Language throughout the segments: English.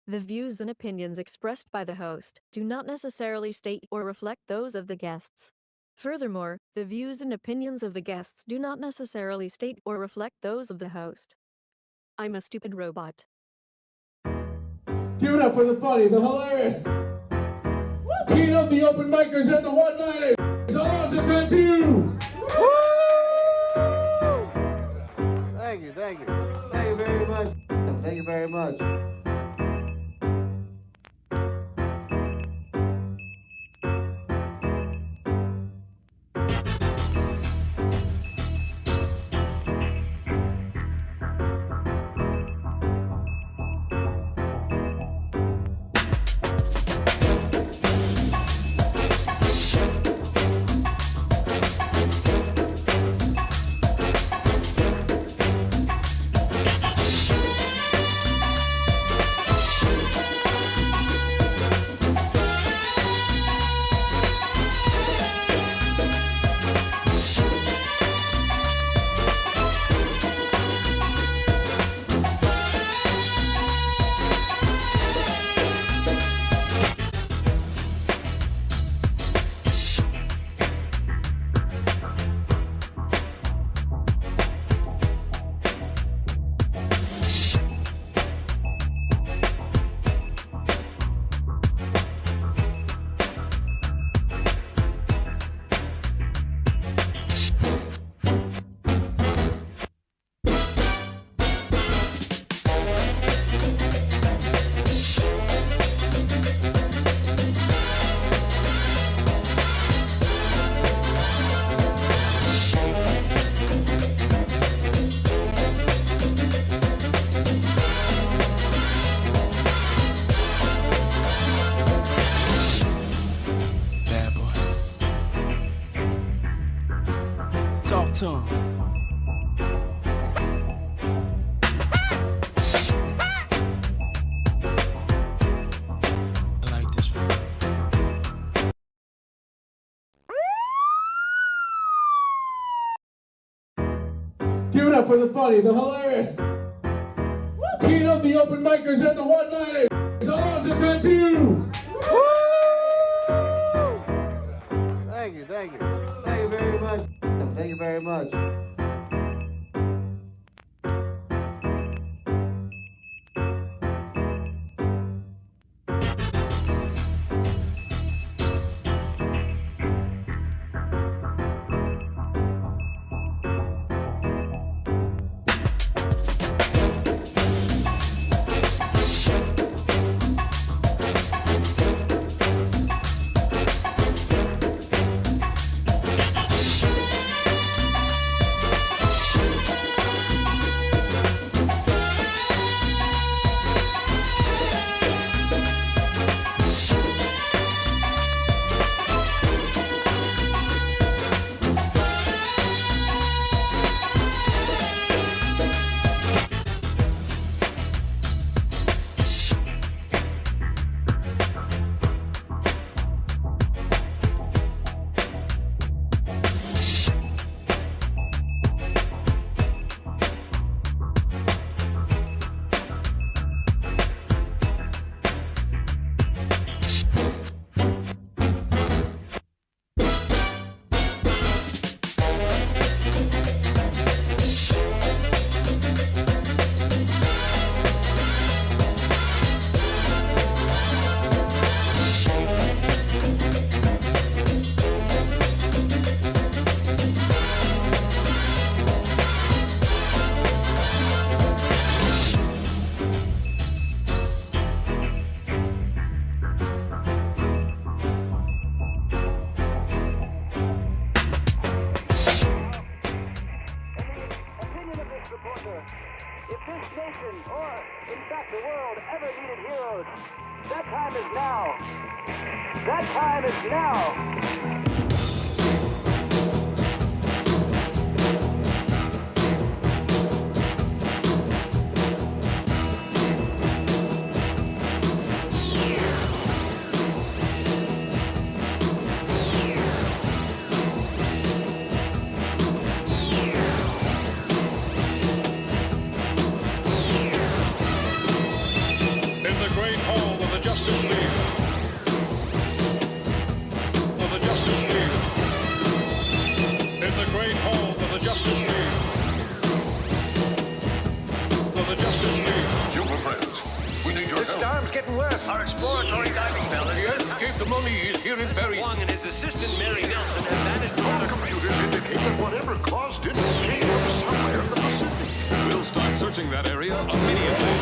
The views and opinions expressed by the host do not necessarily state or reflect those of the guests. Furthermore, the views and opinions of the guests do not necessarily state or reflect those of the host. I'm a stupid robot. Give it up for the funny, the hilarious. King of the open micers at the 190. Alonzo, Cantu. Thank you. Thank you very much. Thank you very much. Talk to him. I like this one. Give it up for the funny, the hilarious. King of the open micers at the 190. Alonzo, Cantu. Thank you very much. Thank you very much. If this nation, or in fact the world, ever needed heroes, that time is now. That time is now. In the the great hall of the Justice League. Of the Justice League. In the great hall of the Justice League. Of the Justice League. Human friends, we need your help. Storm's getting worse. Our exploratory diving bell is Escape the mummy is here in Barry. Wong and his assistant Mary Nelson have vanished. Our computers indicate that whatever caused it came from somewhere in the Pacific. We'll start searching that area immediately.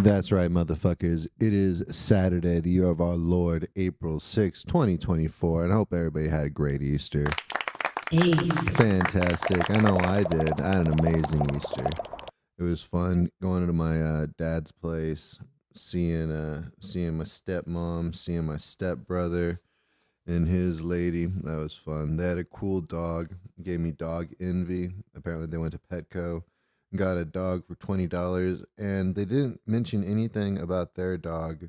That's right, motherfuckers. It is Saturday, the year of our Lord, April 6, 2024, and I hope everybody had a great Easter. Fantastic. I know I did. I had an amazing Easter. It was fun going to my dad's place, seeing my stepmom, seeing my stepbrother and his lady. That was fun. They had a cool dog. Gave me dog envy. Apparently they went to Petco. Got a dog for $20, and they didn't mention anything about their dog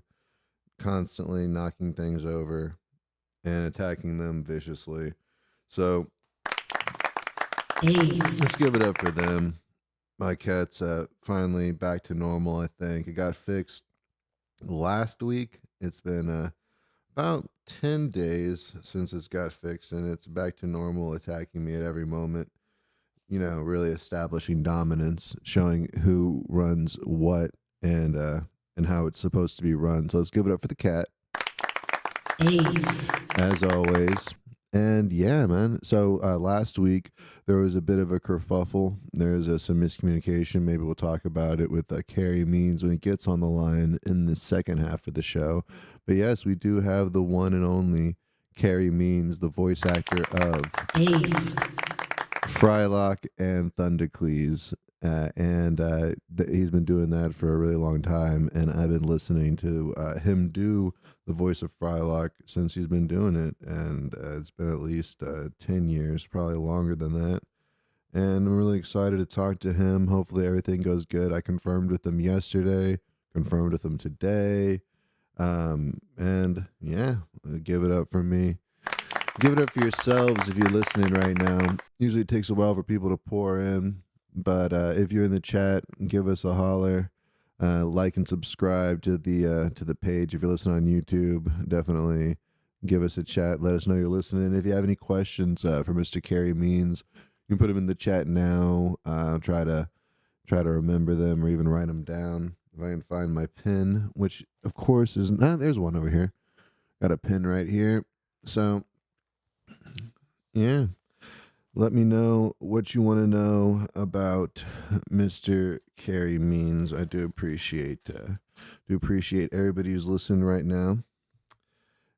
constantly knocking things over and attacking them viciously. So let's give it up for them. My cat's finally back to normal, I think. It got fixed last week. It's been about 10 days since it's got fixed, and it's back to normal, attacking me at every moment. You know, really establishing dominance, showing who runs what and how it's supposed to be run. So let's give it up for the cat. As always. And yeah, man. So last week there was a bit of a kerfuffle. There's some miscommunication. Maybe we'll talk about it with Carey Means when he gets on the line in the second half of the show. But yes, we do have the one and only Carey Means, the voice actor of Frylock and Thundercleese, he's been doing that for a really long time, and I've been listening to him do the voice of Frylock since he's been doing it, and it's been at least 10 years, probably longer than that, and I'm really excited to talk to him. Hopefully everything goes good. I confirmed with him yesterday, confirmed with him today, and yeah, give it up for me. Give it up for yourselves if you're listening right now. Usually it takes a while for people to pour in, but if you're in the chat, give us a holler. Like and subscribe to the page. If you're listening on YouTube, definitely give us a chat. Let us know you're listening. If you have any questions for Mr. Carey Means, you can put them in the chat now. I'll try to remember them or even write them down if I can find my pen, which of course is there's one over here. Got a pen right here. So yeah, let me know what you want to know about Mr. Carey Means. I do appreciate everybody who's listening right now,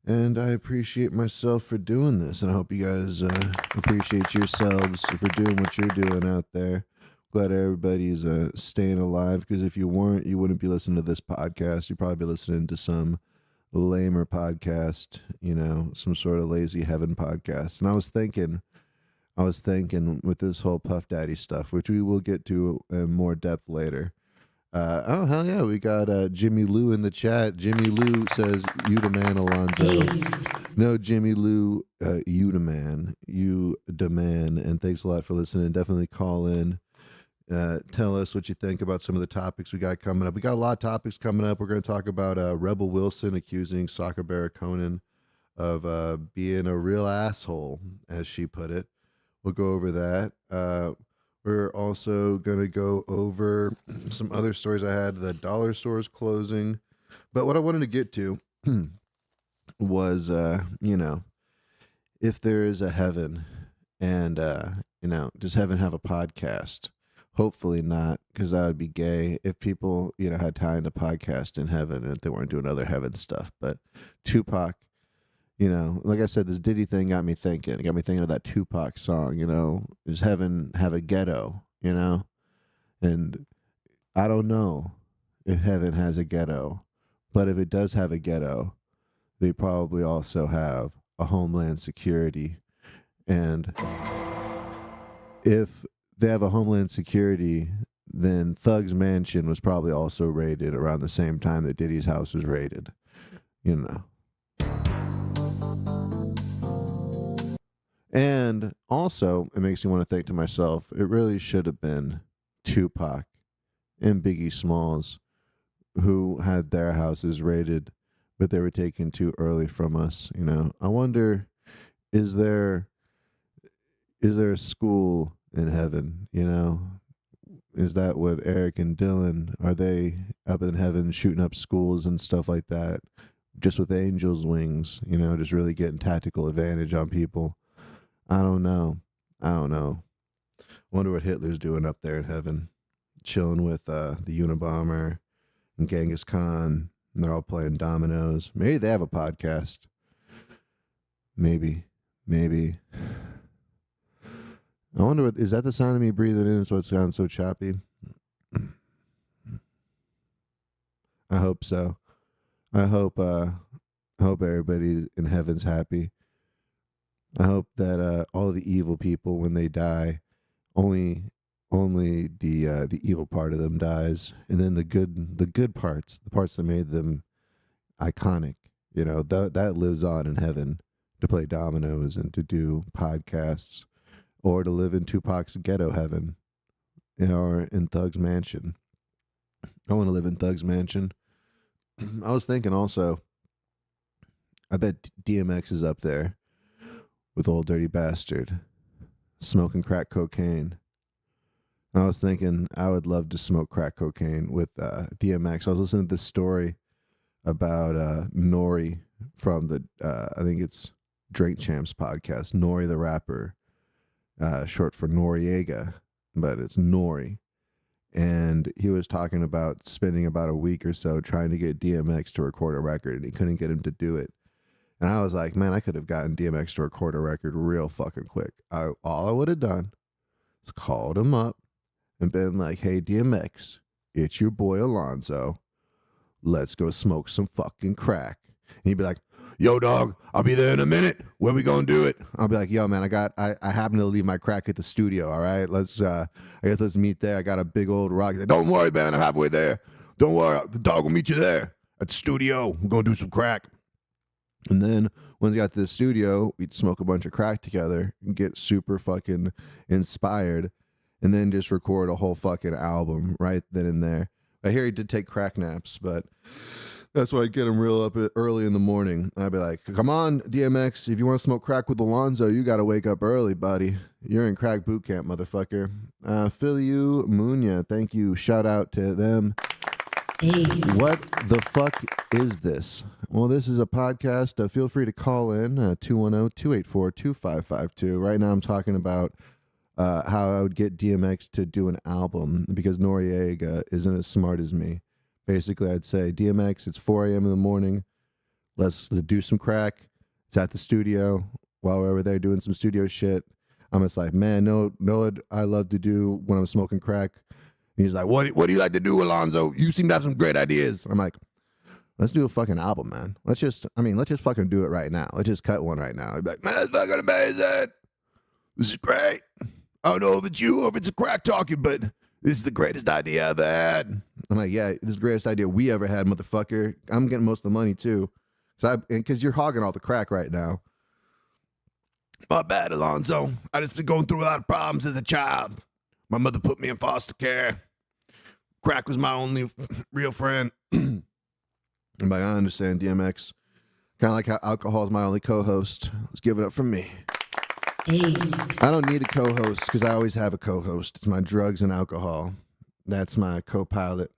and I appreciate myself for doing this. And I hope you guys appreciate yourselves for doing what you're doing out there. Glad everybody's staying alive, because if you weren't, you wouldn't be listening to this podcast. You'd probably be listening to some lamer podcast, you know, some sort of lazy heaven podcast. And I was thinking with this whole Puff Daddy stuff, which we will get to in more depth later. Oh, hell yeah, we got Jimmy Lou in the chat. Jimmy Lou says, you the man, Alonzo. No, Jimmy Lou, you the man. You the man. And thanks a lot for listening. Definitely call in. Tell us what you think about some of the topics we got coming up. We got a lot of topics coming up. We're going to talk about Rebel Wilson accusing Soccer Bear Conan of being a real asshole, as she put it. We'll go over that. We're also going to go over some other stories I had. The dollar stores closing. But what I wanted to get to was, if there is a heaven and, does heaven have a podcast? Hopefully not, because that would be gay if people, had time to podcast in heaven and if they weren't doing other heaven stuff. But Tupac, You know, like I said, this Diddy thing got me thinking. It got me thinking of that Tupac song, you know, does heaven have a ghetto, you know? And I don't know if heaven has a ghetto, but if it does have a ghetto, they probably also have a homeland security. And if they have a homeland security, then Thug's mansion was probably also raided around the same time that Diddy's house was raided, you know. And also, it makes me want to think to myself, it really should have been Tupac and Biggie Smalls who had their houses raided, but they were taken too early from us, you know. I wonder, is there a school in heaven, you know? Is that what Eric and Dylan, are they up in heaven shooting up schools and stuff like that, just with angels' wings, you know, just really getting tactical advantage on people? I don't know. Wonder what Hitler's doing up there in heaven, chilling with the Unabomber and Genghis Khan, and they're all playing dominoes. Maybe they have a podcast. Maybe. I wonder, is that the sound of me breathing in so it sounds so choppy? I hope so. I hope everybody in heaven's happy. I hope that all the evil people, when they die, only the evil part of them dies, and then the good parts, the parts that made them iconic, you know, that lives on in heaven, to play dominoes and to do podcasts, or to live in Tupac's ghetto heaven, or in Thug's mansion. I want to live in Thug's mansion. I was thinking also, I bet DMX is up there with Old Dirty Bastard, smoking crack cocaine. I was thinking I would love to smoke crack cocaine with DMX. I was listening to this story about Nori from the, I think it's Drink Champs podcast, Nori the rapper, short for Noriega, but it's Nori. And he was talking about spending about a week or so trying to get DMX to record a record, and he couldn't get him to do it. And I was like, man, I could have gotten DMX to record a record real fucking quick. All I would have done is called him up and been like, hey, DMX, it's your boy Alonzo. Let's go smoke some fucking crack. And he'd be like, yo, dog, I'll be there in a minute. Where we gonna do it? I'll be like, yo, man, I happen to leave my crack at the studio, all right? I guess let's meet there. I got a big old rock. He's like, don't worry, man, I'm halfway there. Don't worry, the dog will meet you there at the studio. We're gonna do some crack. And then when we got to the studio, we'd smoke a bunch of crack together and get super fucking inspired, and then just record a whole fucking album right then and there. I hear he did take crack naps, but that's why I'd get him real up early in the morning. I'd be like, come on, DMX, if you want to smoke crack with Alonzo, you got to wake up early, buddy. You're in crack boot camp, motherfucker. Philyu Munya, thank you. Shout out to them. What the fuck is this? Well, this is a podcast. Feel free to call in 210-284-2552. Right now I'm talking about how I would get DMX to do an album, because Noriega isn't as smart as me. Basically, I'd say, DMX, it's 4 a.m. in the morning. Let's do some crack. It's at the studio. While we're over there doing some studio shit, I'm just like, man, know what I love to do when I'm smoking crack? And he's like, what do you like to do, Alonzo? You seem to have some great ideas. I'm like, let's do a fucking album, man. Let's just fucking do it right now. Let's just cut one right now. He'd be like, man, that's fucking amazing. This is great. I don't know if it's you or if it's a crack talking, but this is the greatest idea I've ever had. I'm like, yeah, this is the greatest idea we ever had, motherfucker. I'm getting most of the money, too. Because you're hogging all the crack right now. My bad, Alonzo. I just been going through a lot of problems as a child. My mother put me in foster care. Crack was my only real friend. I'm like, I understand, DMX. Kind of like how alcohol is my only co-host. Let's give it up for me. I don't need a co-host because I always have a co-host. It's my drugs and alcohol. That's my co-pilot.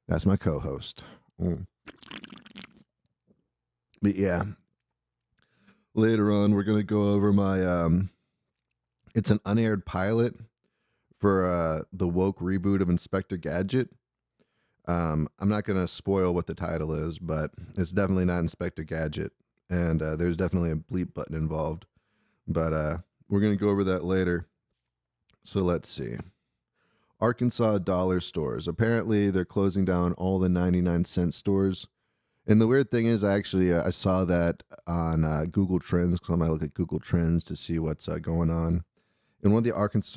That's my co-host. But yeah, later on we're gonna go over my it's an unaired pilot for the woke reboot of Inspector Gadget. I'm not gonna spoil what the title is, but it's definitely not Inspector Gadget. and there's definitely a bleep button involved. But we're going to go over that later. So let's see. Arkansas dollar stores. Apparently, they're closing down all the 99-cent stores. And the weird thing is, I saw that on Google Trends, because I'm going to look at Google Trends to see what's going on. And one of the articles,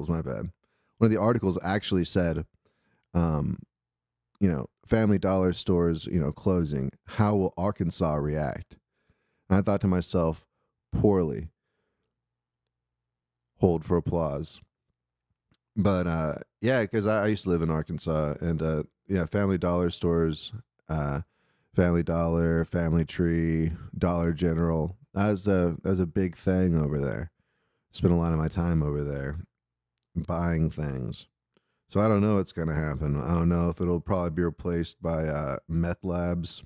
my bad. One of the articles actually said, Family Dollar stores, closing. How will Arkansas react? And I thought to myself, poorly. Hold for applause. But because I used to live in Arkansas, and Family Dollar stores, Family Dollar, Family Tree, Dollar General. That was a big thing over there. Spent a lot of my time over there buying things. So I don't know what's going to happen. I don't know if it'll probably be replaced by meth labs,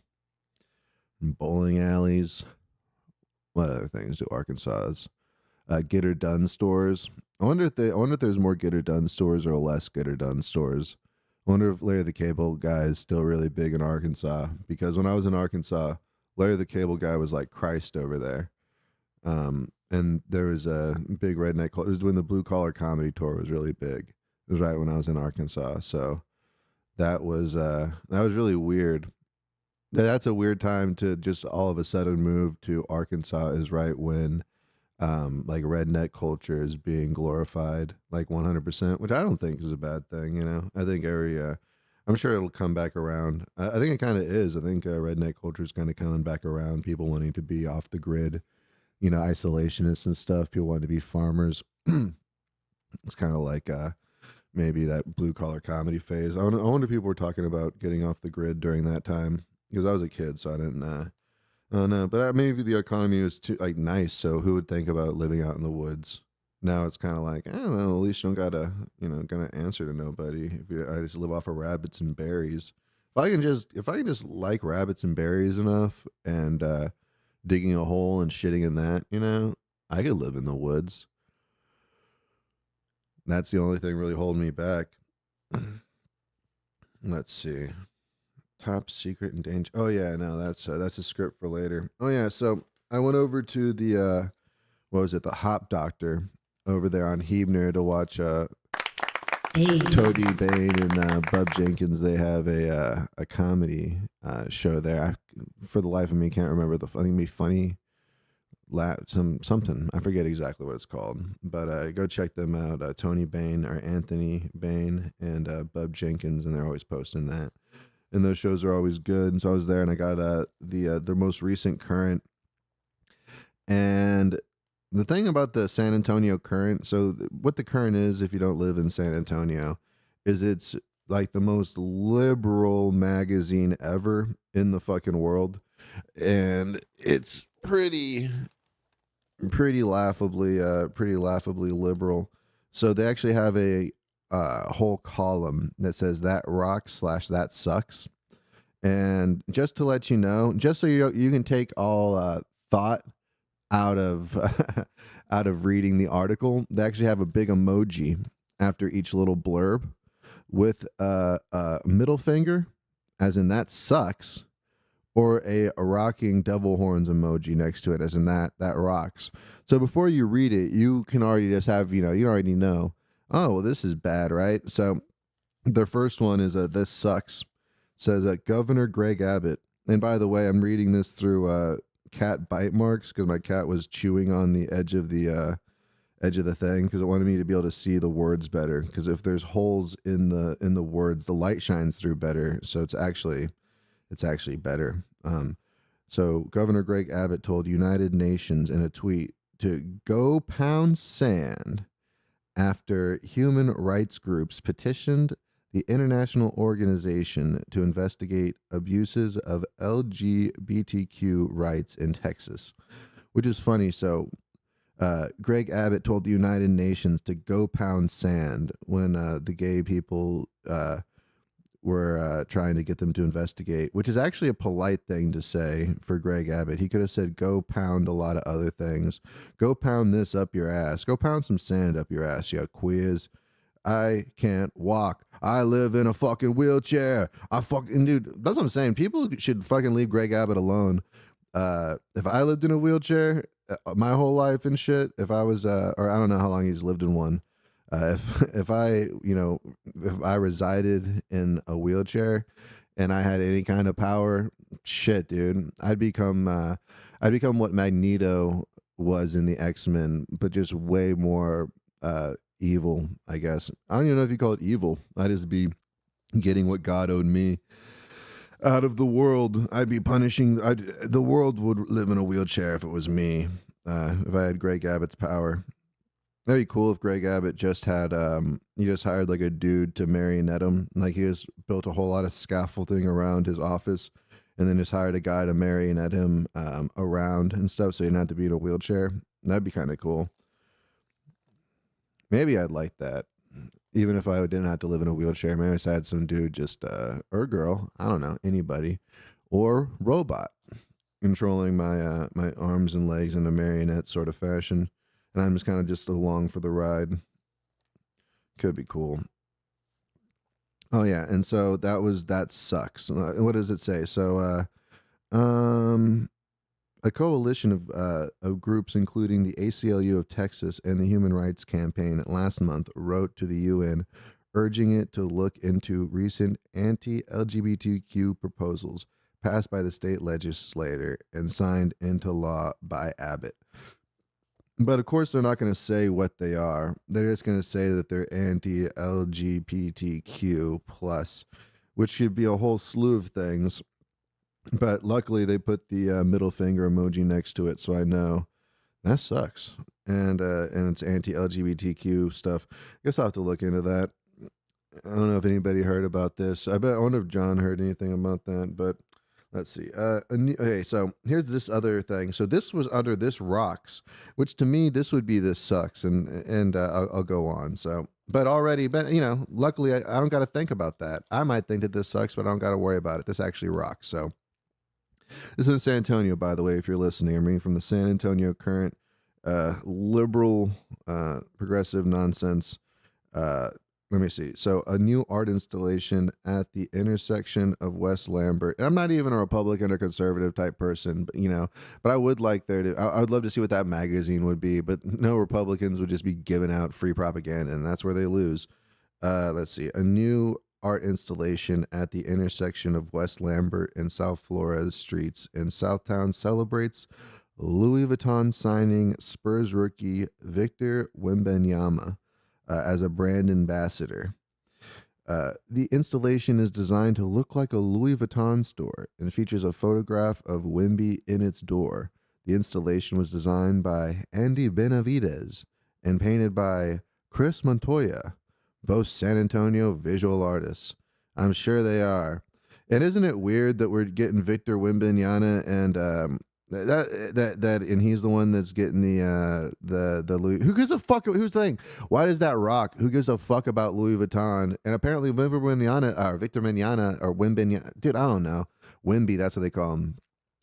bowling alleys. What other things do Arkansas's? Get her done stores. I wonder if there's more Get her done stores or less Get her done stores. I wonder if Larry the Cable Guy is still really big in Arkansas, because when I was in Arkansas, Larry the Cable Guy was like Christ over there. And there was a big redneck. It was when the Blue Collar Comedy Tour was really big. It was right when I was in Arkansas. So that was really weird. That's a weird time to just all of a sudden move to Arkansas, is right when like redneck culture is being glorified like 100%, which I don't think is a bad thing. I think I'm sure it'll come back around. I think it kind of is. I think redneck culture is kind of coming back around. People wanting to be off the grid, isolationists and stuff. People wanting to be farmers. It's kind of like maybe that blue collar comedy phase. I wonder if people were talking about getting off the grid during that time, because I was a kid, so I didn't. I don't know, but maybe the economy was too nice. So who would think about living out in the woods? Now it's kind of like, I don't know. At least you don't gotta answer to nobody. I just live off of rabbits and berries. If I can just like rabbits and berries enough, and digging a hole and shitting in that, I could live in the woods. That's the only thing really holding me back. Let's see. Top secret and danger. Oh yeah, no, that's a script for later. Oh yeah, so I went over to the the Hop Doctor over there on Hebner to watch Toady Bain and Bub Jenkins. They have a comedy show there. For the life of me, can't remember funny something. I forget exactly what it's called, but go check them out. Tony Bain or Anthony Bain and Bub Jenkins, and they're always posting that. And those shows are always good. And so I was there, and I got their most recent Current. And the thing about the San Antonio Current, so what the Current is, if you don't live in San Antonio, is it's like the most liberal magazine ever in the fucking world. And it's pretty laughably liberal. So they actually have a whole column that says "that rocks" / "that sucks," and just to let you know, just so you can take all thought out of out of reading the article, they actually have a big emoji after each little blurb with a middle finger, as in "that sucks," or a rocking devil horns emoji next to it, as in that rocks. So before you read it, you can already just have you already know. Oh, well, this is bad, right? So their first one is "this sucks." It says Governor Greg Abbott. And by the way, I'm reading this through cat bite marks, because my cat was chewing on the edge of the thing, because it wanted me to be able to see the words better. Because if there's holes in the words, the light shines through better. So it's actually better. So Governor Greg Abbott told United Nations in a tweet to go pound sand after human rights groups petitioned the international organization to investigate abuses of LGBTQ rights in Texas, which is funny. So Greg Abbott told the United Nations to go pound sand when the gay people were trying to get them to investigate, which is actually a polite thing to say for Greg Abbott. He could have said, go pound a lot of other things. Go pound this up your ass. Go pound some sand up your ass, you queers. I can't walk. I live in a fucking wheelchair. I fucking dude. That's what I'm saying. People should fucking leave Greg Abbott alone. If I lived in a wheelchair my whole life and shit, if I was or I don't know how long he's lived in one. If I if I resided in a wheelchair and I had any kind of power, shit, dude, I'd become what Magneto was in the X-Men, but just way more evil, I guess. I don't even know if you call it evil. I'd just be getting what God owed me out of the world. I'd be punishing. The world would live in a wheelchair if it was me. If I had Greg Abbott's power. That'd be cool if Greg Abbott just had he just hired like a dude to marionette him. Like he just built a whole lot of scaffolding around his office and then just hired a guy to marionette him around and stuff so he didn't have to be in a wheelchair. That'd be kind of cool. Maybe I'd like that. Even if I didn't have to live in a wheelchair, maybe I just had some dude just or girl, I don't know, anybody, or robot controlling my my arms and legs in a marionette sort of fashion. And I'm just kind of just along for the ride. Could be cool. Oh yeah, and so that sucks. What does it say? So a coalition of groups, including the ACLU of Texas and the Human Rights Campaign, last month wrote to the UN, urging it to look into recent anti-LGBTQ proposals passed by the state legislature and signed into law by Abbott. But of course, they're not going to say what they are. They're just going to say that they're anti-LGBTQ plus, which could be a whole slew of things. But luckily, they put the middle finger emoji next to it, so I know that sucks. And it's anti-LGBTQ stuff. I guess I'll have to look into that. I don't know if anybody heard about this. I wonder if John heard anything about that, but let's see. Okay, so here's this other thing. So this was under This Rocks, which to me, this would be This Sucks, and I'll go on. So, but luckily I don't got to think about that. I might think that this sucks, but I don't got to worry about it. This actually rocks. So this is in San Antonio, by the way, if you're listening. I'm reading from the San Antonio Current, liberal, progressive nonsense. Let me see. So a new art installation at the intersection of West Lambert. And I'm not even a Republican or conservative type person, but I would like I would love to see what that magazine would be, but no Republicans would just be giving out free propaganda, and that's where they lose. Let's see. A new art installation at the intersection of West Lambert and South Flores streets in Southtown celebrates Louis Vuitton signing Spurs rookie Victor Wembanyama as a brand ambassador. The installation is designed to look like a Louis Vuitton store and features a photograph of Wemby in its door. The installation was designed by Andy Benavides and painted by Chris Montoya, both San Antonio visual artists. I'm sure they are. And isn't it weird that we're getting Victor Wembanyama and and he's the one that's getting the Louis. Who gives a fuck? Who's the thing? Why does that rock? Who gives a fuck about Louis Vuitton? And apparently Victor Wembanyama, or Wembanyama, dude, I don't know. Wemby, that's what they call him.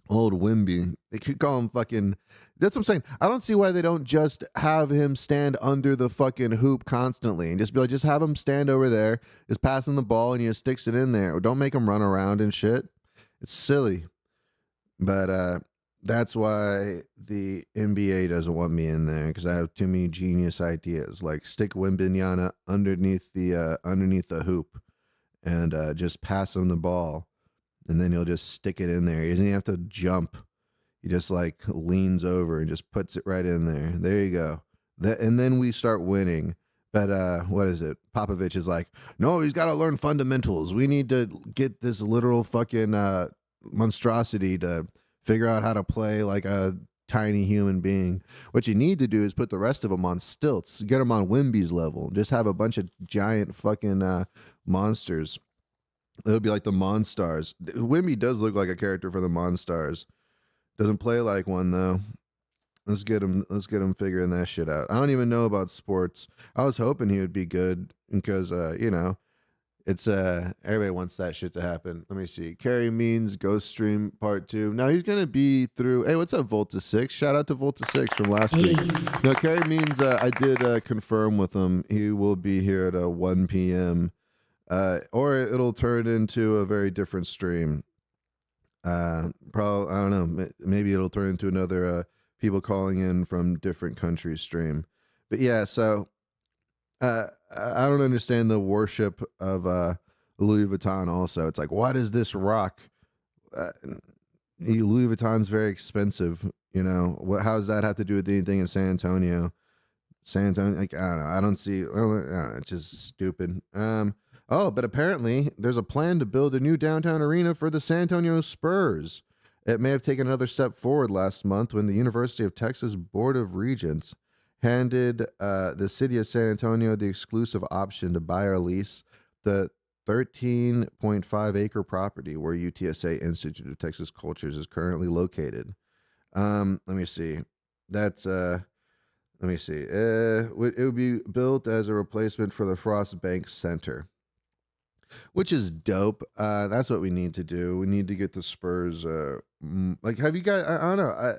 Old Wemby. They could call him fucking. That's what I'm saying. I don't see why they don't just have him stand under the fucking hoop constantly and just be like, just have him stand over there, just passing the ball, and he just sticks it in there. Or don't make him run around and shit. It's silly. But that's why the NBA doesn't want me in there, because I have too many genius ideas. Like stick Wembanyama underneath the hoop and just pass him the ball, and then he'll just stick it in there. He doesn't even have to jump. He just like leans over and just puts it right in there. There you go. And then we start winning. But what is it? Popovich is like, no, he's got to learn fundamentals. We need to get this literal fucking monstrosity to figure out how to play like a tiny human being. What you need to do is put the rest of them on stilts, get them on Wemby's level. Just have a bunch of giant fucking monsters. It'll be like the Monstars. Wemby does look like a character for the Monstars. Doesn't play like one though. Let's get him figuring that shit out. I don't even know about sports. I was hoping he would be good because it's everybody wants that shit to happen. Let me see. Carey Means Ghost Stream Part 2. Now he's gonna be through. Hey, what's up, Volta 6? Shout out to Volta 6 from last week. No, Carey Means I did confirm with him. He will be here at 1 p.m. or it'll turn into a very different stream. Probably, I don't know. Maybe it'll turn into another people calling in from different countries stream. But yeah, so I don't understand the worship of Louis Vuitton. Also, it's like, what is this rock? Louis Vuitton's very expensive. You know, how does that have to do with anything in San Antonio? San Antonio, like, I don't know. I don't see. It's just stupid. Oh, but apparently there's a plan to build a new downtown arena for the San Antonio Spurs. It may have taken another step forward last month when the University of Texas Board of Regents handed the city of San Antonio the exclusive option to buy or lease the 13.5 acre property where UTSA Institute of Texas Cultures is currently located. Let me see. That's let me see. It would be built as a replacement for the Frost Bank Center, which is dope. That's what we need to do. We need to get the Spurs. Like, have you guys? I don't know.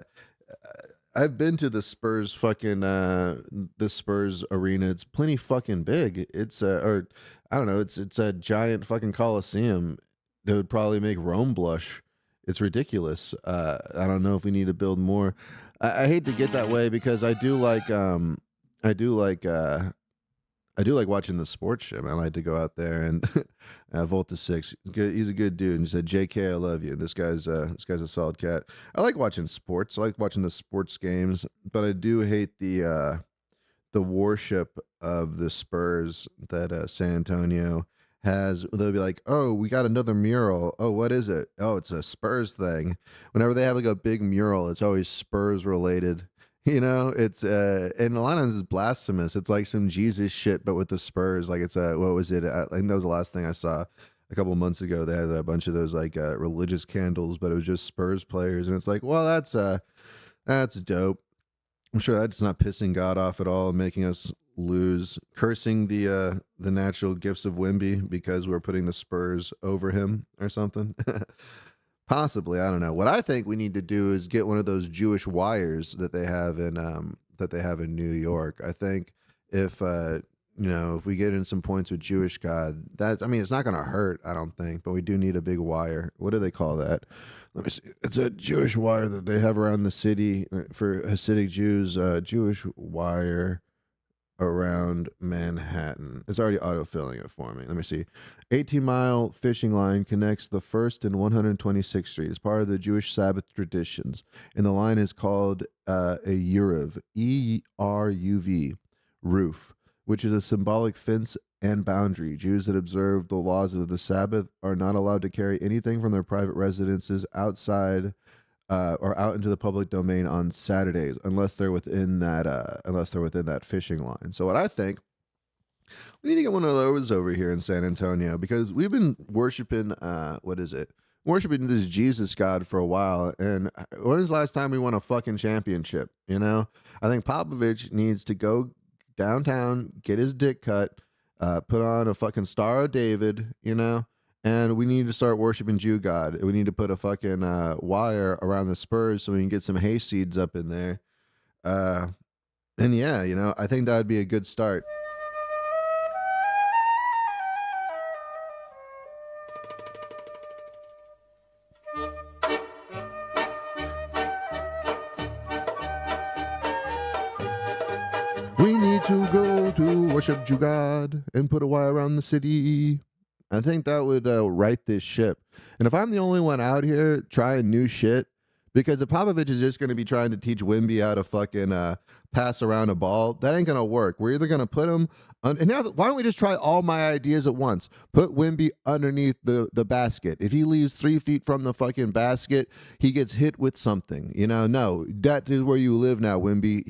I've been to the Spurs fucking the Spurs arena. It's plenty fucking big. It's or I don't know. It's a giant fucking coliseum that would probably make Rome blush. It's ridiculous. I don't know if we need to build more. I hate to get that way because I do like watching the sports show. I like to go out there and Volta 6. He's a good dude. And he said, "JK, I love you." This guy's a solid cat. I like watching sports. I like watching the sports games, but I do hate the worship of the Spurs that San Antonio has. They'll be like, "Oh, we got another mural. Oh, what is it? Oh, it's a Spurs thing." Whenever they have like a big mural, it's always Spurs related. You know, it's and a lot of times it's blasphemous. It's like some Jesus shit, but with the Spurs. Like it's what was it? I think that was the last thing I saw a couple months ago. They had a bunch of those like religious candles, but it was just Spurs players, and it's like, well, that's dope. I'm sure that's not pissing God off at all and making us lose, cursing the natural gifts of Wemby because we're putting the Spurs over him or something. Possibly, I don't know. What I think we need to do is get one of those Jewish wires that they have in New York. I think if if we get in some points with Jewish God, it's not going to hurt. I don't think, but we do need a big wire. What do they call that? Let me see. It's a Jewish wire that they have around the city for Hasidic Jews. Jewish wire around Manhattan. It's already autofilling it for me. Let me see. 18-mile fishing line connects the 1st and 126th Street. It's part of the Jewish Sabbath traditions. And the line is called a Yeruv, E-R-U-V, roof, which is a symbolic fence and boundary. Jews that observe the laws of the Sabbath are not allowed to carry anything from their private residences outside or out into the public domain on Saturdays, unless they're within that fishing line. So what I think, we need to get one of those over here in San Antonio because we've been worshiping worshiping this Jesus God for a while. And when was the last time we won a fucking championship? You know, I think Popovich needs to go downtown, get his dick cut, put on a fucking Star of David, you know. And we need to start worshiping Jew God. We need to put a fucking wire around the Spurs so we can get some hayseeds up in there. And yeah, you know, I think that would be a good start. We need to go to worship Jew God and put a wire around the city. I think that would right this ship. And if I'm the only one out here trying new shit, because if Popovich is just going to be trying to teach Wemby how to fucking pass around a ball, that ain't going to work. We're either going to put him and now, why don't we just try all my ideas at once? Put Wemby underneath the basket. If he leaves 3 feet from the fucking basket, he gets hit with something. You know, no, that is where you live now, Wemby.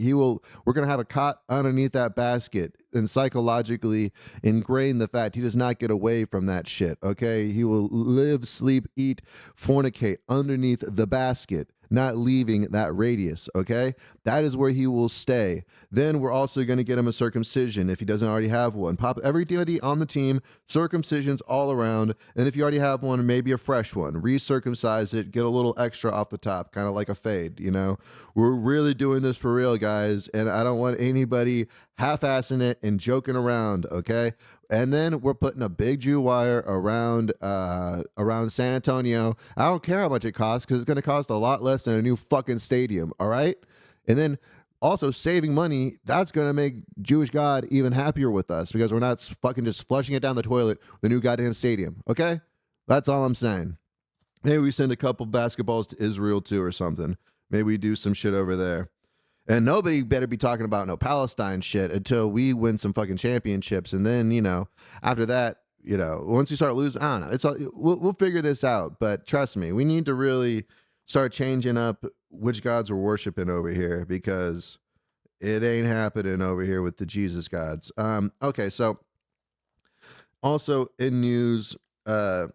We're going to have a cot underneath that basket and psychologically ingrain the fact he does not get away from that shit, okay? He will live, sleep, eat, fornicate underneath the basket, not leaving that radius, okay? That is where he will stay. Then we're also going to get him a circumcision if he doesn't already have one. Pop everybody on the team, circumcisions all around, and if you already have one, maybe a fresh one. Recircumcise it, get a little extra off the top, kind of like a fade, you know? We're really doing this for real, guys, and I don't want anybody half-assing it and joking around, okay? And then we're putting a big Jew wire around San Antonio. I don't care how much it costs because it's going to cost a lot less than a new fucking stadium. All right. And then also saving money, that's going to make Jewish God even happier with us because we're not fucking just flushing it down the toilet with the new goddamn stadium. Okay. That's all I'm saying. Maybe we send a couple basketballs to Israel too or something. Maybe we do some shit over there. And nobody better be talking about no Palestine shit until we win some fucking championships. And then, after that, once you start losing, I don't know. It's all, we'll figure this out. But trust me, we need to really start changing up which gods we're worshiping over here because it ain't happening over here with the Jesus gods. Okay, so also in news, and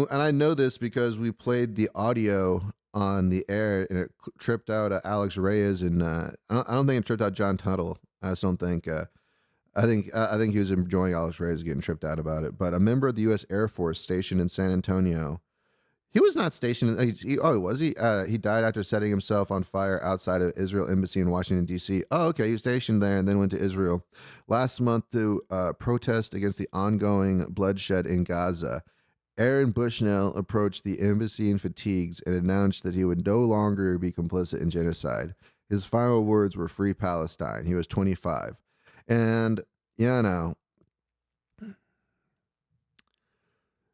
I know this because we played the audio on the air and it tripped out Alex Reyes and I don't think it tripped out John Tuttle. I just don't think I think he was enjoying Alex Reyes getting tripped out about it. But a member of the U.S. Air Force stationed in San Antonio, he was not stationed. He was he? He died after setting himself on fire outside of Israel Embassy in Washington D.C. Oh, okay, he was stationed there and then went to Israel last month to protest against the ongoing bloodshed in Gaza. Aaron Bushnell approached the embassy in fatigues and announced that he would no longer be complicit in genocide. His final words were "Free Palestine." He was 25. And,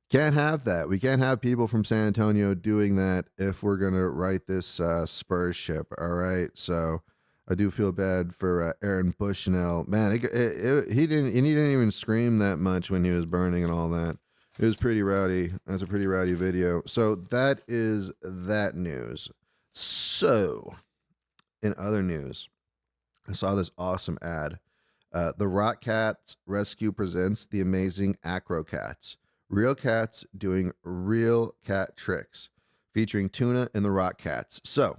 can't have that. We can't have people from San Antonio doing that if we're going to right this Spurs ship, all right? So I do feel bad for Aaron Bushnell. Man, he didn't even scream that much when he was burning and all that. It was pretty rowdy. That's a pretty rowdy video. So that is that news. So, in other news, I saw this awesome ad. The Rock Cats Rescue presents the amazing Acro Cats. Real cats doing real cat tricks. Featuring Tuna and the Rock Cats. So,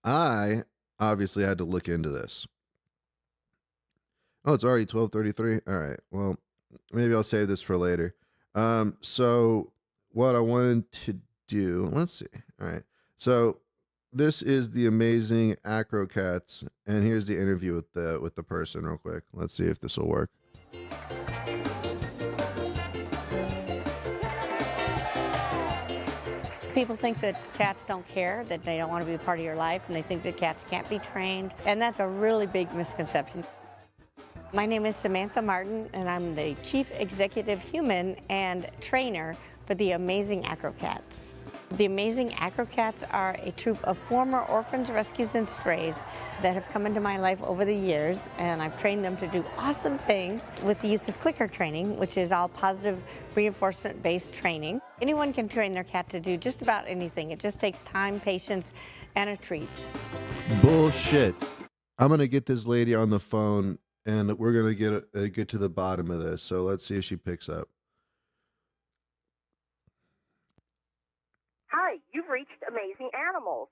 I obviously had to look into this. Oh, it's already 12:33. All right. Well, maybe I'll save this for later. So what I wanted to do, let's see. All right. So this is the amazing Acro Cats, and here's the interview with the person real quick. Let's see if this will work. People think that cats don't care, that they don't want to be a part of your life, and they think that cats can't be trained, and that's a really big misconception. My name is Samantha Martin, and I'm the Chief Executive Human and Trainer for the Amazing Acro Cats. The Amazing Acro Cats are a troop of former orphans, rescues, and strays that have come into my life over the years, and I've trained them to do awesome things with the use of clicker training, which is all positive reinforcement-based training. Anyone can train their cat to do just about anything. It just takes time, patience, and a treat. Bullshit. I'm going to get this lady on the phone, and we're going to get to the bottom of this. So let's see if she picks up. Hi, you've reached Amazing Animals.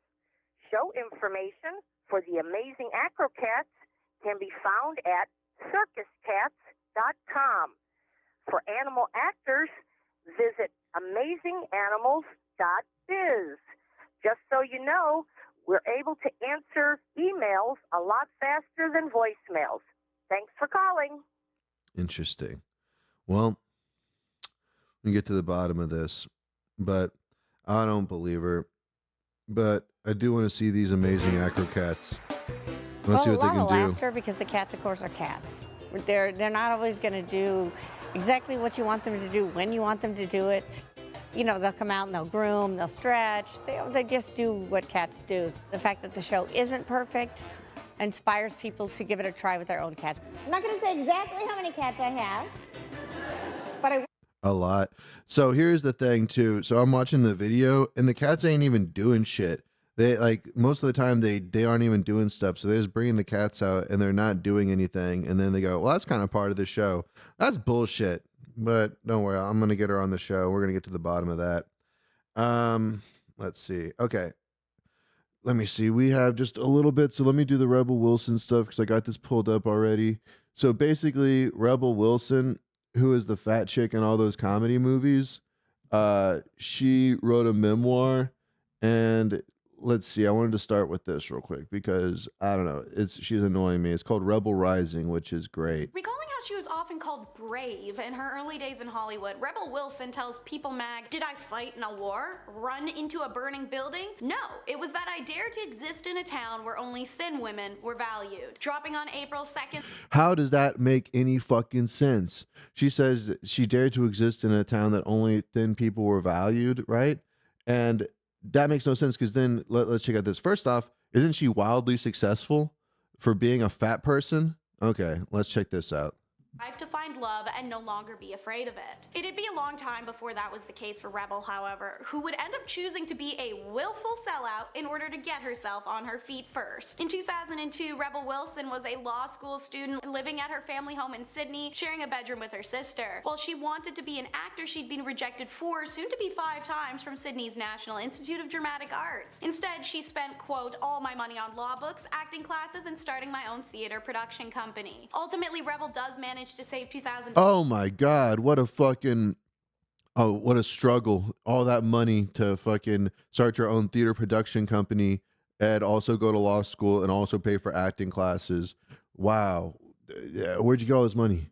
Show information for the Amazing Acro Cats can be found at circuscats.com. For animal actors, visit amazinganimals.biz. Just so you know, we're able to answer emails a lot faster than voicemails. Thanks for calling. Interesting. Well, we get to the bottom of this, but I don't believe her. But I do want to see these amazing Acro Cats. Let's see what they can do. A lot of laughter because the cats, of course, are cats. They're not always going to do exactly what you want them to do when you want them to do it. You know, they'll come out and they'll groom, they'll stretch. They just do what cats do. The fact that the show isn't perfect inspires people to give it a try with their own cats. I'm not going to say exactly how many cats I have, but a lot. So here's the thing too. So I'm watching the video and the cats ain't even doing shit. They like most of the time they aren't even doing stuff. So they're just bringing the cats out and they're not doing anything. And then they go, well, that's kind of part of the show. That's bullshit. But don't worry, I'm going to get her on the show. We're going to get to the bottom of that. Let's see. Okay. Let me see. We have just a little bit. So let me do the Rebel Wilson stuff because I got this pulled up already. So basically, Rebel Wilson, who is the fat chick in all those comedy movies, she wrote a memoir, and let's see. I wanted to start with this real quick because I don't know. She's annoying me. It's called Rebel Rising, which is great. Recalling how she was often called brave in her early days in Hollywood, Rebel Wilson tells People Mag, "Did I fight in a war? Run into a burning building? No, it was that I dared to exist in a town where only thin women were valued." Dropping on April 2nd. How does that make any fucking sense? She says that she dared to exist in a town that only thin people were valued, right? And that makes no sense because then let's check out this. First off, isn't she wildly successful for being a fat person? Okay, let's check this out. To find love and no longer be afraid of it. It'd be a long time before that was the case for Rebel, however, who would end up choosing to be a willful sellout in order to get herself on her feet first. In 2002, Rebel Wilson was a law school student living at her family home in Sydney, sharing a bedroom with her sister. While she wanted to be an actor, she'd been rejected 4, soon to be 5 times from Sydney's National Institute of Dramatic Arts. Instead, she spent, quote, all my money on law books, acting classes, and starting my own theater production company. Ultimately, Rebel does manage to save 2000. Oh my God, what a fucking, oh, what a struggle. All that money to fucking start your own theater production company and also go to law school and also pay for acting classes. Wow. Where'd you get all this money?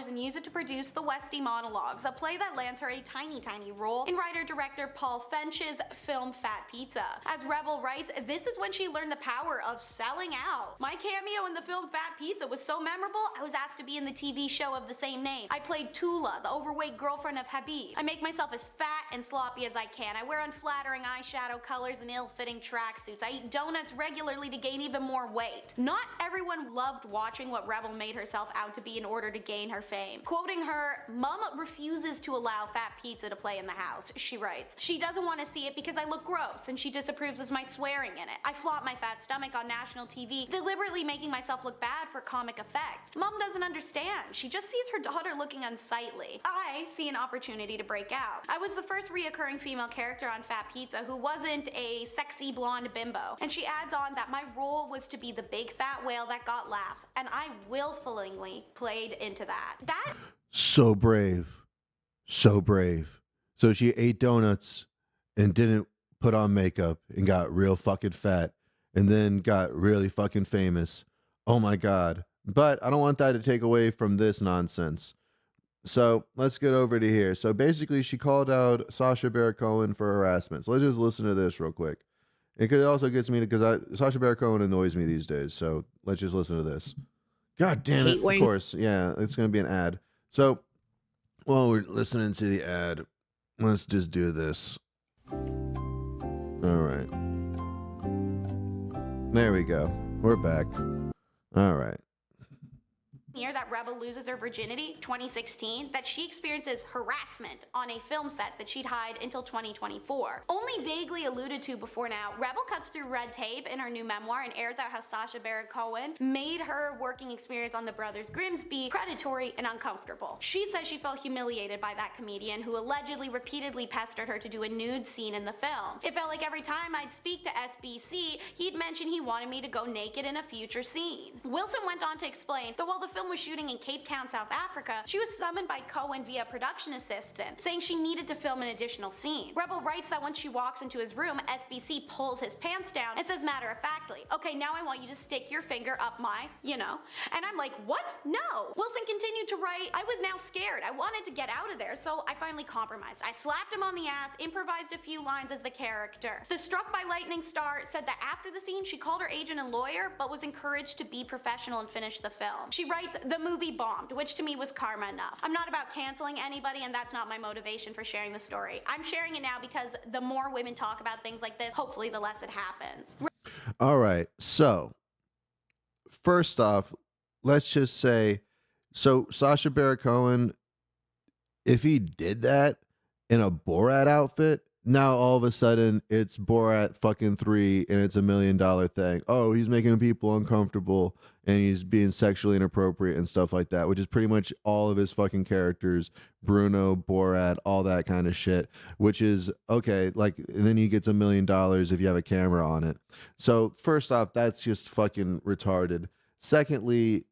And use it to produce The Westie Monologues, a play that lands her a tiny role in writer-director Paul Fench's film Fat Pizza. As Rebel writes, this is when she learned the power of selling out. My cameo in the film Fat Pizza was so memorable, I was asked to be in the TV show of the same name. I played Tula, the overweight girlfriend of Habib. I make myself as fat and sloppy as I can. I wear unflattering eyeshadow colors and ill-fitting tracksuits. I eat donuts regularly to gain even more weight. Not everyone loved watching what Rebel made herself out to be in order to gain her fame. Quoting her, "Mom refuses to allow Fat Pizza to play in the house," she writes. "She doesn't want to see it because I look gross and she disapproves of my swearing in it. I flaunt my fat stomach on national TV, deliberately making myself look bad for comic effect. Mom doesn't understand. She just sees her daughter looking unsightly. I see an opportunity to break out. I was the first reoccurring female character on Fat Pizza who wasn't a sexy blonde bimbo." And she adds on that my role was to be the big fat whale that got laughs, and I willfully played into that. So brave. So brave. So she ate donuts and didn't put on makeup and got real fucking fat and then got really fucking famous. Oh my God. But I don't want that to take away from this nonsense. So let's get over to here. So basically she called out Sacha Baron Cohen for harassment. So let's just listen to this real quick. It also gets me because Sacha Baron Cohen annoys me these days. So let's just listen to this. God damn it. Of course. Yeah, it's going to be an ad. So while we're listening to the ad, let's just do this. All right. There we go. We're back. All right. Year that Rebel loses her virginity, 2016, that she experiences harassment on a film set that she'd hide until 2024. Only vaguely alluded to before now, Rebel cuts through red tape in her new memoir and airs out how Sacha Baron Cohen made her working experience on the Brothers Grimsby predatory and uncomfortable. She says she felt humiliated by that comedian who allegedly repeatedly pestered her to do a nude scene in the film. It felt like every time I'd speak to SBC, he'd mention he wanted me to go naked in a future scene. Wilson went on to explain that while the film was shooting in Cape Town, South Africa, she was summoned by Cohen via production assistant, saying she needed to film an additional scene. Rebel writes that once she walks into his room, SBC pulls his pants down and says matter-of-factly, "Okay, now I want you to stick your finger up my, you know." And I'm like, what? No. Wilson continued to write, "I was now scared. I wanted to get out of there, so I finally compromised. I slapped him on the ass, improvised a few lines as the character." The Struck by Lightning star said that after the scene, she called her agent and lawyer, but was encouraged to be professional and finish the film. She writes, "The movie bombed, which to me was karma enough. I'm not about canceling anybody, and that's not my motivation for sharing the story. I'm sharing it now because the more women talk about things like this, hopefully the less it happens." All right. So first off, let's just say, so Sacha Baron Cohen, if he did that in a Borat outfit, now all of a sudden it's Borat fucking 3 and it's $1 million thing. Oh, he's making people uncomfortable and he's being sexually inappropriate and stuff like that, which is pretty much all of his fucking characters, Bruno, Borat, all that kind of shit, which is okay. Like, and then he gets $1 million if you have a camera on it. So first off, that's just fucking retarded. Secondly,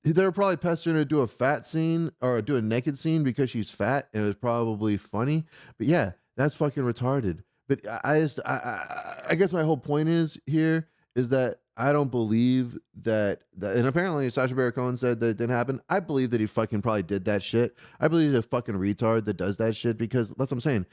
they were probably pestering her to do a fat scene or do a naked scene because she's fat and it was probably funny. But yeah, that's fucking retarded. But I guess my whole point is that I don't believe that, and apparently Sacha Baron Cohen said that it didn't happen. I believe that he fucking probably did that shit. I believe he's a fucking retard that does that shit because that's what I'm saying.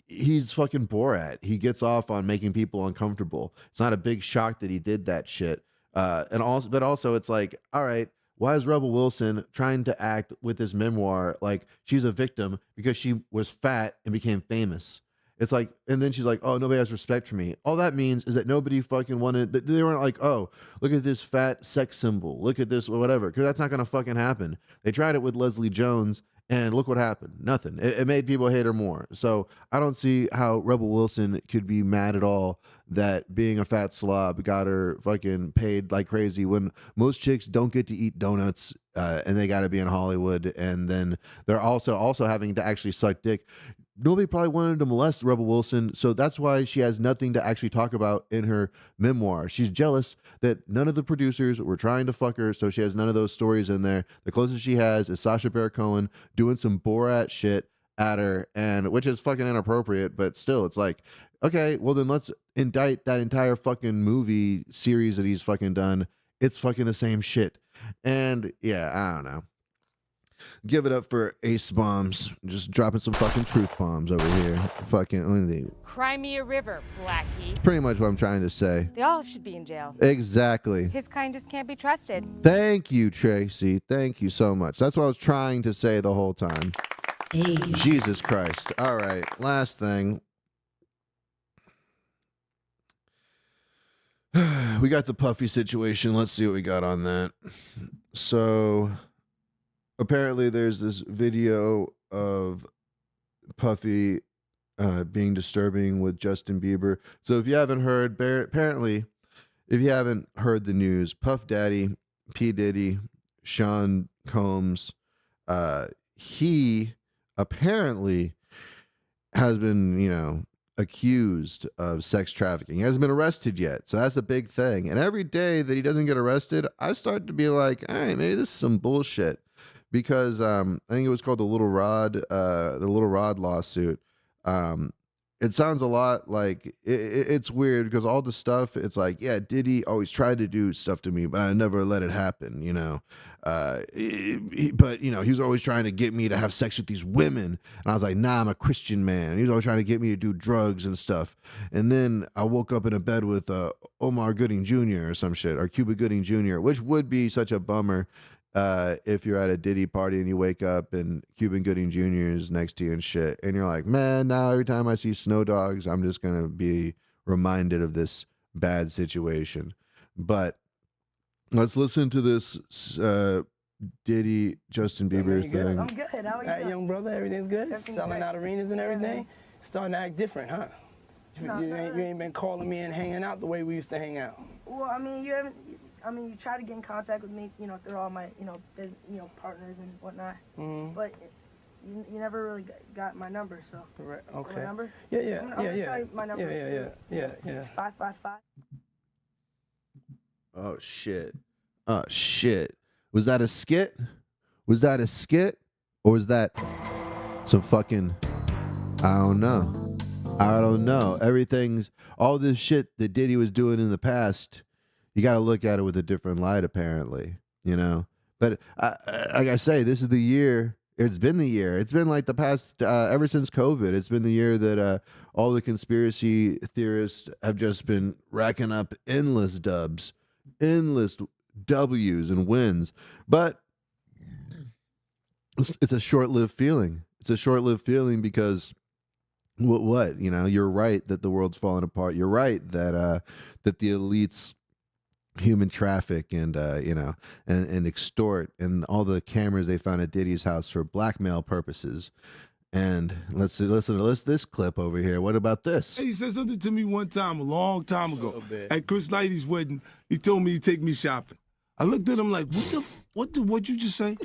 He's fucking Borat. He gets off on making people uncomfortable. It's not a big shock that he did that shit. But also it's like, all right, why is Rebel Wilson trying to act with this memoir like she's a victim because she was fat and became famous? It's like, and then she's like, oh, nobody has respect for me. All that means is that nobody fucking wanted, they weren't like, oh, look at this fat sex symbol. Look at this, or whatever. Because that's not going to fucking happen. They tried it with Leslie Jones, and look what happened. Nothing. It made people hate her more. So I don't see how Rebel Wilson could be mad at all that being a fat slob got her fucking paid like crazy when most chicks don't get to eat donuts and they got to be in Hollywood. And then they're also having to actually suck dick. Nobody probably wanted to molest Rebel Wilson, so that's why she has nothing to actually talk about in her memoir. She's jealous that none of the producers were trying to fuck her, so she has none of those stories in there. The closest she has is Sacha Baron Cohen doing some Borat shit at her, and which is fucking inappropriate, but still, it's like, okay, well then let's indict that entire fucking movie series that he's fucking done. It's fucking the same shit. And yeah, I don't know. Give it up for Ace Bombs. Just dropping some fucking truth bombs over here. Fucking Crimea River, Blackie. pretty much what I'm trying to say. They all should be in jail. Exactly. His kind just can't be trusted. Thank you, Tracy. Thank you so much. That's what I was trying to say the whole time. Jesus Christ. All right. Last thing. We got the Puffy situation. Let's see what we got on that. So apparently there's this video of Puffy being disturbing with Justin Bieber. So if you haven't heard, apparently, if you haven't heard the news, Puff Daddy, P. Diddy, Sean Combs, he apparently has been, accused of sex trafficking. He hasn't been arrested yet. So that's the big thing. And every day that he doesn't get arrested, I start to be like, all right, maybe this is some bullshit. Because I think it was called the Little Rod lawsuit. It sounds a lot like it's weird because all the stuff, it's like, yeah, Diddy always tried to do stuff to me, but I never let it happen, but he was always trying to get me to have sex with these women, and I was like, nah, I'm a Christian man. He was always trying to get me to do drugs and stuff, and then I woke up in a bed with Omar Gooding Jr. or some shit, or Cuba Gooding Jr., which would be such a bummer. If you're at a Diddy party and you wake up and Cuban Gooding Jr. is next to you and shit, and you're like, man, now every time I see Snow Dogs, I'm just going to be reminded of this bad situation. But let's listen to this Diddy Justin Bieber thing. I'm good. How are you? Hey, young brother, everything's good? Selling out arenas and everything? Starting to act different, huh? You ain't been calling me and hanging out the way we used to hang out. Well, you try to get in contact with me, through all my, partners and whatnot. Mm-hmm. But you never really got my number, so. Right. Okay. My number? Yeah. I'm gonna tell you my number. Yeah. It's 555. Oh shit. Was that a skit? Or was that some fucking, I don't know. All this shit that Diddy was doing in the past, you got to look at it with a different light, apparently, But like I say, this is the year. It's been the year. It's been like the past, ever since COVID. It's been the year that all the conspiracy theorists have just been racking up endless dubs, endless W's and wins. But it's a short-lived feeling. It's a short-lived feeling because what? You're right that the world's falling apart. You're right that that the elites human traffic and and extort, and all the cameras they found at Diddy's house for blackmail purposes. And let's listen to this clip over here. What about this? Hey, he said something to me one time, a long time ago, at Chris Lighty's wedding. He told me he'd take me shopping. I looked at him like, what'd you just say?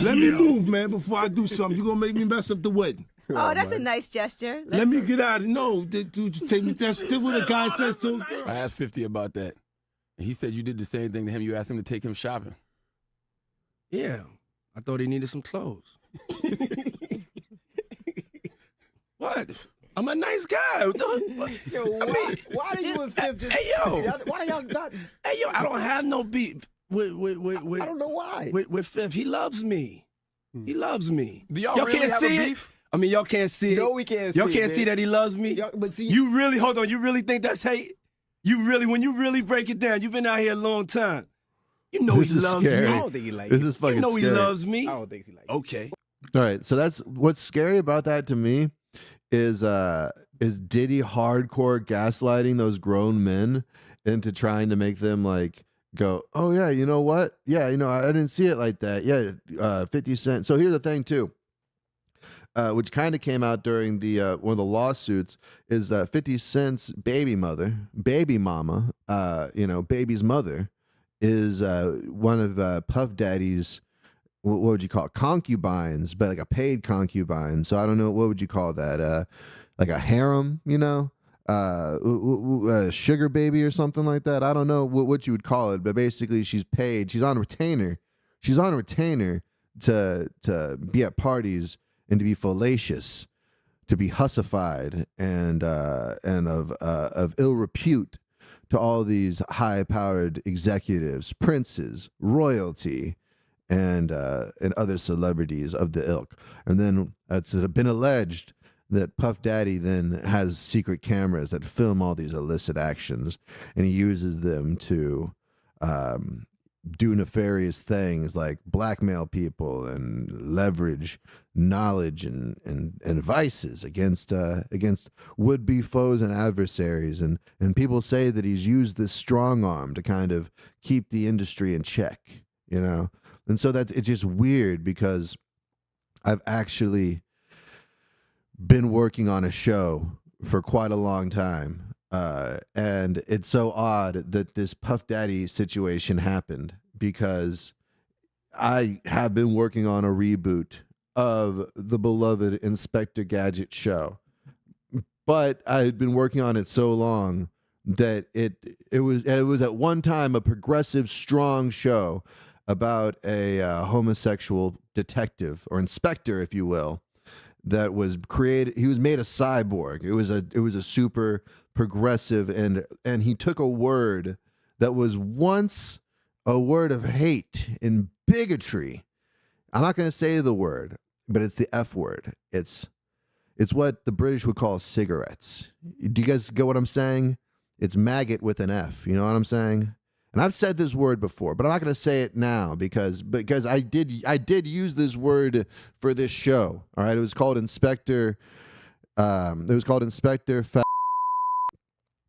Let me move, man, before I do something. You're gonna make me mess up the wedding. Oh, that's a nice gesture. Let me get out of no, dude, take me. That's what a guy says to him. I asked 50 about that. He said you did the same thing to him. You asked him to take him shopping. Yeah, I thought he needed some clothes. What? I'm a nice guy. Yo, why are you in fifth? Hey, yo. Why y'all not? Hey, yo, I don't have no beef with I don't know why. With Fifth. He loves me. He loves me. Do y'all really can't have see a it? beef? I mean, y'all can't see it. No, we can't see Y'all it, can't see man. that he loves me? But see, you really, hold on, you really think that's hate? When you really break it down, you've been out here a long time. You know This he is loves scary. me. I don't think he likes This it. is fucking You know scary. he loves me. I don't think he likes it. Okay. All right, so that's what's scary about that to me is Diddy hardcore gaslighting those grown men into trying to make them like go, oh yeah, you know what? Yeah, I didn't see it like that. Yeah, 50 Cent. So here's the thing too, which kind of came out during the one of the lawsuits is 50 Cent's baby mama, baby's mother is one of Puff Daddy's, what would you call it? Concubines, but like a paid concubine. So I don't know, what would you call that? Like a harem, sugar baby or something like that. I don't know what you would call it, but basically she's paid. She's on retainer. She's on retainer to be at parties and to be fallacious, to be hussified and of ill repute to all these high-powered executives, princes, royalty, and other celebrities of the ilk. And then it's been alleged that Puff Daddy then has secret cameras that film all these illicit actions, and he uses them to do nefarious things like blackmail people and leverage knowledge and vices against would-be foes and adversaries. And people say that he's used this strong arm to kind of keep the industry in check, And so it's just weird because I've actually been working on a show for quite a long time. And it's so odd that this Puff Daddy situation happened because I have been working on a reboot of the beloved Inspector Gadget show. But I had been working on it so long that it was at one time a progressive, strong show about a homosexual detective or inspector, if you will, that was created. He was made a cyborg. It was a super progressive, and he took a word that was once a word of hate and bigotry. I'm not going to say the word, but it's the F word. It's what the British would call cigarettes. Do you guys get what I'm saying? It's maggot with an F. You know what I'm saying? And I've said this word before, but I'm not going to say it now because I did use this word for this show. All right, it was called Inspector. It was called Inspector.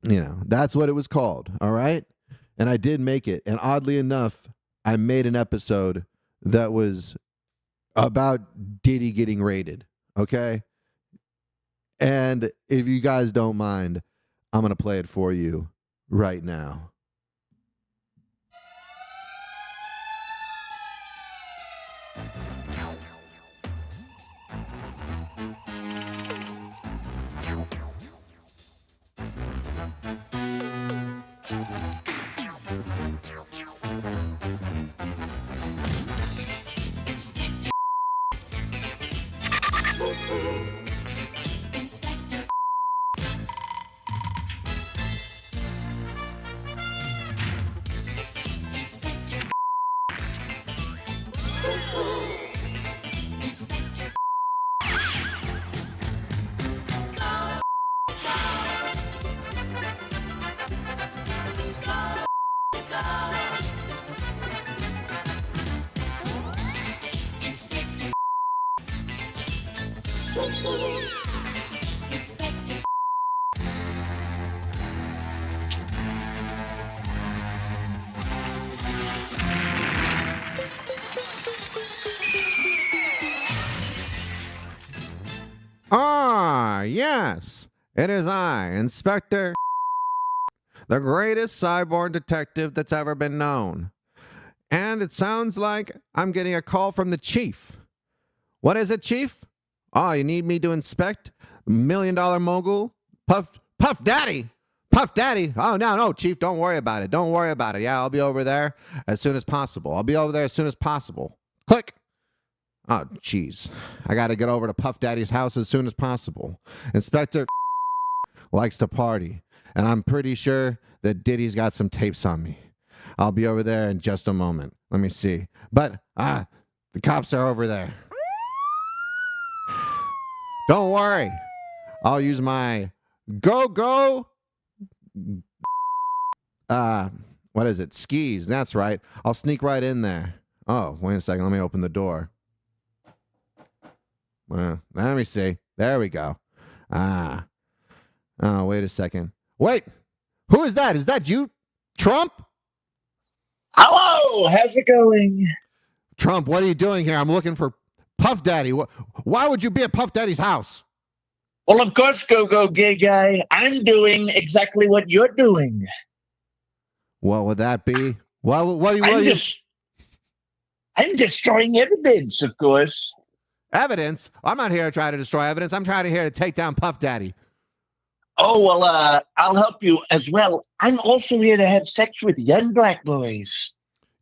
That's what it was called. All right, and I did make it. And oddly enough, I made an episode that was about Diddy getting raided. Okay, and if you guys don't mind, I'm going to play it for you right now. Ah, yes, it is I, Inspector, the greatest cyborg detective that's ever been known. And it sounds like I'm getting a call from the chief. What is it, chief? Oh, you need me to inspect $1 million mogul? Puff Daddy! Puff Daddy! Oh, no, chief, don't worry about it. Don't worry about it. Yeah, I'll be over there as soon as possible. Click! Oh, jeez. I got to get over to Puff Daddy's house as soon as possible. Inspector likes to party, and I'm pretty sure that Diddy's got some tapes on me. I'll be over there in just a moment. Let me see. But, the cops are over there. Don't worry. I'll use my go. What is it? Skis. That's right. I'll sneak right in there. Oh, wait a second. Let me open the door. Let me see. There we go. Oh, wait a second. Wait. Who is that? Is that you, Trump? Hello. How's it going? Trump, what are you doing here? I'm looking for Puff Daddy. Why would you be at Puff Daddy's house? Well, of course, go, gay guy. I'm doing exactly what you're doing. What would that be? I'm destroying evidence, of course. Evidence? I'm not here to try to destroy evidence. I'm trying to take down Puff Daddy. Oh, well, I'll help you as well. I'm also here to have sex with young black boys.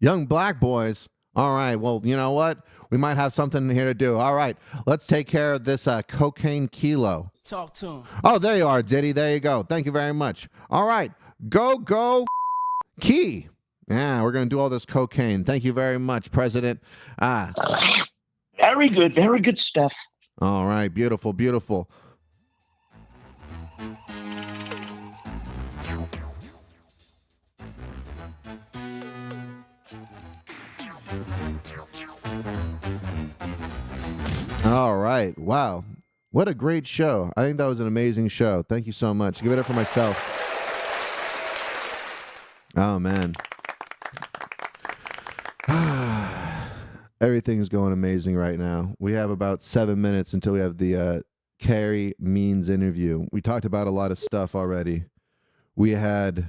Young black boys? All right. Well, you know what? We might have something here to do. All right. Let's take care of this cocaine kilo. Talk to him. Oh, there you are, Diddy. There you go. Thank you very much. All right. Go, Key. Yeah, we're going to do all this cocaine. Thank you very much, President. Very good stuff. All right. Beautiful. All right. Wow. What a great show. I think that was an amazing show. Thank you so much. Give it up for myself. Oh, man. Everything's going amazing right now. We have about 7 minutes until we have the Carey Means interview. We talked about a lot of stuff already. We had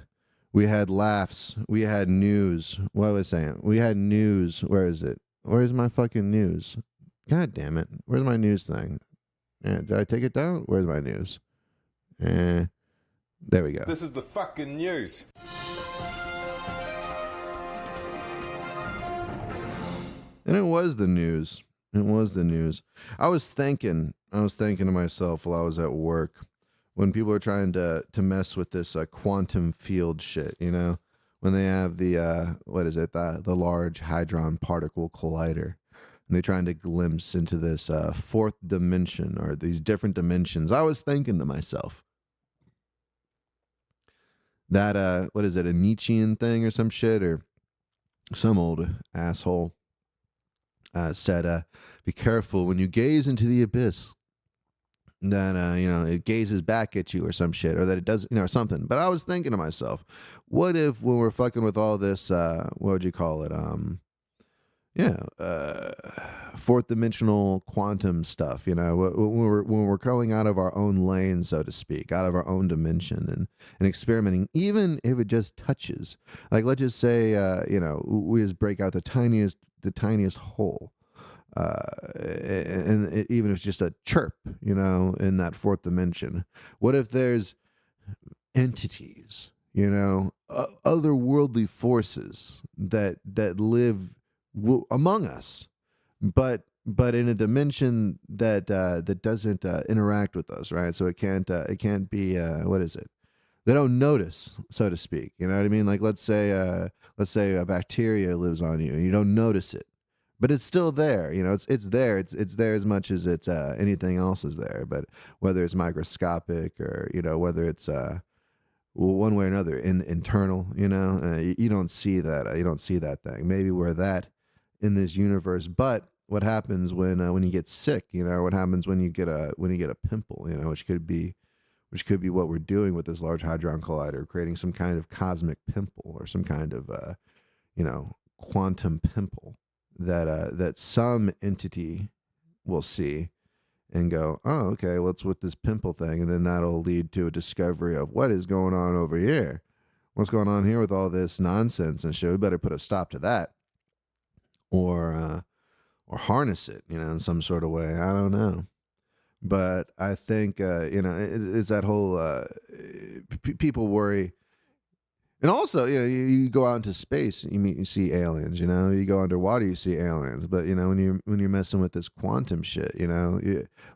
laughs. We had news. What was I saying? We had news. Where is it? Where's my fucking news? God damn it. Where's my news thing? Did I take it down? Where's my news? There we go. This is the fucking news. And it was the news. I was thinking to myself while I was at work, when people are trying to mess with this quantum field shit, you know, when they have the the Large Hadron Particle Collider, and they're trying to glimpse into this fourth dimension or these different dimensions. I was thinking to myself that a Nietzschean thing or some shit, or some old asshole said, be careful when you gaze into the abyss, that it gazes back at you or some shit, or that it does, or something. But I was thinking to myself, what if when we're fucking with all this, what would you call it? Fourth dimensional quantum stuff, when we're going out of our own lane, so to speak, out of our own dimension, and experimenting, even if it just touches, like, let's just say, we just break out the tiniest hole, and even if it's just a chirp, in that fourth dimension. What if there's entities, otherworldly forces that live among us, but in a dimension that doesn't interact with us, right? So it can't be they don't notice, so to speak. You know what I mean? Like, let's say a bacteria lives on you and you don't notice it, but it's still there. It's there. It's there as much as it's anything else is there. But whether it's microscopic or whether it's one way or another internal, you don't see that. You don't see that thing. Maybe we're that in this universe. But what happens when you get sick? What happens when you get a pimple? Which could be what we're doing with this Large Hadron Collider, creating some kind of cosmic pimple or some kind of quantum pimple that some entity will see and go, oh, okay, what's with this pimple thing? And then that'll lead to a discovery of what is going on over here. What's going on here with all this nonsense and shit? We better put a stop to that, or harness it, in some sort of way. I don't know. But I think, it's that whole, people worry, And also, you go out into space, you see aliens. You go underwater, you see aliens. But when you're messing with this quantum shit,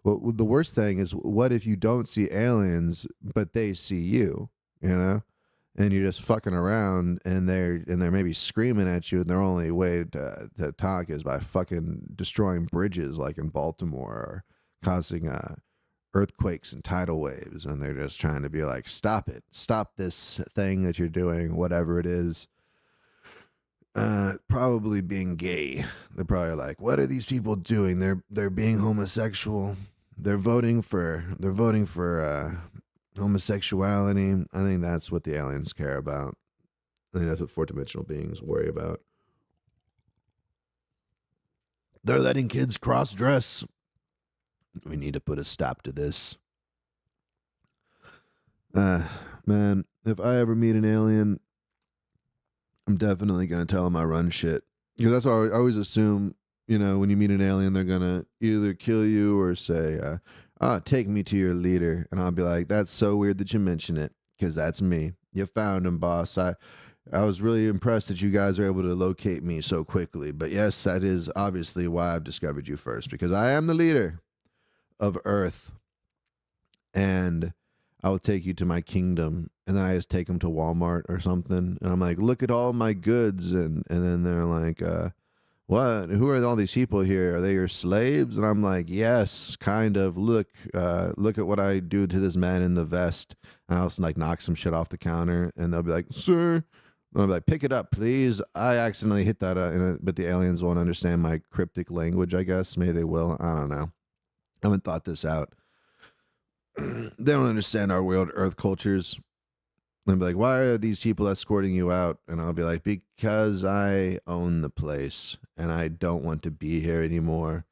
well, the worst thing is, what if you don't see aliens, but they see you? And you're just fucking around, and they're maybe screaming at you, and their only way to talk is by fucking destroying bridges, like in Baltimore, or causing earthquakes and tidal waves, and they're just trying to be like, stop it, stop this thing that you're doing, whatever it is. Probably being gay. They're probably like, what are these people doing? They're being homosexual. They're voting for homosexuality. I think that's what the aliens care about. I think that's what fourth dimensional beings worry about. They're letting kids cross dress. We need to put a stop to this. Man, if I ever meet an alien, I'm definitely going to tell them I run shit. Because that's what I always assume, when you meet an alien, they're going to either kill you or say, take me to your leader. And I'll be like, that's so weird that you mention it, because that's me. You found him, boss. I was really impressed that you guys were able to locate me so quickly. But yes, that is obviously why I've discovered you first, because I am the leader of Earth, and I will take you to my kingdom. And then I just take them to Walmart or something, and I'm like, look at all my goods, and then they're like, what? Who are all these people here? Are they your slaves? And I'm like, yes, kind of. Look at what I do to this man in the vest. And I also like knock some shit off the counter, and they'll be like, sir. And I'll be like, pick it up, please. I accidentally hit that, but the aliens won't understand my cryptic language, I guess. Maybe they will. I don't know. I haven't thought this out. They don't understand our weird Earth cultures. They'll be like, why are these people escorting you out? And I'll be like, because I own the place, and I don't want to be here anymore.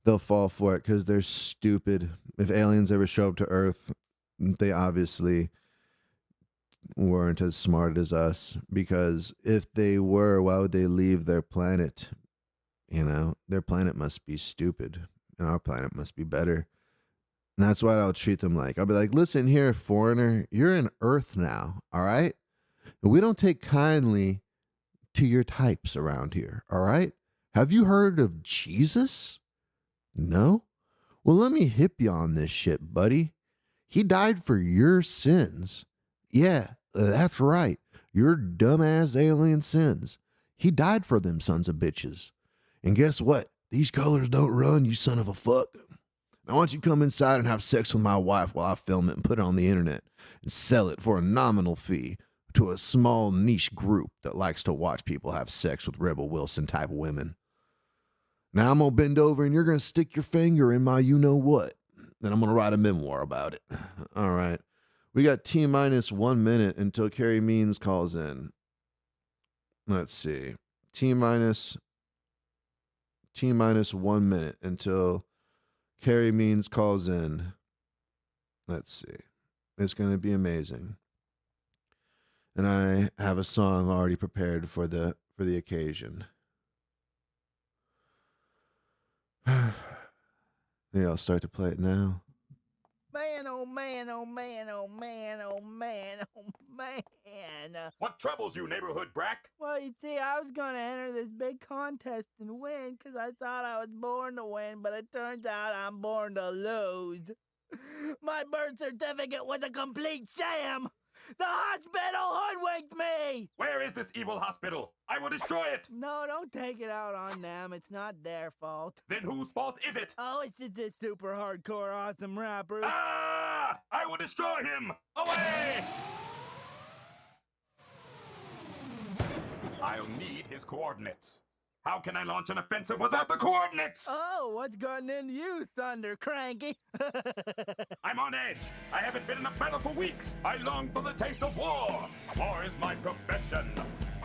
They'll fall for it because they're stupid. If aliens ever show up to Earth, they obviously weren't as smart as us, because if they were, why would they leave their planet? Their planet must be stupid, and our planet must be better. And that's why I'll treat them like. I'll be like, listen here, foreigner, you're in Earth now, all right? And we don't take kindly to your types around here, all right? Have you heard of Jesus? No? Well, let me hip you on this shit, buddy. He died for your sins. Yeah, that's right. Your dumbass alien sins. He died for them sons of bitches. And guess what? These colors don't run, you son of a fuck. Now, why don't you come inside and have sex with my wife while I film it and put it on the internet and sell it for a nominal fee to a small niche group that likes to watch people have sex with Rebel Wilson type women. Now I'm going to bend over and you're going to stick your finger in my you-know-what. Then I'm going to write a memoir about it. All right. We got T-minus 1 minute until Carey Means calls in. Let's see. T-minus 1 minute until Carey Means calls in. Let's see. It's going to be amazing. And I have a song already prepared for the occasion. Maybe I'll start to play it now. Man, oh man, oh man, oh man, oh man, oh man. What troubles you, neighborhood brack? Well, you see, I was going to enter this big contest and win because I thought I was born to win, but it turns out I'm born to lose. My birth certificate was a complete sham. The hospital hoodwinked me. Where is this evil hospital? I will destroy it. No, don't take it out on them. It's not their fault. Then whose fault is it? Oh, it's just this super hardcore awesome rapper. Ah! I will destroy him. Away! I'll need his coordinates. How can I launch an offensive without the coordinates? Oh, what's gotten into you, Thunder Cranky? I'm on edge. I haven't been in a battle for weeks. I long for the taste of war. War is my profession.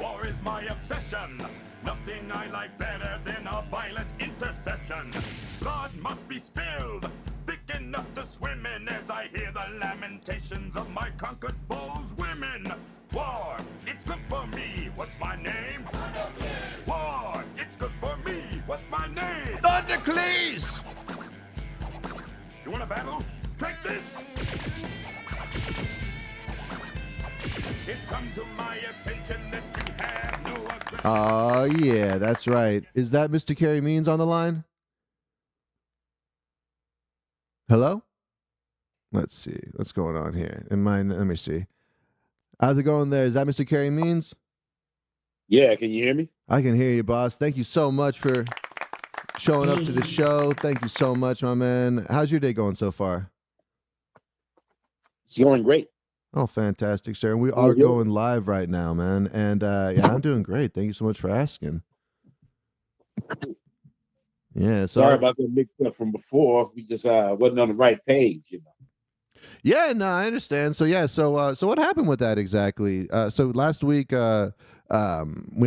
War is my obsession. Nothing I like better than a violent intercession. Blood must be spilled, thick enough to swim in, as I hear the lamentations of my conquered foes' women. War, it's good for me. What's my name? War, it's good for me. What's my name? Thundercleese! You want a battle? Take this! It's come to my attention that you have no aggression. Oh, yeah, that's right. Is that Mr. Carey Means on the line? Hello? Let's see. What's going on here? Let me see. How's it going there? Is that Mr. Carey Means? Yeah, can you hear me? I can hear you, boss. Thank you so much for showing up to the show. Thank you so much, my man. How's your day going so far? It's going great. Oh, fantastic, sir. And we are going live right now, man. And yeah, I'm doing great. Thank you so much for asking. Yeah, Sorry about that mix up from before. We just wasn't on the right page, you know. Yeah, no, I understand. So yeah, so what happened with that exactly? So last week, we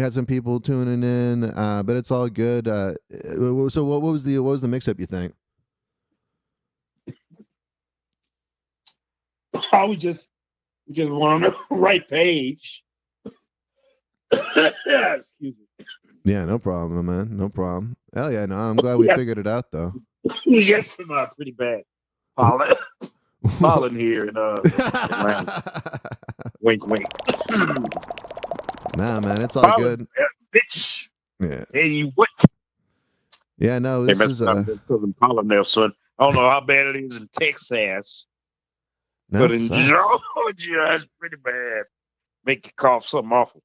had some people tuning in, but it's all good. So what was the mix up? You think? Oh, we just weren't on the right page. Excuse me. Yeah, no problem, man. No problem. Hell yeah, no. I'm glad we figured it out though. We got some pretty bad pollen here in Atlanta. Wink, wink. Nah, man, it's all pollen, good. Bitch. Yeah. Hey, you what? Yeah, no, this is pollen there, son. I don't know how bad it is in Texas, but in sucks. Georgia, it's pretty bad. Make you cough something awful.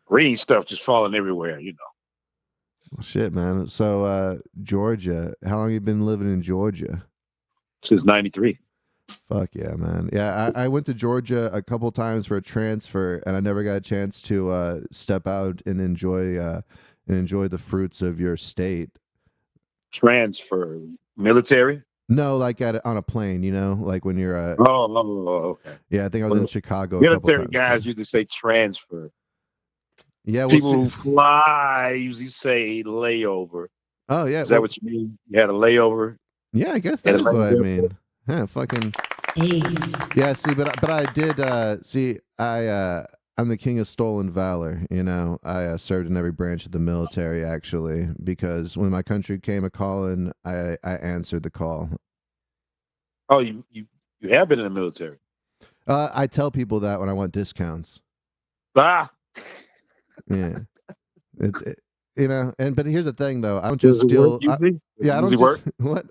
Green stuff just falling everywhere, you know. Well, shit, man. So Georgia, how long you been living in Georgia? Since '93. Fuck yeah, man. Yeah, I went to Georgia a couple times for a transfer, and I never got a chance to step out and enjoy the fruits of your state. Transfer military? No, like on a plane, you know, like when you're. Okay. Yeah, I think I was in Chicago. A couple Military times. guys usually say transfer. Yeah, people who fly usually say layover. Oh yeah, is that what you mean? You had a layover? Yeah, I guess that is what I mean. Yeah, fucking. Yeah, see, but I did see. I'm the king of stolen valor. You know, I served in every branch of the military actually, because when my country came a calling, I answered the call. Oh, you have been in the military. I tell people that when I want discounts. Ah. Yeah, you know, but here's the thing though. I don't just steal. I don't just work? What?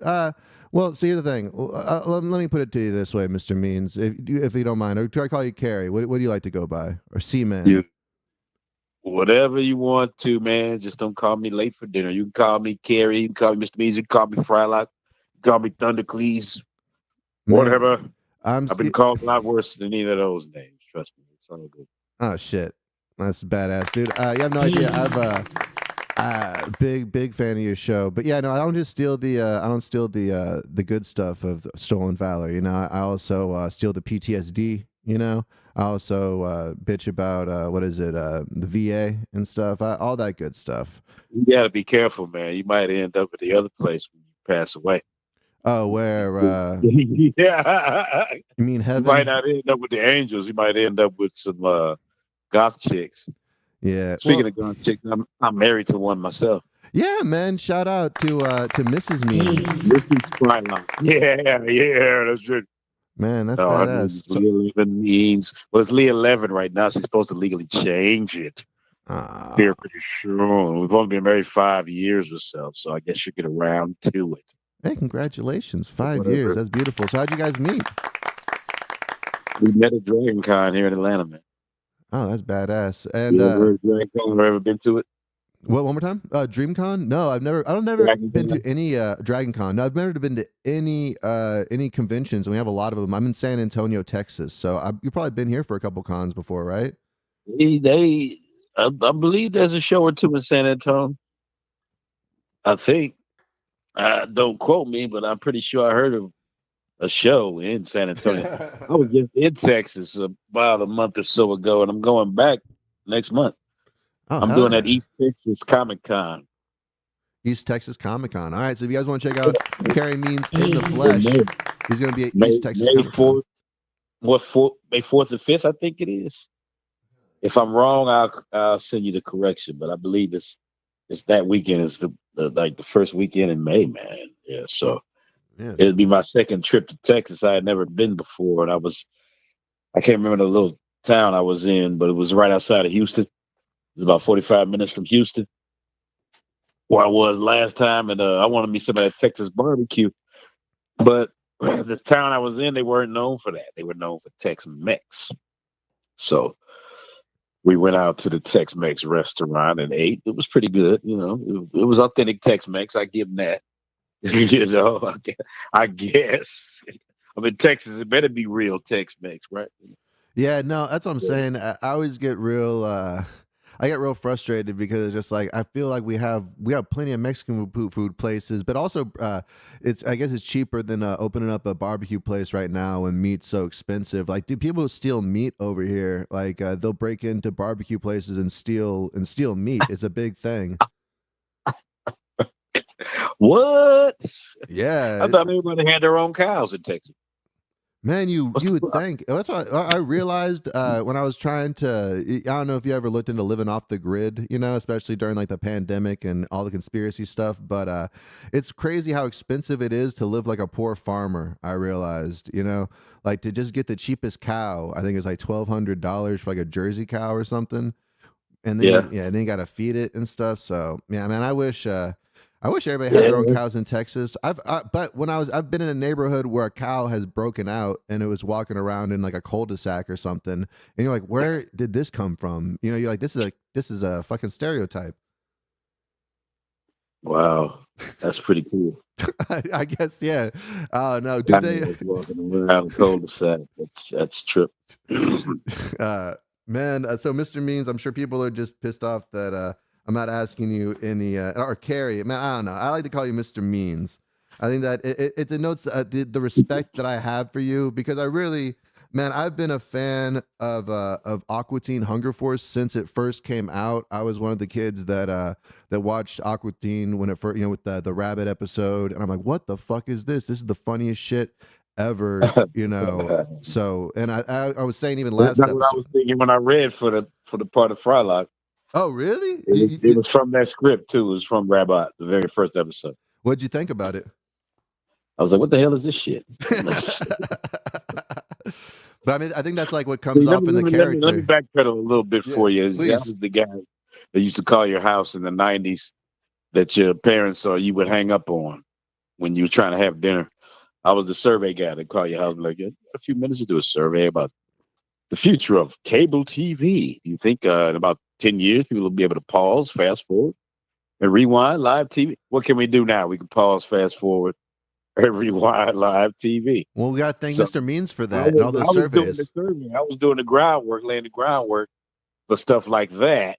Well, see, here's the thing. Let me put it to you this way, Mr. Means, if you don't mind, or do I call you Carey? What do you like to go by, or C-Man? Whatever you want to, man. Just don't call me late for dinner. You can call me Carey. You can call me Mr. Means. You can call me Frylock. You can call me Thundercleese. Whatever. I've been called a lot worse than any of those names. Trust me. It's all good. Oh shit, that's badass, dude. You have no idea. I've big fan of your show, but yeah, no, I don't just steal the good stuff of stolen valor. You know, I also steal the PTSD. You know, I also bitch about what is it, the VA and stuff, all that good stuff. You got to be careful, man. You might end up at the other place when you pass away. Oh, where? Yeah. You mean heaven? You might not end up with the angels. You might end up with some goth chicks. Yeah. Speaking of goth chicks, I'm married to one myself. Yeah, man. Shout out to Mrs. Means. Mrs. Frylock. Yeah, that's good. Man, that's badass. Leah 11 means, well, it's Leah 11 right now. She's supposed to legally change it. Here pretty soon. We've only been married 5 years or so I guess you get around to it. Hey, congratulations. 5 years. That's beautiful. So how'd you guys meet? We met at Dragon Con here in Atlanta, man. Oh, that's badass. And Dragon Con, ever been to it? What, one more time? DreamCon? No, I've never been to any Dragon Con. No, I've never been to any conventions, and we have a lot of them. I'm in San Antonio, Texas, so you've probably been here for a couple cons before, right? I believe there's a show or two in San Antonio. I think. Don't quote me, but I'm pretty sure I heard of a show in San Antonio. I was just in Texas about a month or so ago, and I'm going back next month. Oh, I'm doing that East Texas Comic Con. East Texas Comic Con. All right, so if you guys want to check out Carey Means in the flesh, he's going to be at East Texas Comic Con. May 4th and 5th, I think it is. If I'm wrong, I'll send you the correction, but I believe it's that weekend. It's the first weekend in May, man. Yeah, so it'll be my second trip to Texas. I had never been before, and I was I can't remember the little town I was in, but it was right outside of Houston. It was about 45 minutes from Houston, where I was last time, and I wanted me some of that Texas barbecue. But the town I was in, they weren't known for that. They were known for Tex-Mex. So we went out to the Tex-Mex restaurant and ate. It was pretty good, you know. It was authentic Tex-Mex. I give them that. You know, I guess. I'm in Texas. It better be real Tex-Mex, right? Yeah, no, that's what I'm saying. I always get real. I get real frustrated because it's just like I feel like we have plenty of Mexican food places, but also I guess it's cheaper than opening up a barbecue place right now when meat's so expensive. Like, do people steal meat over here? Like, they'll break into barbecue places and steal meat. It's a big thing. What? Yeah, I thought everybody had their own cows in Texas. man, you would think. That's what I realized when I was trying to. I don't know if you ever looked into living off the grid, you know, especially during like the pandemic and all the conspiracy stuff. But it's crazy how expensive it is to live like a poor farmer. I realized, you know, like to just get the cheapest cow, I think it's like $1,200 for like a Jersey cow or something, and then then you got to feed it and stuff. So yeah, man, I wish everybody had their own cows in Texas. But when I've been in a neighborhood where a cow has broken out and it was walking around in like a cul-de-sac or something, and you're like, where did this come from? You know, you're like, this is a fucking stereotype. Wow, that's pretty cool. I guess, yeah. Oh no, do they walking around the cul-de-sac? That's trip. Man, so Mr. Means, I'm sure people are just pissed off that I'm not asking you any or Carey. Man, I don't know. I like to call you Mr. Means. I think that it denotes the respect that I have for you, because I really, man, I've been a fan of Aqua Teen Hunger Force since it first came out. I was one of the kids that watched Aqua Teen when it first, you know, with the rabbit episode, and I'm like, what the fuck is this? This is the funniest shit ever, you know. So, and I was saying even last That's episode. what I was thinking when I read for the part of Frylock. Oh, really? It was from that script too. It was from Rabbi, the very first episode. What'd you think about it? I was like, "What the hell is this shit?" But I mean, I think that's like what comes off in the character. Let me backpedal a little bit for you. Please. That was the guy that used to call your house in the '90s that your parents or you would hang up on when you were trying to have dinner. I was the survey guy that called your house, like, a few minutes to do a survey about the future of cable TV. You think in about 10 years people will be able to pause, fast forward, and rewind live TV? What can we do now? We can pause, fast forward, and rewind live TV. Well, we got to thank Mr. Means for that and all those surveys. I was doing the groundwork, laying the groundwork for stuff like that.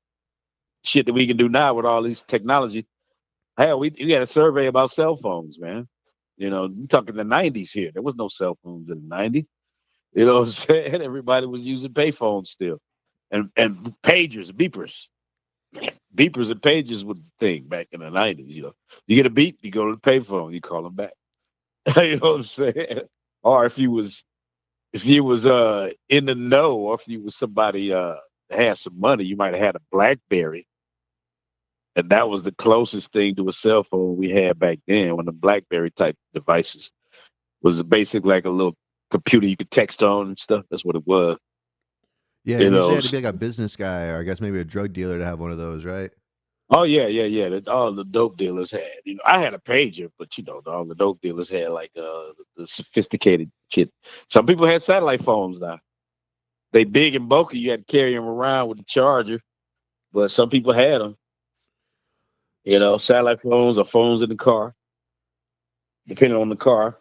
Shit that we can do now with all these technology. Hell, we had a survey about cell phones, man. You know, we talking the 90s here. There was no cell phones in the 90s. You know what I'm saying? Everybody was using payphones still. And pagers, beepers. Beepers and pagers was the thing back in the 90s, you know. You get a beep, you go to the payphone, you call them back. You know what I'm saying? Or if you was in the know, or if you was somebody had some money, you might have had a BlackBerry. And that was the closest thing to a cell phone we had back then, when the BlackBerry type devices was basically like a little computer you could text on and stuff. That's what it was. Yeah, you usually had to be like a business guy, or I guess maybe a drug dealer to have one of those, right? Oh yeah. All the dope dealers had. You know, I had a pager, but you know, all the dope dealers had like the sophisticated shit. Some people had satellite phones now. They big and bulky. You had to carry them around with the charger, but some people had them. You know, satellite phones or phones in the car, depending on the car,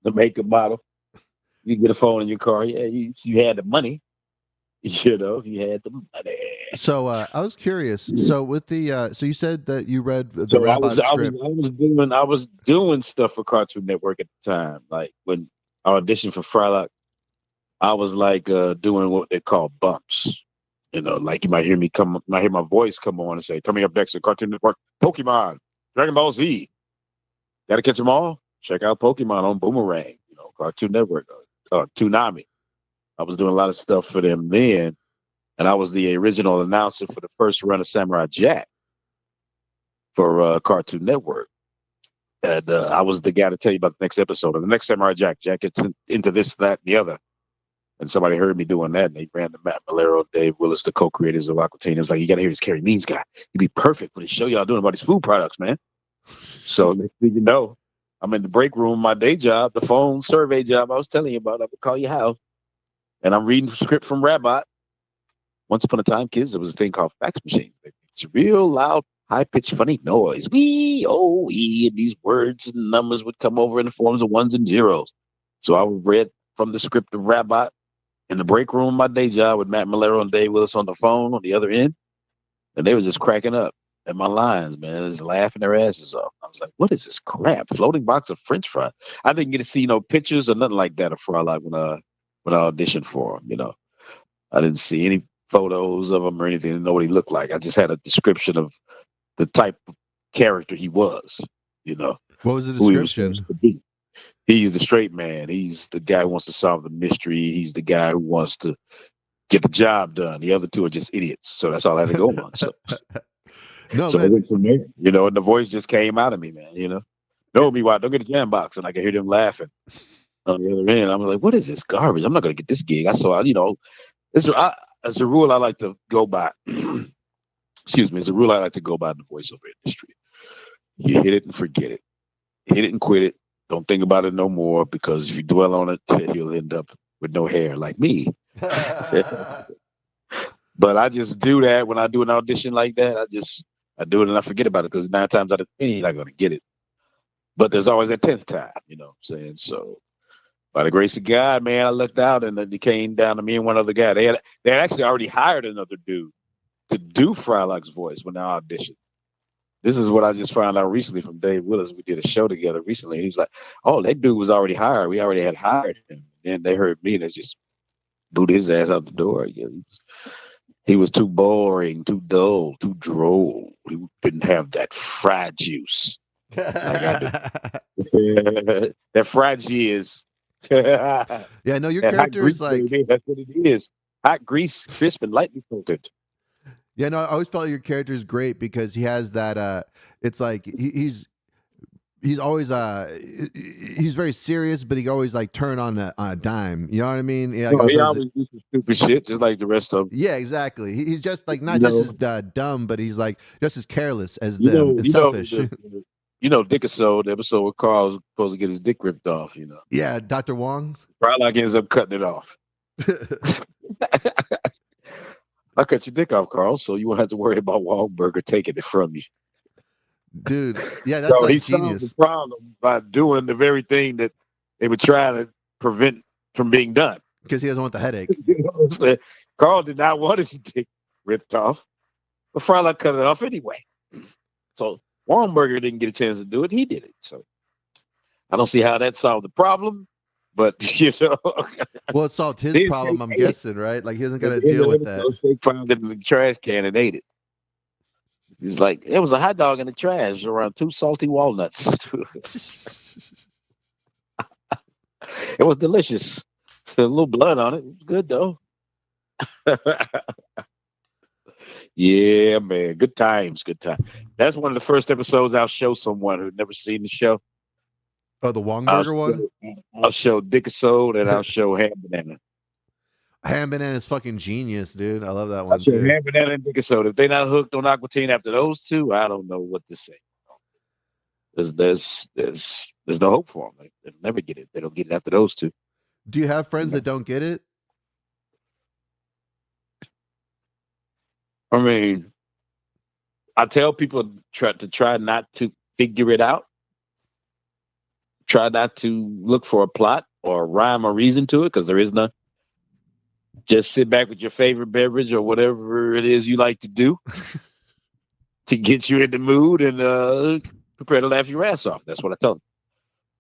the make and model. You get a phone in your car. Yeah, you had the money. You know, you had the money. So I was curious. So with the so you said that you read the Rabbi script. I was doing stuff for Cartoon Network at the time. Like when I auditioned for Frylock, I was like doing what they call bumps. You know, like you might hear my voice come on and say, "Coming up next to Cartoon Network, Pokemon, Dragon Ball Z. Got to catch them all? Check out Pokemon on Boomerang. You know, Cartoon Network, Toonami." I was doing a lot of stuff for them then, and I was the original announcer for the first run of Samurai Jack for Cartoon Network. And I was the guy to tell you about the next episode. And the next Samurai Jack gets into this, that, and the other. And somebody heard me doing that, and they ran to Matt Malero, Dave Willis, the co-creators of Aqua Teen. It was like, you got to hear this Carey Means guy. He'd be perfect for the show y'all doing about these food products, man. So next thing you know, I'm in the break room, my day job, the phone survey job I was telling you about. I would call your house, and I'm reading the script from Rabbit. Once upon a time, kids, there was a thing called fax machines. It's a real loud, high-pitched, funny noise. Wee, oh, wee, and these words and numbers would come over in the forms of ones and zeros. So I would read from the script of Rabbit in the break room, my day job, with Matt Malero and Dave Willis on the phone on the other end, and they were just cracking up at my lines, man, just laughing their asses off. I was like, "What is this crap? Floating box of French fries?" I didn't get to see no pictures or nothing like that of Frylock when I auditioned for him. I didn't see any photos of him or anything. I didn't know what he looked like. I just had a description of the type of character he was. What was the who he was description? supposed to be. He's the straight man. He's the guy who wants to solve the mystery. He's the guy who wants to get the job done. The other two are just idiots. So that's all I had to go on. So, No, so I man. went from there, and the voice just came out of me, man. No, meanwhile, don't get a jam box. And I could hear them laughing on the other end. I'm like, what is this garbage? I'm not going to get this gig. As a rule I like to go by. Excuse me. It's a rule I like to go by in the voiceover industry. You hit it and forget it. Hit it and quit it. Don't think about it no more, because if you dwell on it, you'll end up with no hair like me. But I just do that when I do an audition like that. I do it and I forget about it, because 9 times out of 10 you're not going to get it. But there's always that 10th time, what I'm saying? So by the grace of God, man, I looked out and then they came down to me and one other guy. They had actually already hired another dude to do Frylock's voice when I auditioned. This is what I just found out recently from Dave Willis. We did a show together recently. He was like, "Oh, that dude was already hired. We already had hired him." And they heard me and they just booted his ass out the door. He was too boring, too dull, too droll. He didn't have that fried juice like I do. That fried juice. Yeah, no, your That hot character grease, is like, baby. That's what it is. Hot grease, crisp and lightly salted. yeah, no, I always felt your character is great because he has that. It's like he's always he's very serious, but he always like turn on a dime. You know what I mean? Yeah, He always do some stupid shit, just like the rest of them. yeah, exactly. He's just like not just as dumb, but he's like just as careless as them and You know, selfish. Dickisode, the episode where Carl was supposed to get his dick ripped off, Yeah, Dr. Wong. Frylock ends up cutting it off. I cut your dick off, Carl, so you won't have to worry about Wahlberger taking it from you. Dude, yeah, that's So like he solved genius. the problem by doing the very thing that they were trying to prevent from being done. Because he doesn't want the headache. Carl did not want his dick ripped off, but Frylock cut it off anyway. So Wahlberger didn't get a chance to do it. He did it. So I don't see how that solved the problem, but Well, it solved his problem, I'm guessing, right? Like he doesn't got to deal with that. Shake found it in the trash can and ate it. He's like, there was a hot dog in the trash around 2 salty walnuts. It was delicious. A little blood on it. It was good though. Yeah, man. Good times. Good time. That's one of the first episodes I'll show someone who'd never seen the show. Oh, the Wongburger one? I'll show Dickisode and I'll show Ham Banana. Ham Banana is fucking genius, dude. I love that I'll one show too. Ham Banana and Dickisode. If they're not hooked on Aqua Teen after those two, I don't know what to say. There's no hope for them. They'll never get it. They don't get it after those two. Do you have friends that don't get it? I mean, I tell people to try not to figure it out. Try not to look for a plot or a rhyme or reason to it, because there is none. Just sit back with your favorite beverage or whatever it is you like to do to get you in the mood and prepare to laugh your ass off. That's what I tell them.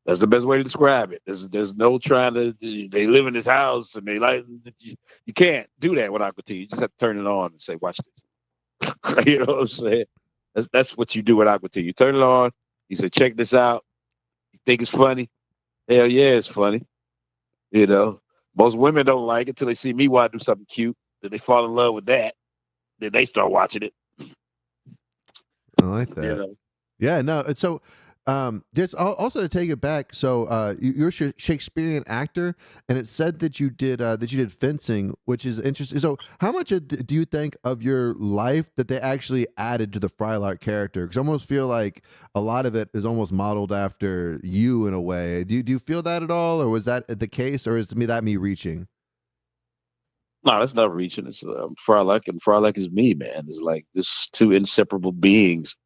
That's the best way to describe it. There's no trying to. They live in this house and they like. You can't do that with Aqua Teen. You just have to turn it on and say, "Watch this." You know what I'm saying? That's what you do with Aqua Teen. You turn it on. You say, "Check this out." You think it's funny? Hell yeah, it's funny. Most women don't like it till they see me do something cute. Then they fall in love with that. Then they start watching it. I like that. Yeah, no. So Just also to take it back. So you're a Shakespearean actor, and it said that you did fencing, which is interesting. So how much do you think of your life that they actually added to the Frylock character? Because I almost feel like a lot of it is almost modeled after you in a way. Do you feel that at all, or was that the case, or is me reaching? No, that's not reaching. It's Frylock, and Frylock is me, man. It's like this two inseparable beings.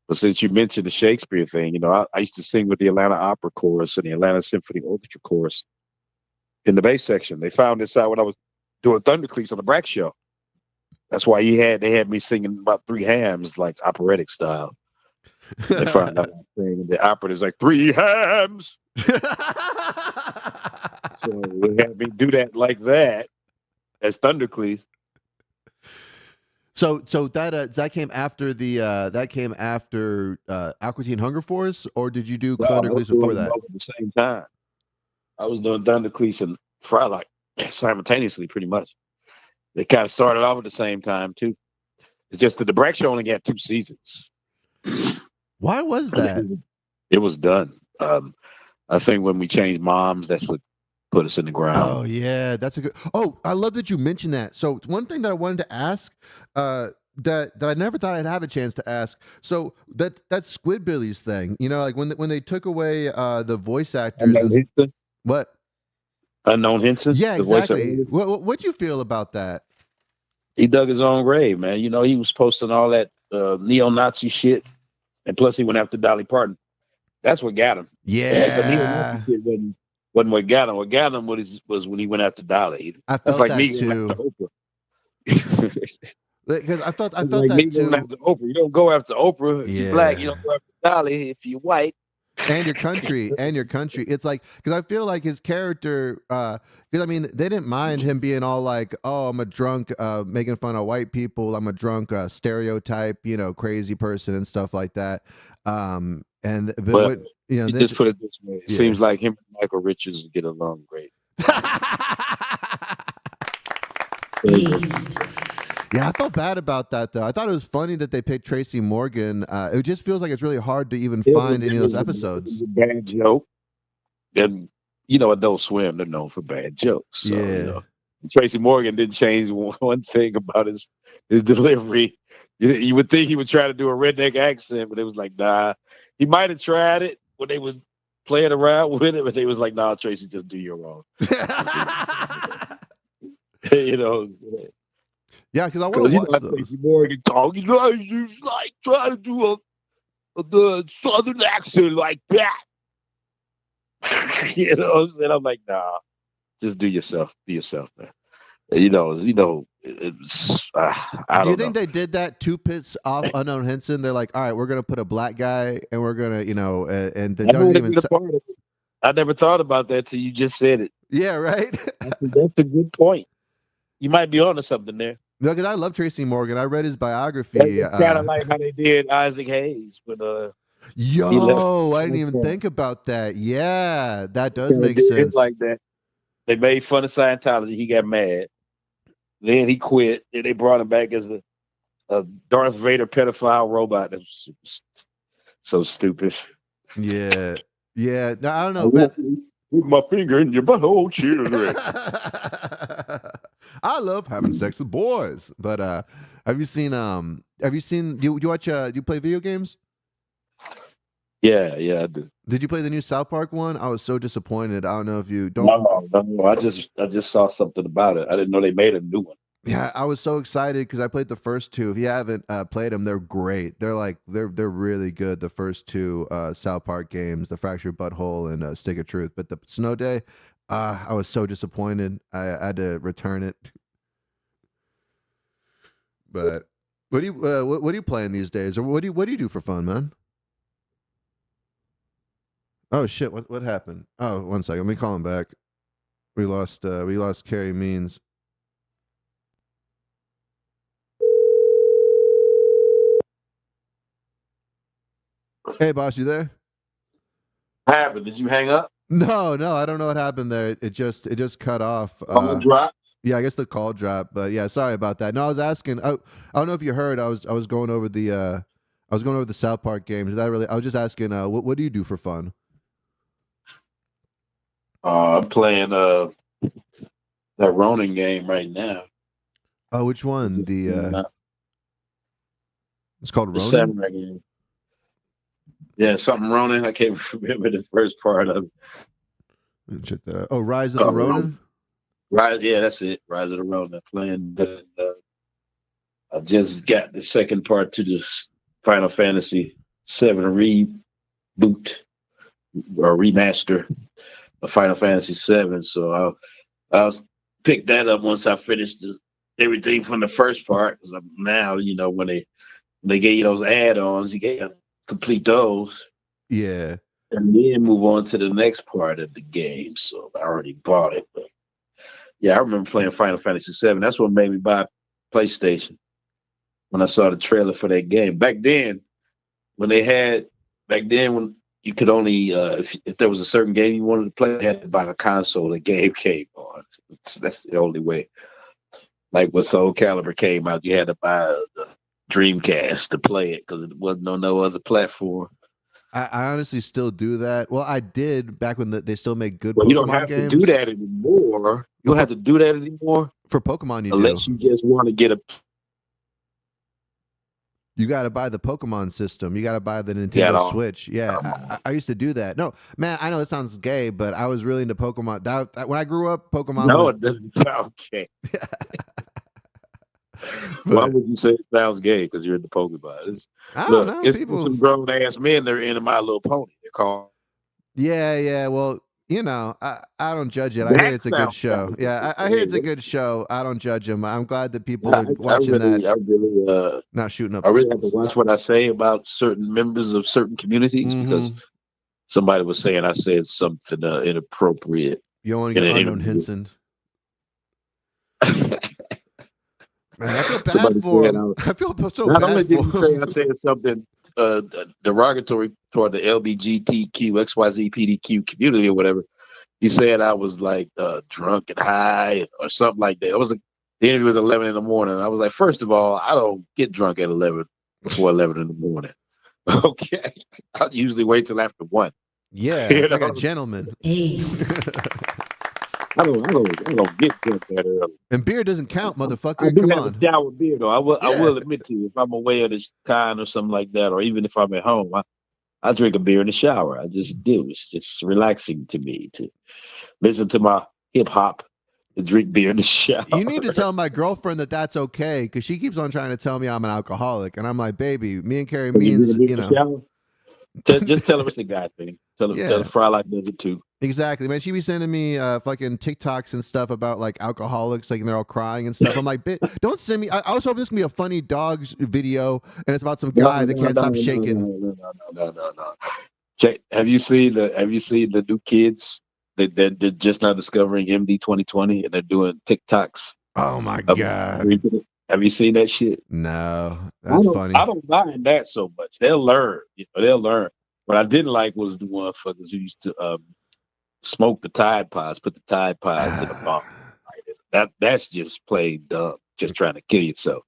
But since you mentioned the Shakespeare thing, I used to sing with the Atlanta Opera Chorus and the Atlanta Symphony Orchestra Chorus in the bass section. They found this out when I was doing Thundercleats on the Brack Show. That's why they had me singing about three hams, like operatic style. They found out I was singing the opera. There's like three hams. So they had me do that like that as Thundercleats. So that came after Aqua Teen Hunger Force, or did you do Thundercleats before that? At the same time, I was doing Thundercleats and Frylock simultaneously, pretty much. They kind of started off at the same time too. It's just that the Brack Show only got 2 seasons. Why was that? It was done. I think when we changed moms, that's what put us in the ground. Oh yeah, that's a good. Oh, I love that you mentioned that. So one thing that I wanted to ask, that I never thought I'd have a chance to ask. So that Squidbillies thing, like when they took away the voice actors. What? Unknown Henson. Yeah, exactly. What'd you feel about that? He dug his own grave, man. He was posting all that neo-Nazi shit, and plus he went after Dolly Parton. That's what got him. Yeah. The neo-Nazi shit wasn't what got him. What got him was when he went after Dolly. I felt That's like that me too. going after Oprah. Because I felt like that me too. Going after Oprah. You don't go after Oprah if you're black. You don't go after Dolly if you're white. And your country. It's like, because I feel like his character, because I mean, they didn't mind him being all like, oh, I'm a drunk, making fun of white people. I'm a drunk stereotype, crazy person and stuff like that. Just put it this way. It seems like him and Michael Richards get along great. Yeah, I felt bad about that though. I thought it was funny that they picked Tracy Morgan. It just feels like it's really hard to even find any of those episodes. It was a bad joke. And Adult Swim, they're known for bad jokes. So, Tracy Morgan didn't change one thing about his delivery. You would think he would try to do a redneck accent, but it was like, nah. He might have tried it when they was playing around with it, but they was like, nah, Tracy, just do your wrong. Yeah, because I want to watch those. Tracy Morgan talk, he's like trying to do the southern accent like that. I'm like, nah, just do yourself. Be yourself, man. I don't know. Do you think they did that to piss off Unknown Henson? They're like, all right, we're gonna put a black guy, and we're gonna, and they don't even. I never thought about that till you just said it. Yeah, right. That's a good point. You might be onto something there. No, because I love Tracy Morgan. I read his biography. Kind of like how they did Isaac Hayes with I didn't even think about that. Yeah, that does make sense. It's like that. They made fun of Scientology. He got mad. Then he quit. And they brought him back as a Darth Vader pedophile robot. That was so stupid. Yeah. Yeah. No, I don't know. Put my finger in your butthole, children. I love having sex with boys. But have you seen do you watch do you play video games? Yeah, I do. Did you play the new South Park one? I was so disappointed. I don't know if you don't. No. I just saw something about it. I didn't know they made a new one. Yeah, I was so excited because I played the first 2. If you haven't played them, they're great. They're really good. The first 2 South Park games, the Fractured Butthole and Stick of Truth. But the Snow Day, I was so disappointed. I had to return it. But what are you playing these days, or what do you do for fun, man? Oh shit! What happened? Oh, 1 second. Let me call him back. We lost Carey Means. Hey, boss, you there? What happened? Did you hang up? No, I don't know what happened there. It just cut off. Dropped? Yeah, I guess the call dropped. But yeah, sorry about that. No, I was asking. I don't know if you heard. I was going over the was going over the South Park games. Is that really? I was just asking. What do you do for fun? I'm playing that Ronin game right now. Oh, which one? It's called The Ronin. samurai game. Yeah, something Ronin. I can't remember the first part of it. Let me check that out. Oh, Rise of the Ronin. Rise, yeah, that's it. Rise of the Ronin. Playing. I just got the second part to the Final Fantasy VII reboot or remaster of Final Fantasy VII. So I'll pick that up once I finish everything from the first part. Because now, when they gave you those add-ons, you get to complete those. Yeah. And then move on to the next part of the game. So I already bought it. But yeah, I remember playing Final Fantasy VII. That's what made me buy PlayStation. When I saw the trailer for that game. Back then, when you could only, if there was a certain game you wanted to play, you had to buy the console the game came on. That's the only way. Like when Soul Calibur came out, you had to buy the Dreamcast to play it because it wasn't on no other platform. I honestly still do that. Well, I did back when they still make good Well, Pokemon you don't have games. to do that anymore. You don't have to do that anymore. For Pokemon, unless you just want to get a. You got to buy the Pokemon system. You got to buy the Nintendo Switch. Yeah, I used to do that. No, man, I know it sounds gay, but I was really into Pokemon. When I grew up, Pokemon No, was... it doesn't sound gay. Why would you say it sounds gay? Because you're into Pokemon. I don't know. It's People... some grown-ass men that are into My Little Pony. They're called... Yeah. Well, I don't judge it. I hear it's a good show. Yeah, I hear it's a good show. I don't judge them. I'm glad that people are watching that. I really, not shooting up. I really have to watch what I say about certain members of certain communities because somebody was saying I said something inappropriate. You don't want to get unknown Henson. Man, I feel bad for him. I feel so not bad only did for he him. say I said something derogatory toward the LBGTQ, XYZ, PDQ community or whatever, he said I was like drunk and high or something like that. The interview was 11 in the morning. I was like, first of all, I don't get drunk at 11 before 11 in the morning. Okay, I usually wait till after 1. Yeah, like a gentleman. I don't get drunk that early. And beer doesn't count, motherfucker. I do Come have on. a shower beer though. I will admit to you, if I'm away of this kind or something like that, or even if I'm at home, I drink a beer in the shower. I just do. It's just relaxing to me to listen to my hip hop and drink beer in the shower. You need to tell my girlfriend that that's okay because she keeps on trying to tell me I'm an alcoholic, and I'm like, baby, me and Carey means Just tell her it's the guy thing. Tell her Frylock does it too. Exactly, man. She be sending me fucking TikToks and stuff about like alcoholics, like and they're all crying and stuff. I'm like, don't send me. I was hoping this could be a funny dogs video, and it's about some guy that can't stop shaking. No. Check. Have you seen the new kids that they're just now discovering MD 2020 and they're doing TikToks? Oh my god. Have you seen that shit? No, that's funny. I don't mind that so much. They'll learn. They'll learn. What I didn't like was the motherfuckers who used to smoke the Tide Pods, put the Tide Pods in a bomb. That's just plain dumb. Just trying to kill yourself.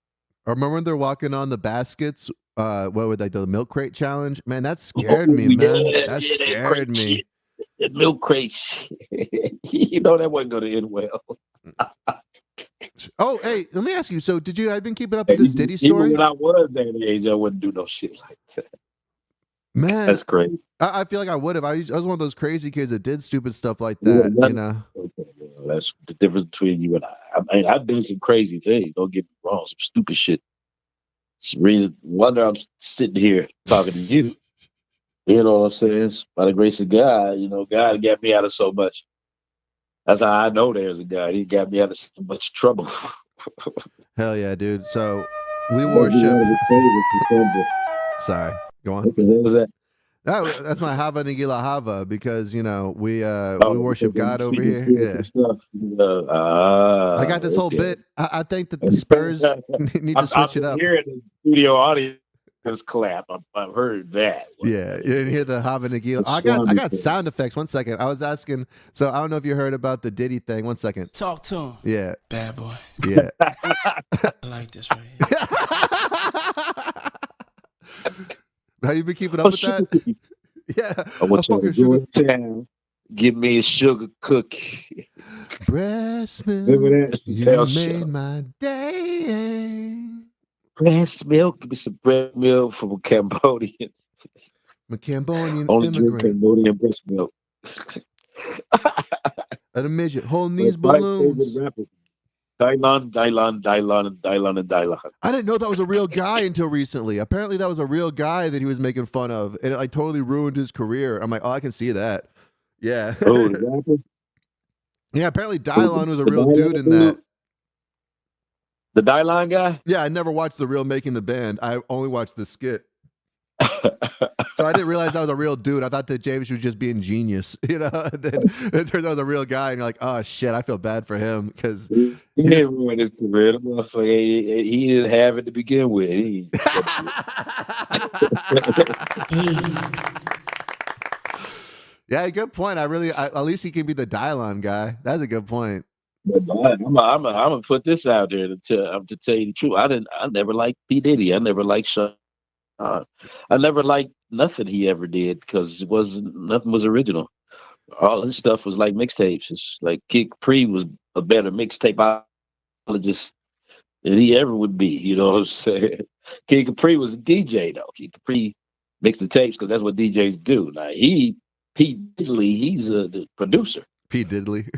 I remember when they're walking on the baskets. What would the milk crate challenge? Man, that scared me, man. That scared me. The milk crate shit. You know that wasn't going to end well. Oh, hey, let me ask you. So, I've been keeping up with this Diddy story? Even when I was that age, I wouldn't do no shit like that. Man, that's crazy. I feel like I would have. I was one of those crazy kids that did stupid stuff like that. Okay, that's the difference between you and I. I mean, I've done some crazy things. Don't get me wrong, some stupid shit. It's the reason. Wonder I'm sitting here talking to you. You know what I'm saying? By the grace of God, God got me out of so much. That's how I know there's a God. He got me out of so much trouble. Hell yeah, dude. So we worship. Sorry, go on. What the hell is that? That's my Hava Nagila Hava because we worship God over here. Yeah. I got this whole bit. I think that the Spurs need to switch it up. Here in the studio audience clap. I've heard that. Yeah, you didn't hear the Hava Nagila. I got sound effects. 1 second. I was asking. So I don't know if you heard about the Diddy thing. 1 second. Talk to him. Yeah. Bad boy. Yeah. I like this right here. How you been keeping up with sugar that? cookie. Yeah, I a want y'all to fucking sugar. go in town. Give me a sugar cookie. Breast Remember milk, that? you Hell made show. my day. Breast milk. Give me some breast milk from a Cambodian. I'm a Cambodian Only drink immigrant Cambodian breast milk. at a midget holding My these five favorite balloons. rappers. Dylan. I didn't know that was a real guy until recently. Apparently, that was a real guy that he was making fun of, and it like totally ruined his career. I'm like, oh, I can see that. Yeah. Oh, the rapper? Yeah, apparently Dylon was a The real dude Dylan in that. dude? The Dylan guy? Yeah, I never watched the real Making the Band. I only watched the skit. So I didn't realize that was a real dude. I thought that James was just being genius, you know. And then it turns out it was a real guy, and you're like, oh shit, I feel bad for him because He didn't ruin his career. The motherfucker, he didn't have it to begin with. Yeah, good point. At least he can be the Dylon guy. That's a good point. I'm gonna put this out there to tell you the truth. I never liked P Diddy. I never liked Sean. I never liked nothing he ever did because nothing was original. All his stuff was like mixtapes. It's like Kid Capri was a better mixtapeologist than he ever would be. You know what I'm saying? Kid Capri was a DJ though. Kid Capri mixed the tapes because that's what DJs do. Now Pete Diddley, he's the producer. Pete Diddley.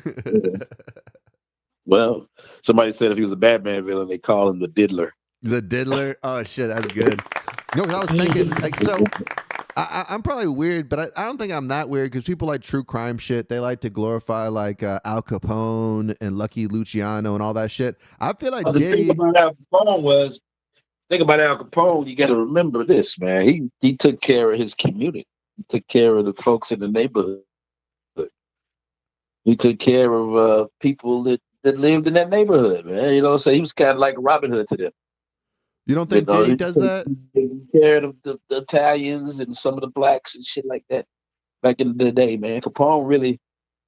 Well, somebody said if he was a Batman villain, they call him the Diddler. The Diddler. Oh shit, that's good. You know, 'cause I was thinking, like, so I'm probably weird, but I don't think I'm that weird because people like true crime shit. They like to glorify like Al Capone and Lucky Luciano and all that shit. I feel like The Diddy. thing about Al Capone, you got to remember this, man. He took care of his community. He took care of the folks in the neighborhood. He took care of people that lived in that neighborhood, man. You know what I'm saying? He was kind of like Robin Hood to them. You don't think Diddy does that? He took care of the Italians and some of the blacks and shit like that back in the day, man. Capone really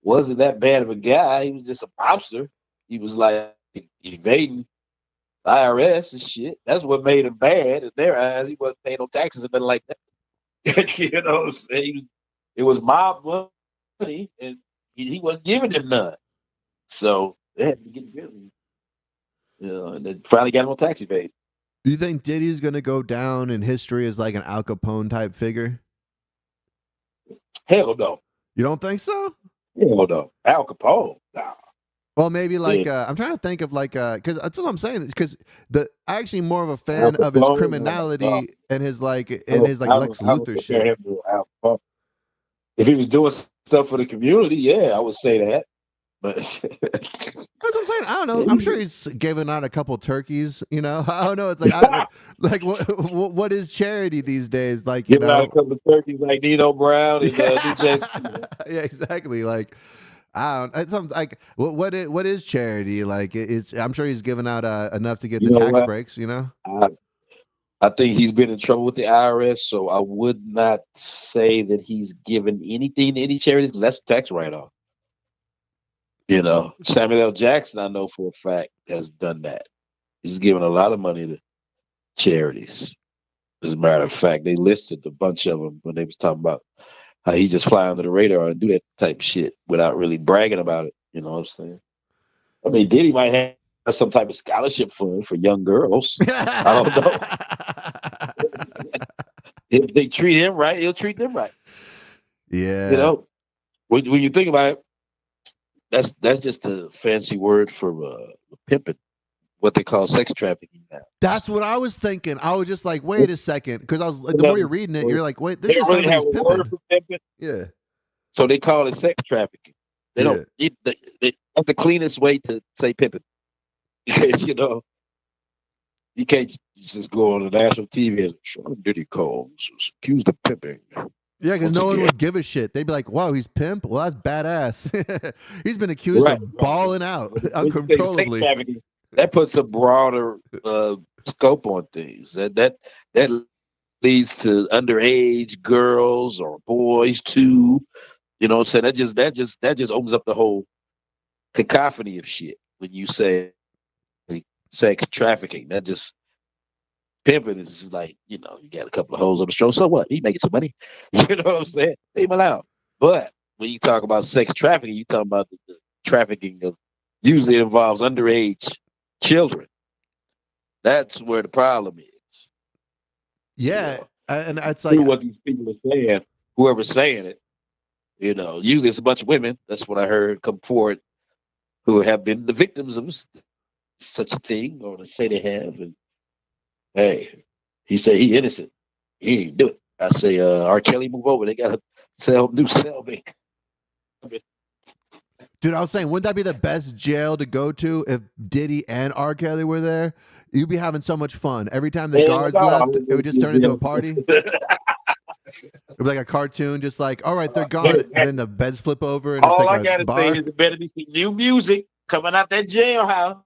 wasn't that bad of a guy. He was just a mobster. He was like evading IRS and shit. That's what made him bad in their eyes. He wasn't paying no taxes or nothing like that. You know what I'm saying? It was mob money, and he wasn't giving them none. So they had to get rid of him. You know, and then finally got him on tax evade. Do you think Diddy's going to go down in history as like an Al Capone type figure? Hell no. You don't think so? Hell no. Al Capone? Nah. Well, maybe like I'm trying to think of like because that's what I'm saying. Because I'm actually more of a fan Al of his Capone, criminality and his like Lex Luthor shit. If he was doing stuff for the community, yeah, I would say that. But that's what I'm saying. I don't know. I'm sure he's given out a couple turkeys. You know, I don't know. It's like what is charity these days? Like giving out a couple of turkeys like Nino Brown and New Jack City. Yeah, exactly. Like I don't. It's something like what is charity? Like I'm sure he's given out enough to get the tax breaks. You know. I think he's been in trouble with the IRS, so I would not say that he's given anything to any charities because that's a tax write-off. You know, Samuel L. Jackson, I know for a fact, has done that. He's given a lot of money to charities. As a matter of fact, they listed a bunch of them when they was talking about how he just fly under the radar and do that type of shit without really bragging about it. You know what I'm saying? I mean, Diddy might have some type of scholarship fund for young girls. I don't know. If they treat him right, he'll treat them right. Yeah. You know, when you think about it, that's just a fancy word for pimping, what they call sex trafficking now. That's what I was thinking. I was just like, wait a second, because I was the more you're reading it, you're like, wait, this just sounds like he's pimping. Yeah. So they call it sex trafficking. They don't. That's the cleanest way to say pimping. You know, you can't just go on the national TV and Sean Diddy Combs was accused of pimping. Yeah, because no one would give a shit. They'd be like, "Wow, he's pimp. Well, that's badass. He's been accused of balling out uncontrollably." That puts a broader scope on things. That leads to underage girls or boys too. You know what I'm saying? That just opens up the whole cacophony of shit when you say sex trafficking. That just Pimping is like, you got a couple of holes on the show. So what? He making some money. You know what I'm saying? Leave him alone. But when you talk about sex trafficking, you talk about the trafficking of usually it involves underage children. That's where the problem is. Yeah, and it's like Through what these people are saying, whoever's saying it, usually it's a bunch of women. That's what I heard come forward who have been the victims of such a thing, or to say they have. And hey, he said he innocent. He ain't do it. I say, R. Kelly, move over. They got to do cellmate. Dude, I was saying, wouldn't that be the best jail to go to if Diddy and R. Kelly were there? You'd be having so much fun. Every time the guards left, it would just turn into a party. It'd be like a cartoon, just like, all right, they're gone. And then the beds flip over and it's All like I gotta a bar. say is there better be some new music coming out that jailhouse.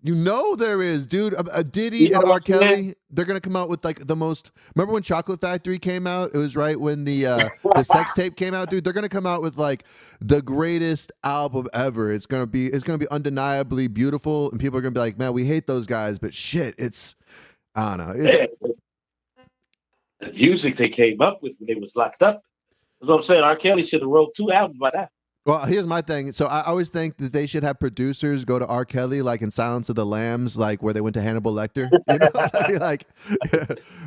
You know there is, dude. Diddy and R. Kelly, they're gonna come out with like the most. Remember when Chocolate Factory came out? It was right when the sex tape came out, dude. They're gonna come out with like the greatest album ever. It's gonna be undeniably beautiful, and people are gonna be like, man, we hate those guys, but shit, I don't know. The music they came up with when they was locked up. That's what I'm saying. R. Kelly should have wrote 2 albums by now. Well, here's my thing. So I always think that they should have producers go to R. Kelly, like in Silence of the Lambs, like where they went to Hannibal Lecter. You know, I'd be like,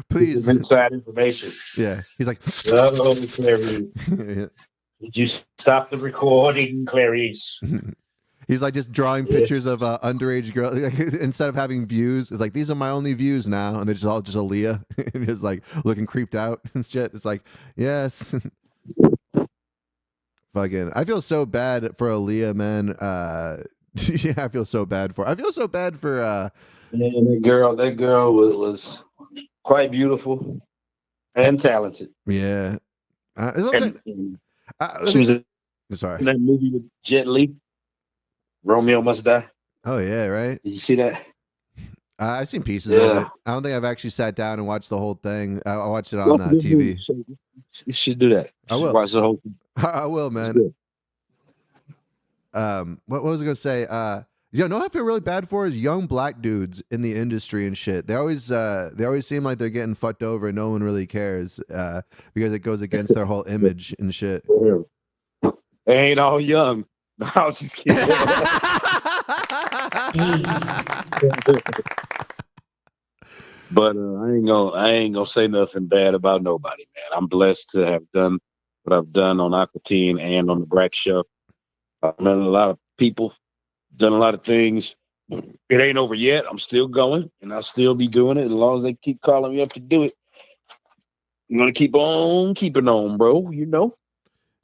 please. Inside information. Yeah, he's like, oh, Clarice. Did you stop the recording, Clarice? He's like just drawing pictures of underage girls. Instead of having views, it's like, these are my only views now. And they're just all just Aaliyah. And he's like looking creeped out and shit. It's like, yes. Fucking, I feel so bad for Aaliyah, man. Yeah, I feel so bad for. Yeah, that girl was quite beautiful and talented. Yeah, she was in sorry. that movie with Jet Li, Romeo Must Die. Oh yeah, right. Did you see that? I've seen pieces of it. I don't think I've actually sat down and watched the whole thing. I watched it on TV. You should do that. I will watch the whole thing. I will, man. What was I gonna say? No, I feel really bad for is young black dudes in the industry and shit. They always seem like they're getting fucked over and no one really cares because it goes against their whole image and shit. They ain't all young. No, I'm just kidding. But I ain't gonna say nothing bad about nobody, man. I'm blessed to have done what I've done on Aqua Teen and on the Brack Show. I've met a lot of people, done a lot of things. It ain't over yet. I'm still going, and I'll still be doing it as long as they keep calling me up to do it. I'm gonna keep on keeping on, bro.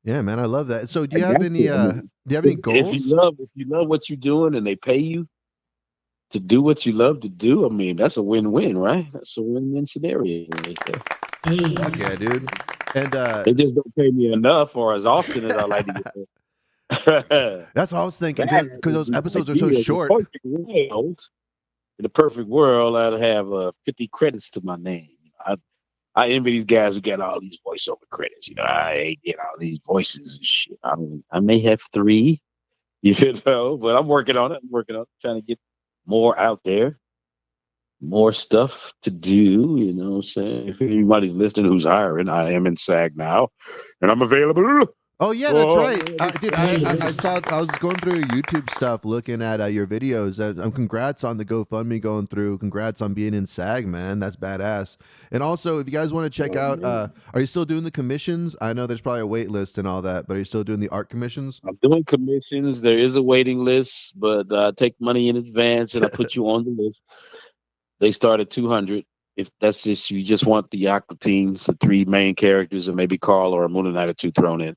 Yeah, man, I love that. So, do you have any goals? If you love what you're doing, and they pay you to do what you love to do, I mean, that's a win-win, right? That's a win-win scenario right there. Okay, dude. And they just don't pay me enough or as often as I like to get paid. That's what I was thinking, because those episodes are so short. In the perfect world, I'd have 50 credits to my name. I envy these guys who get all these voiceover credits. I ain't get all these voices and shit. I may have 3, but I'm working on it. Trying to get more out there, more stuff to do. You know what I'm saying? If anybody's listening who's hiring, I am in SAG now, and I'm available. Oh yeah, that's right, dude. I saw. I was going through your YouTube stuff, looking at your videos. Congrats on the GoFundMe going through. Congrats on being in SAG, man. That's badass. And also, if you guys want to check out, are you still doing the commissions? I know there's probably a wait list and all that, but are you still doing the art commissions? I'm doing commissions. There is a waiting list, but I take money in advance and I put you on the list. They start at $200. If that's just you just want the Aqua teams, the 3 main characters, and maybe Carl or a Moon Knight or 2 thrown in.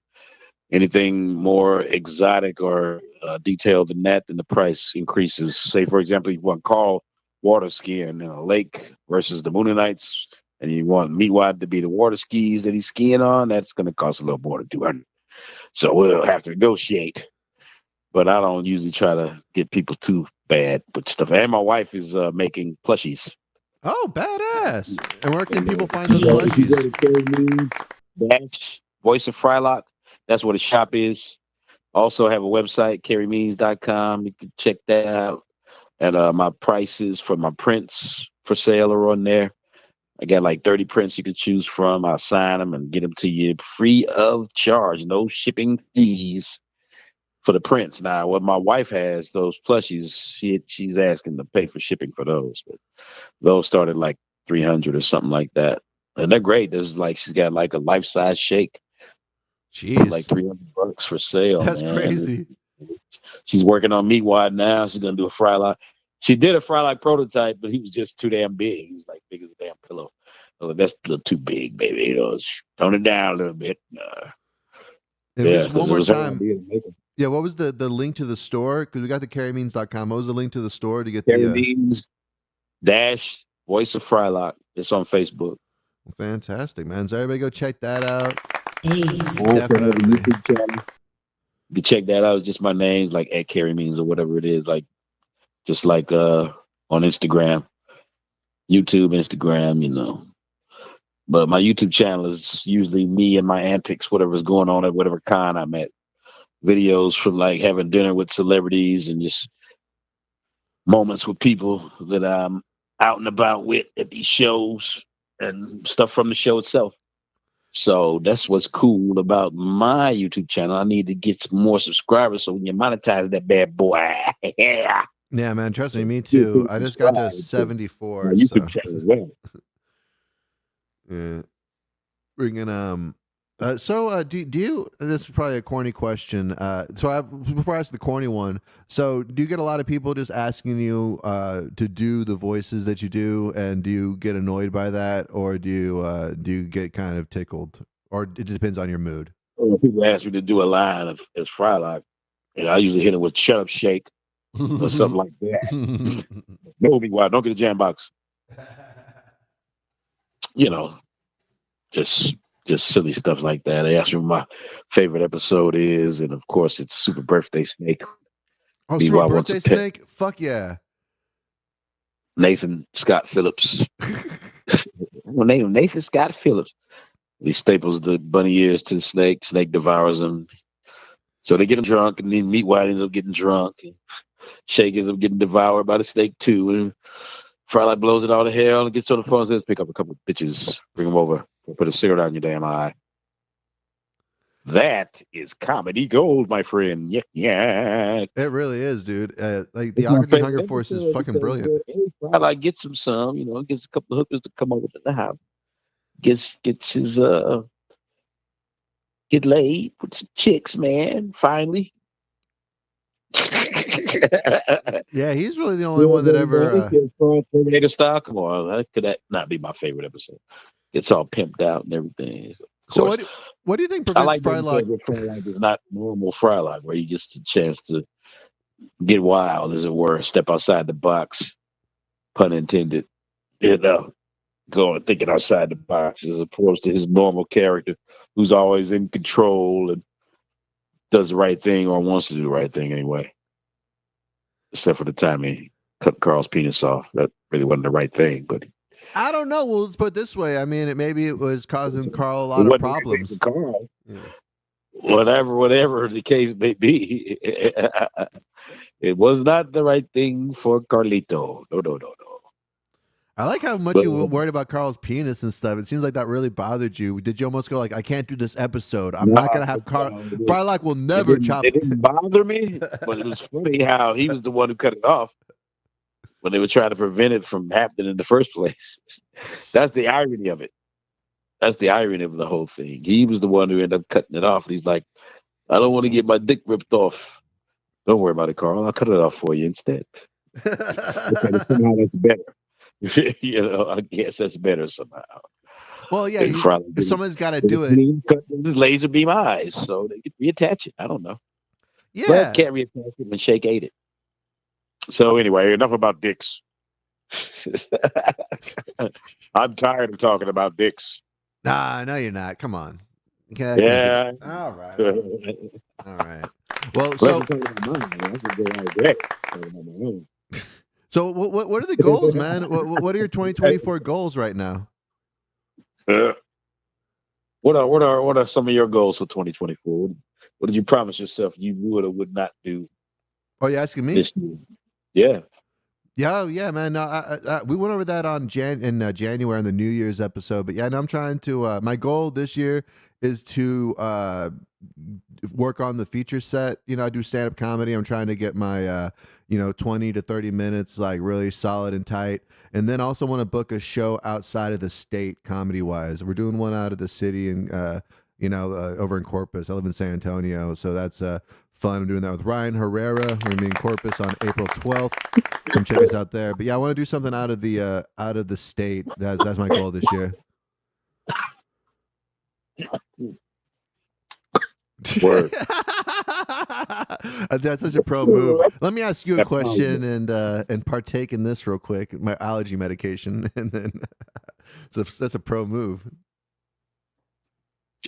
Anything more exotic or detailed than that, then the price increases. Say, for example, you want Carl water skiing in a lake versus the Moonanites, and you want Meatwad to be the water skis that he's skiing on, that's going to cost a little more than $200. So we'll have to negotiate. But I don't usually try to get people too bad with stuff. And my wife is making plushies. Oh, badass! And where can people find those plushies? Dash Voice of Frylock. That's where the shop is. Also have a website, careymeans.com. You can check that out. And my prices for my prints for sale are on there. I got like 30 prints you can choose from. I'll sign them and get them to you free of charge. No shipping fees for the prints. Now, what my wife has, those plushies, she's asking to pay for shipping for those. But those started like 300 or something like that. And they're great. There's like, she's got like a life-size shake. Jeez. Like $300 for sale, That's man. crazy. She's working on meat wad now. She's gonna do a Frylock. She did a Frylock prototype, but he was just too damn big. He was like big as a damn pillow. I was like, that's a little too big, baby. You know, tone it down a little bit. And Yeah, just one 'cause it more was her time. idea to make 'em. Yeah, what was the link to the store? Because we got the CareyMeans.com. What was the link to the store to get Carey the? Means dash Voice of Frylock. It's on Facebook. Fantastic, man. So everybody go check that out. Also have a YouTube channel. You can check that out. It's just my name's like at Carey Means or whatever it is. Like just like on Instagram, YouTube, Instagram, you know. But my YouTube channel is usually me and my antics, whatever's going on at whatever con I'm at. Videos from like having dinner with celebrities and just moments with people that I'm out and about with at these shows and stuff from the show itself. So that's what's cool about my YouTube channel. I need to get some more subscribers so we can monetize that bad boy. Yeah. Yeah, man. Trust me, me too. I just got to Subscribe to 74. my YouTube So. channel as well. Yeah. Bringing do you, this is probably a corny question. Before I ask the corny one, so do you get a lot of people just asking you to do the voices that you do, and do you get annoyed by that, or do you get kind of tickled, or it depends on your mood? When people ask me to do a line as Frylock, and I usually hit it with "Shut Up, Shake" or something like that. No, be quiet. Don't get a jam box. You know, just silly stuff like that. They ask me what my favorite episode is, and of course, it's Super Birthday Snake. Oh, BY Super wants a Birthday pet. Snake? Fuck yeah. Nathan Scott Phillips. Well, name him Nathan Scott Phillips. He staples the bunny ears to the snake. Snake devours them. So they get him drunk, and then Meat White ends up getting drunk. And Shake ends up getting devoured by the snake too. And Frylock blows it all to hell and gets on the phone and says, "Pick up a couple of bitches, bring them over, put a cigarette on your damn eye." That is comedy gold, my friend. Yeah. It really is, dude. Like the It's my Oxygen favorite Hunger Force is episode fucking because, brilliant. Frylock gets him some, you know, gets a couple of hookers to come over to the house. Gets his get laid with some chicks, man. Finally. Yeah, he's really the only one that ever. Terminator style. Come on, how could that not be my favorite episode? It's all pimped out and everything. Of So course. what do you think I prevents like that Frylock? Frylock is not normal Frylock, where he gets the chance to get wild, as it were, step outside the box, pun intended. You know, going thinking outside the box, as opposed to his normal character, who's always in control and does the right thing or wants to do the right thing anyway. Except for the time he cut Carl's penis off. That really wasn't the right thing, but I don't know. Well, let's put it this way. I mean, maybe it was causing Carl a it lot of wasn't the right thing problems. for Carl. Yeah. Whatever the case may be, it was not the right thing for Carlito. No. I like how much But, you were worried about Carl's penis and stuff. It seems like that really bothered you. Did you almost go like, I can't do this episode. I'm not going to have Carl. Frylock will never chop. It didn't bother me, but it was funny how he was the one who cut it off when they were trying to prevent it from happening in the first place. That's the irony of it. That's the irony of the whole thing. He was the one who ended up cutting it off. And he's like, I don't want to get my dick ripped off. Don't worry about it, Carl. I'll cut it off for you instead. Okay, somehow that's better. You know, I guess that's better somehow. Well, yeah, if someone's got to do it. Cut his laser beam eyes so they could reattach it. I don't know. Yeah. But can't reattach it when Shake ate it. So anyway, enough about dicks. I'm tired of talking about dicks. Nah, no, you're not. Come on. Yeah. All right. All right. Well, so what are the goals, man? What are your 2024 goals right now? What are some of your goals for 2024? What did you promise yourself you would or would not do? Oh, you asking me? This year? Yeah. Yeah, yeah, man. No, we went over that on January on the New Year's episode. But yeah, no, I'm trying to. My goal this year is to work on the feature set. You know, I do stand up comedy. I'm trying to get my 20 to 30 minutes like really solid and tight, and then also want to book a show outside of the state comedy wise. We're doing one out of the city and over in Corpus. I live in San Antonio, so that's fun. I'm doing that with Ryan Herrera. We're gonna be in Corpus on April 12th. Come check us out there. But yeah, I want to do something out of the state. That's my goal this year. Word. That's such a pro move. Let me ask you a question and partake in this real quick. My allergy medication, and then that's a pro move.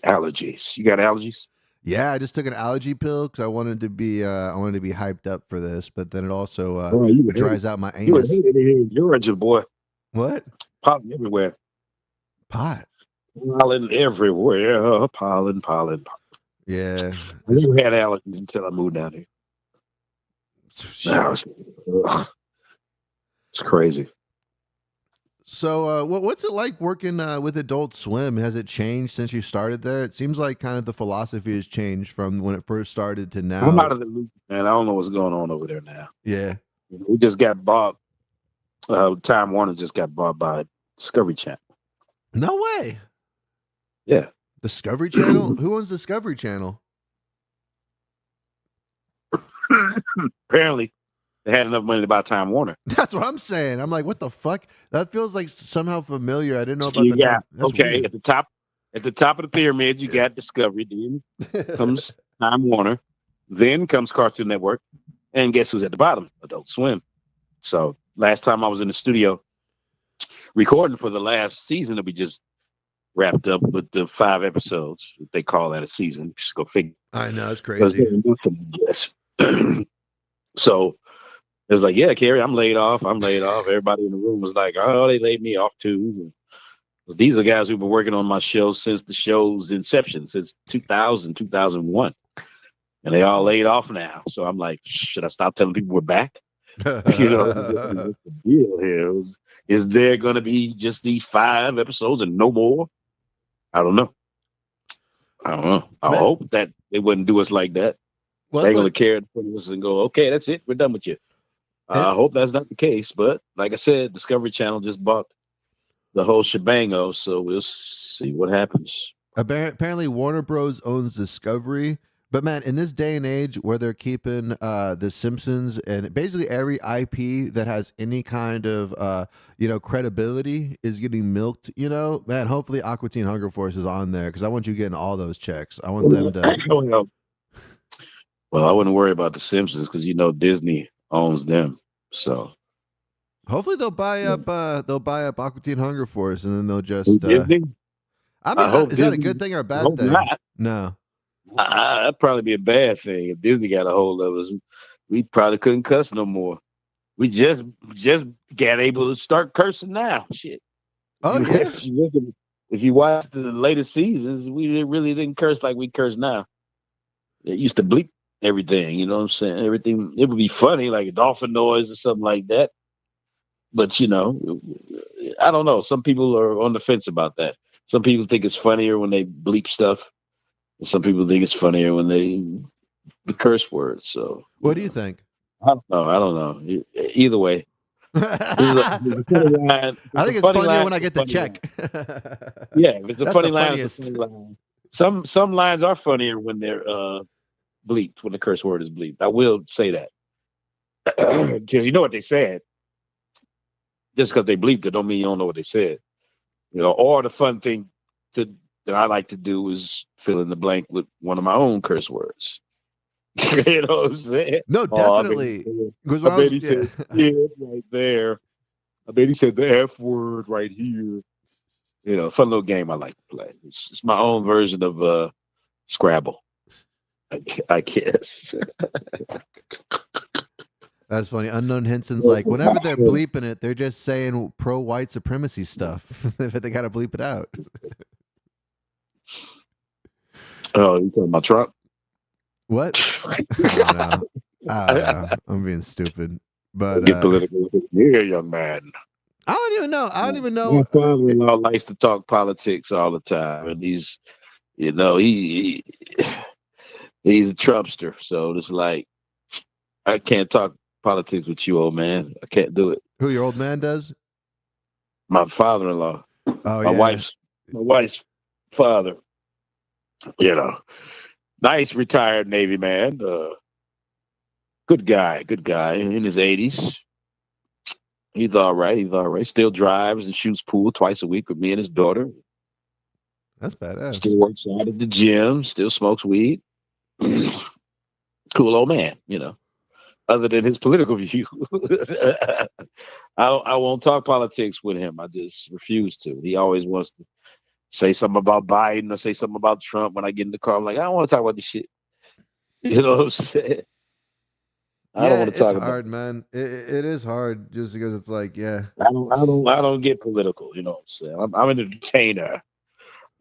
Allergies. You got allergies? Yeah, I just took an allergy pill because I wanted to be hyped up for this, but then it also dries out my You were anus. hated in Georgia, boy. What? Pollen everywhere. Pot. Pollen everywhere. Pollen. Yeah. I never had allergies until I moved down here. Now it's crazy. So, what's it like working with Adult Swim? Has it changed since you started there? It seems like kind of the philosophy has changed from when it first started to now. I'm out of the loop, man. I don't know what's going on over there now. Yeah. We just got bought. Time Warner just got bought by Discovery Channel. No way. Yeah. Discovery Channel? Who owns Discovery Channel? Apparently, they had enough money to buy Time Warner. That's what I'm saying. I'm like, what the fuck? That feels like somehow familiar. I didn't know about You the. got That's okay weird. at the top of the pyramid. You got Discovery. Then comes Time Warner. Then comes Cartoon Network, and guess who's at the bottom? Adult Swim. So last time I was in the studio recording for the last season that we just wrapped up with the 5 episodes. They call that a season. Just go figure. I know, it's crazy. Yes. So it was like, yeah, Carey, I'm laid off. Everybody in the room was like, oh, they laid me off too. These are guys who've been working on my show since the show's inception, since 2000, 2001. And they all laid off now. So I'm like, should I stop telling people we're back? What's the deal here? Is there going to be just these 5 episodes and no more? I don't know. I hope that they wouldn't do us like that. Well, they're going to care for us and go, okay, that's it. We're done with you. I hope that's not the case. But like I said, Discovery Channel just bought the whole shebango. So we'll see what happens. Apparently, Warner Bros. Owns Discovery. But man, in this day and age where they're keeping The Simpsons and basically every IP that has any kind of credibility is getting milked, man, hopefully Aqua Teen Hunger Force is on there because I want you getting all those checks. I want them to. Well, I wouldn't worry about The Simpsons because Disney owns them. So hopefully they'll buy up Aqua Teen Hunger Force and then they'll just. Disney? I mean, is that a good thing or a bad thing? Not. No. That'd probably be a bad thing if Disney got a hold of us. We probably couldn't cuss no more. We just got able to start cursing now. Shit. Oh yeah. If you watch the latest seasons, we really didn't curse like we curse now. It used to bleep everything. You know what I'm saying? Everything. It would be funny, like a dolphin noise or something like that. But I don't know. Some people are on the fence about that. Some people think it's funnier when they bleep stuff. Some people think it's funnier when the curse words. So, what do you think? I don't know. Either way, I think it's funnier when I get the check. Yeah, if it's a That's funny the line, funniest. it's a funny line. Some lines are funnier when they're bleeped, when the curse word is bleeped. I will say that because you know what they said. Just because they bleeped it, don't mean you don't know what they said. Or the fun thing that I like to do is fill in the blank with one of my own curse words. You know what I'm saying? No, definitely. I bet he said right there. I bet he said the F word right here. Fun little game I like to play. It's my own version of Scrabble, I guess. That's funny. Unknown Henson's like, whenever they're bleeping it, they're just saying pro-white supremacy stuff. But they got to bleep it out. Oh, you talking about Trump? What? I don't know. I'm being stupid. But Get political here, young man. I don't even know. I don't even My know. father-in-law likes to talk politics all the time, and you know, he's a Trumpster. So it's like I can't talk politics with you, old man. I can't do it. Who your old man does? My father-in-law, Oh my yeah. wife's father. You know, nice retired Navy man. Good guy in his 80s. He's all right. He's all right. Still drives and shoots pool twice a week with me and his daughter. That's badass. Still works out at the gym. Still smokes weed. Cool old man, you know. Other than his political view, I won't talk politics with him. I just refuse to. He always wants to say something about Biden or say something about Trump. When I get in the car, I'm like, I don't want to talk about this shit. You know what I'm saying? I don't Yeah, want to it's talk about hard, man. It is hard just because it's like, yeah. I don't get political. You know what I'm saying? I'm an entertainer.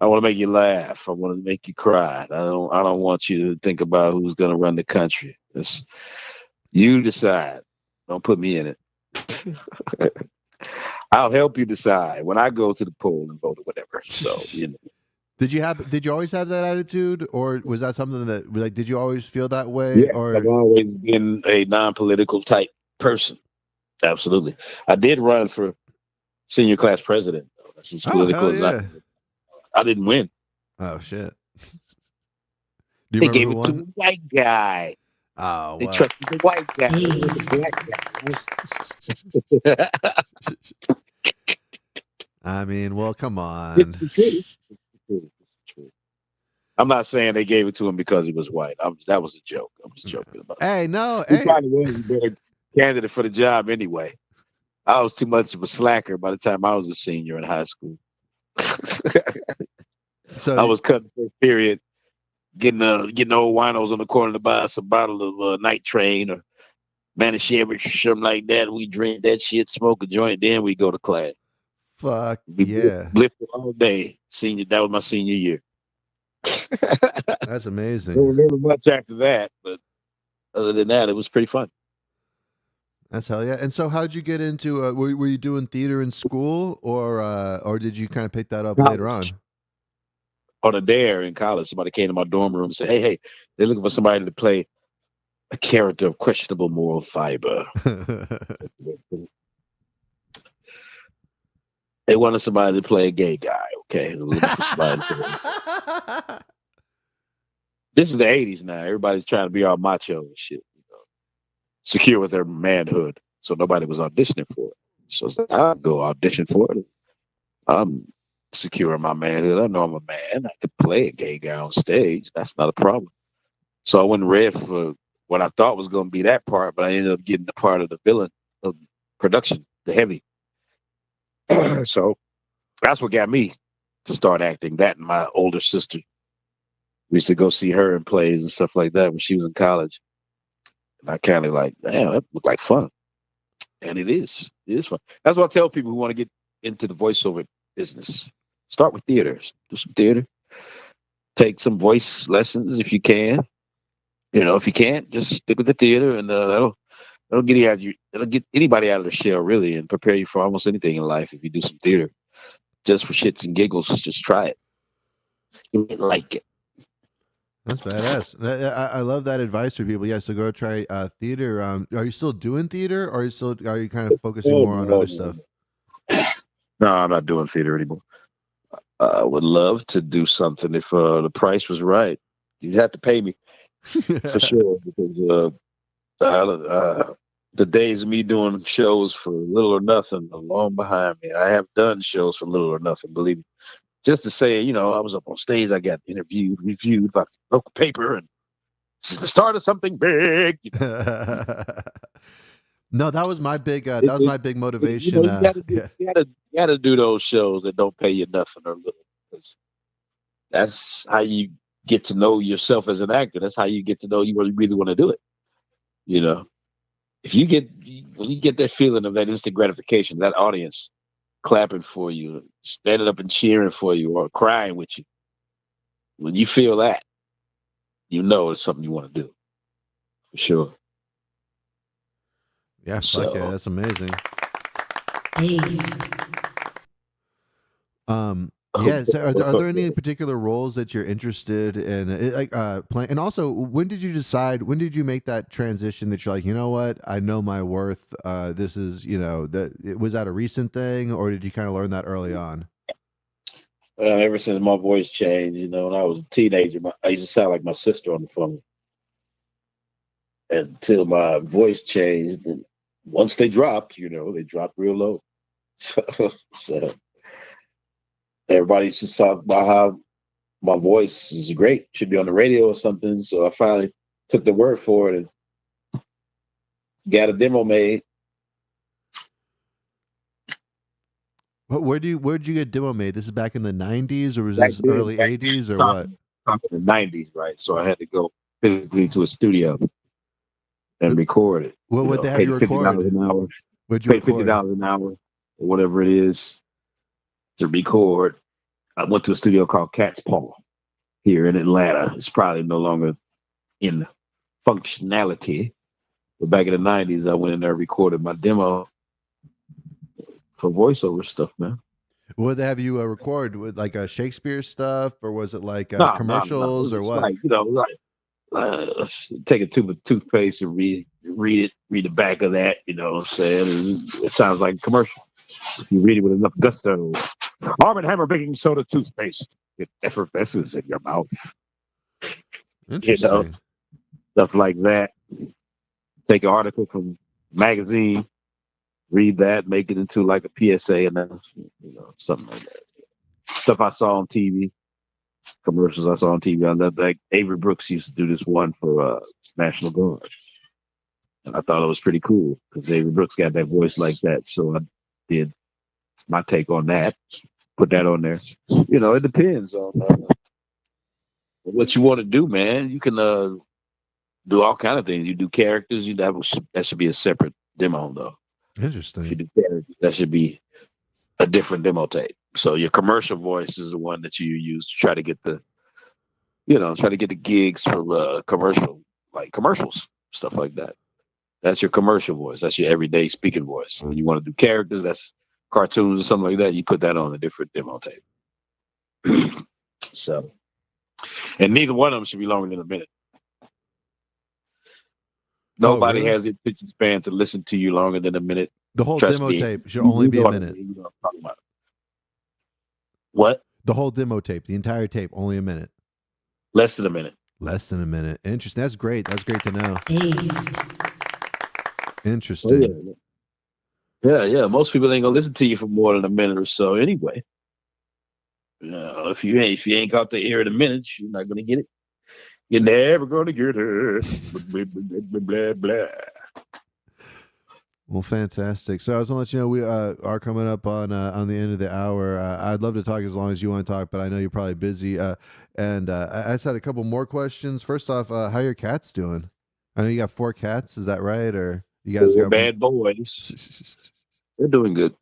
I want to make you laugh. I want to make you cry. I don't want you to think about who's going to run the country. It's you decide. Don't put me in it. I'll help you decide when I go to the poll and vote or whatever. So you know. Did you always have that attitude, or was that something that like did you always feel that way, Yeah, I've or always been a non-political type person. Absolutely. I did run for senior class president. That's as oh political hell as yeah. I didn't win. Oh shit. Do you They remember gave who it to won? a white guy. Oh They well. trusted the white guy. They didn't want the black guy. I mean, well, come It's on. the truth. It's the truth. It's the truth. I'm not saying they gave it to him because he was white. That was a joke. I'm just joking about it. Hey, no, He hey. probably was a better candidate for the job anyway. I was too much of a slacker by the time I was a senior in high school. So I was cutting first period, getting old winos on the corner to buy us a bottle of Night Train or Manischewitz or something like that. We drink that shit, smoke a joint, then we go to class. fuck We yeah. lifted all day. Senior, that was my senior year. That's amazing. Don't remember much after that, but other than that, it was pretty fun. That's hell yeah. And so how'd you get into were you doing theater in school or did you kind of pick that up later on? On a dare in college, somebody came to my dorm room and said, hey, they're looking for somebody to play a character of questionable moral fiber. They wanted somebody to play a gay guy, okay? They were looking for somebody to play. This is the 80s now. Everybody's trying to be all macho and shit. You know, secure with their manhood. So nobody was auditioning for it. So I was like, I'll go audition for it. I'm secure in my manhood. I know I'm a man. I could play a gay guy on stage. That's not a problem. So I went and read for what I thought was going to be that part, but I ended up getting the part of the villain of production, the heavy. So that's what got me to start acting. That and my older sister. We used to go see her in plays and stuff like that when she was in college. And I kind of like, damn, that looked like fun. And it is. It is fun. That's what I tell people who want to get into the voiceover business. Start with theater. Do some theater. Take some voice lessons if you can. You know, if you can't, just stick with the theater, and that'll get you out. It'll get anybody out of the shell really, and prepare you for almost anything in life. If you do some theater, just for shits and giggles, just try it. You might like it. That's badass. I love that advice for people. Yeah, so go try theater. Are you still doing theater, or are you kind of focusing Oh, more on no, other no, stuff? no, I'm not doing theater anymore. I would love to do something if the price was right. You'd have to pay me for sure because the days of me doing shows for little or nothing are long behind me. I have done shows for little or nothing, believe me. Just to say, you know, I was up on stage, I got interviewed, reviewed by the local paper, and this is the start of something big. You know? No, that was my big You motivation. know, Yeah. you gotta do those shows that don't pay you nothing or little. 'Cause that's how you get to know yourself as an actor. That's how you get to know you really want to do it. You know, if you get when you get that feeling of that instant gratification, that audience clapping for you, standing up and cheering for you, or crying with you, when you feel that, you know it's something you want to do for sure. Yeah, So- fuck yeah, that's amazing. Yeah. So are there any particular roles that you're interested in, playing? And also, when did you decide? When did you make that transition that you're like, you know what, I know my worth. This is, was that a recent thing, or did you kind of learn that early on? Ever since my voice changed, when I was a teenager, I used to sound like my sister on the phone. Until my voice changed, and once they dropped, they dropped real low. So everybody used to talk about how my voice is great, should be on the radio or something. So I finally took the word for it and got a demo made. Where'd you get demo made? This is back in the 90s, or was Back this then- early back 80s, then, or what? talking in the 90s, right? So I had to go physically to a studio and record it. What would they have pay you $50 record? an hour. What'd you Pay record? $50 an hour, or whatever it is, to record. I went to a studio called Cat's Paw here in Atlanta. It's probably no longer in functionality. But back in the 90s, I went in there and recorded my demo for voiceover stuff, man. What would they have you record with, like Shakespeare stuff, or was it like No. commercials, It or was what? take a tube of toothpaste and read the back of that, you know what I'm saying? And it sounds like a commercial. If you read it with enough gusto. Arm & Hammer baking soda toothpaste. It effervesces in your mouth. Interesting. Stuff like that. Take an article from magazine, read that, make it into like a PSA announcement, something like that. Stuff I saw on TV, commercials I saw on TV. I love, like Avery Brooks used to do this one for National Guard. And I thought it was pretty cool because Avery Brooks got that voice like that. So I did my take on that, put that on there. It depends on what you want to do, man. You can do all kind of things. You do characters. That should be a separate demo, though. Interesting. If you do characters, that should be a different demo tape. So your commercial voice is the one that you use to try to get the gigs for commercials, stuff like that. That's your commercial voice. That's your everyday speaking voice. When you want to do characters, that's cartoons or something like that, you put that on a different demo tape. So, and neither one of them should be longer than a minute. Nobody really? has the attention span to listen to you longer than a minute. The whole Trust demo me. tape should only be a what I minute. mean. You know what I'm talking about. What? The whole demo tape, the entire tape, only a minute. Less than a minute. Less than a minute. Interesting. That's great. That's great to know. Interesting. Oh, yeah. Most people ain't gonna listen to you for more than a minute or so anyway. If you ain't got the ear in a minute, you're not gonna get it. You're never gonna get it. blah, blah, blah. Well, fantastic. So I just want to let you know we are coming up on the end of the hour. I'd love to talk as long as you want to talk, but I know you're probably busy. And I just had a couple more questions. First off, how are your cats doing? I know you got 4 cats. Is that right? Or you guys They're got bad boys? They're doing good.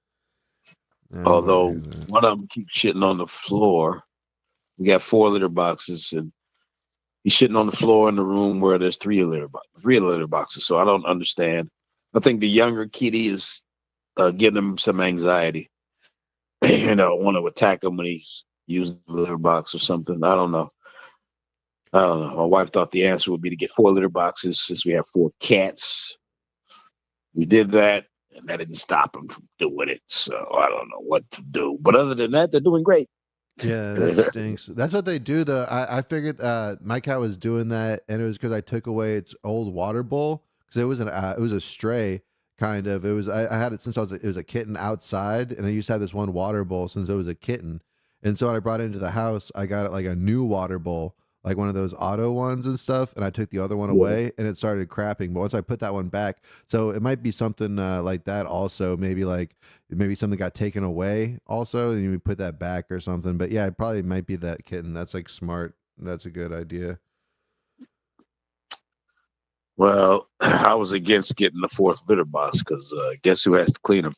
Although one of them keeps shitting on the floor. We got 4 litter boxes, and he's shitting on the floor in the room where there's 3 litter boxes. So I don't understand. I think the younger kitty is giving him some anxiety. Want to attack him when he's using the litter box or something. I don't know. My wife thought the answer would be to get 4 litter boxes since we have 4 cats. We did that, and that didn't stop them from doing it. So I don't know what to do. But other than that, they're doing great. Yeah, that stinks. That's what they do, though. I figured my cat was doing that, and it was because I took away its old water bowl because it was a stray kind of. It was I had it since it was a kitten outside, and I used to have this one water bowl since it was a kitten. And so when I brought it into the house, I got it like a new water bowl, like one of those auto ones and stuff, and I took the other one away, and it started crapping. But once I put that one back, so it might be something like that also. Maybe something got taken away also, and you put that back or something. But yeah, it probably might be that kitten. That's like smart. That's a good idea. Well, I was against getting the 4th litter box because guess who has to clean them?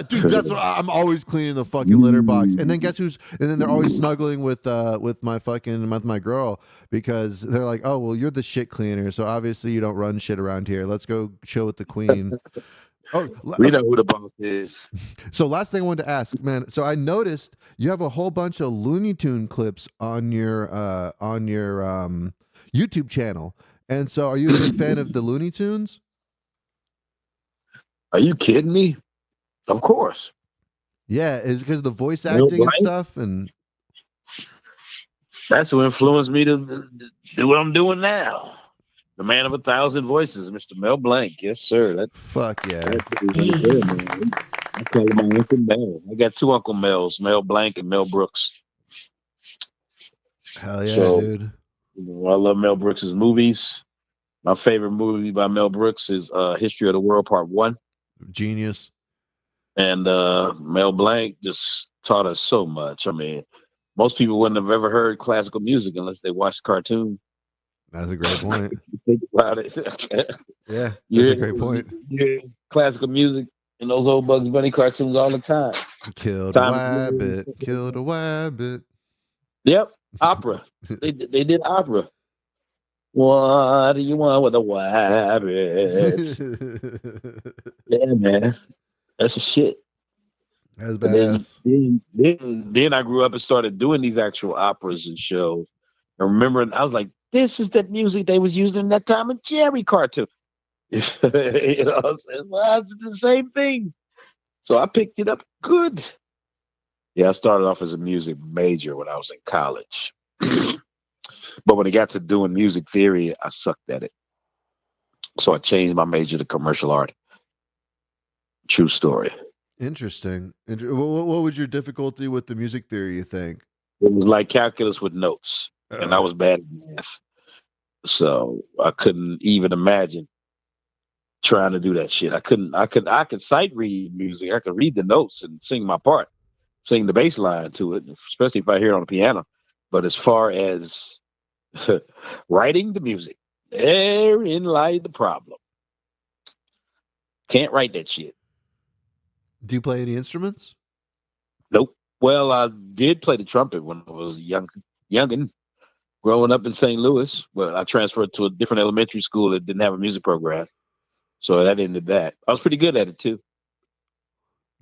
Dude, that's what I'm always cleaning the fucking litter box. And then and then they're always snuggling with my girl because they're like, oh, well, you're the shit cleaner. So obviously you don't run shit around here. Let's go chill with the queen. Oh, We know who the boss is. So last thing I wanted to ask, man. So I noticed you have a whole bunch of Looney Tune clips on your YouTube channel. And so are you a big fan of the Looney Tunes? Are you kidding me? Of course. Yeah, it's because of the voice Mel acting and Blanc? stuff. And That's who influenced me to do what I'm doing now. The man of 1,000 voices, Mr. Mel Blanc. Yes, sir. Fuck yeah. That's right there, man. I call him my Uncle Mel. I got two Uncle Mels, Mel Blanc and Mel Brooks. Hell yeah, So, dude. I love Mel Brooks' movies. My favorite movie by Mel Brooks is History of the World Part 1. Genius. And Mel Blanc just taught us so much. I mean, most people wouldn't have ever heard classical music unless they watched the cartoon. That's a great point. Think about it. Yeah, that's a great point. You hear classical music in those old Bugs Bunny cartoons all the time. Killed a wabbit. Killed a wabbit. Yep, opera. They did opera. What do you want with a wabbit? Yeah, man, that's a shit. That's But badass. then I grew up and started doing these actual operas and shows. I remember I was like, this is the music they was using in that Tom and Jerry cartoon. You know what I'm saying? Well, it's the same thing. So I picked it up good. Yeah, I started off as a music major when I was in college. But when it got to doing music theory, I sucked at it. So I changed my major to commercial art. True story. Interesting. What was your difficulty with the music theory, you think? It was like calculus with notes, and I was bad at math. So I couldn't even imagine trying to do that shit. I could sight read music. I could read the notes and sing my part, sing the bass line to it, especially if I hear it on the piano. But as far as writing the music, therein lies the problem. Can't write that shit. Do you play any instruments? Nope. Well, I did play the trumpet when I was youngin', growing up in St. Louis. Well, I transferred to a different elementary school that didn't have a music program. So that ended that. I was pretty good at it too.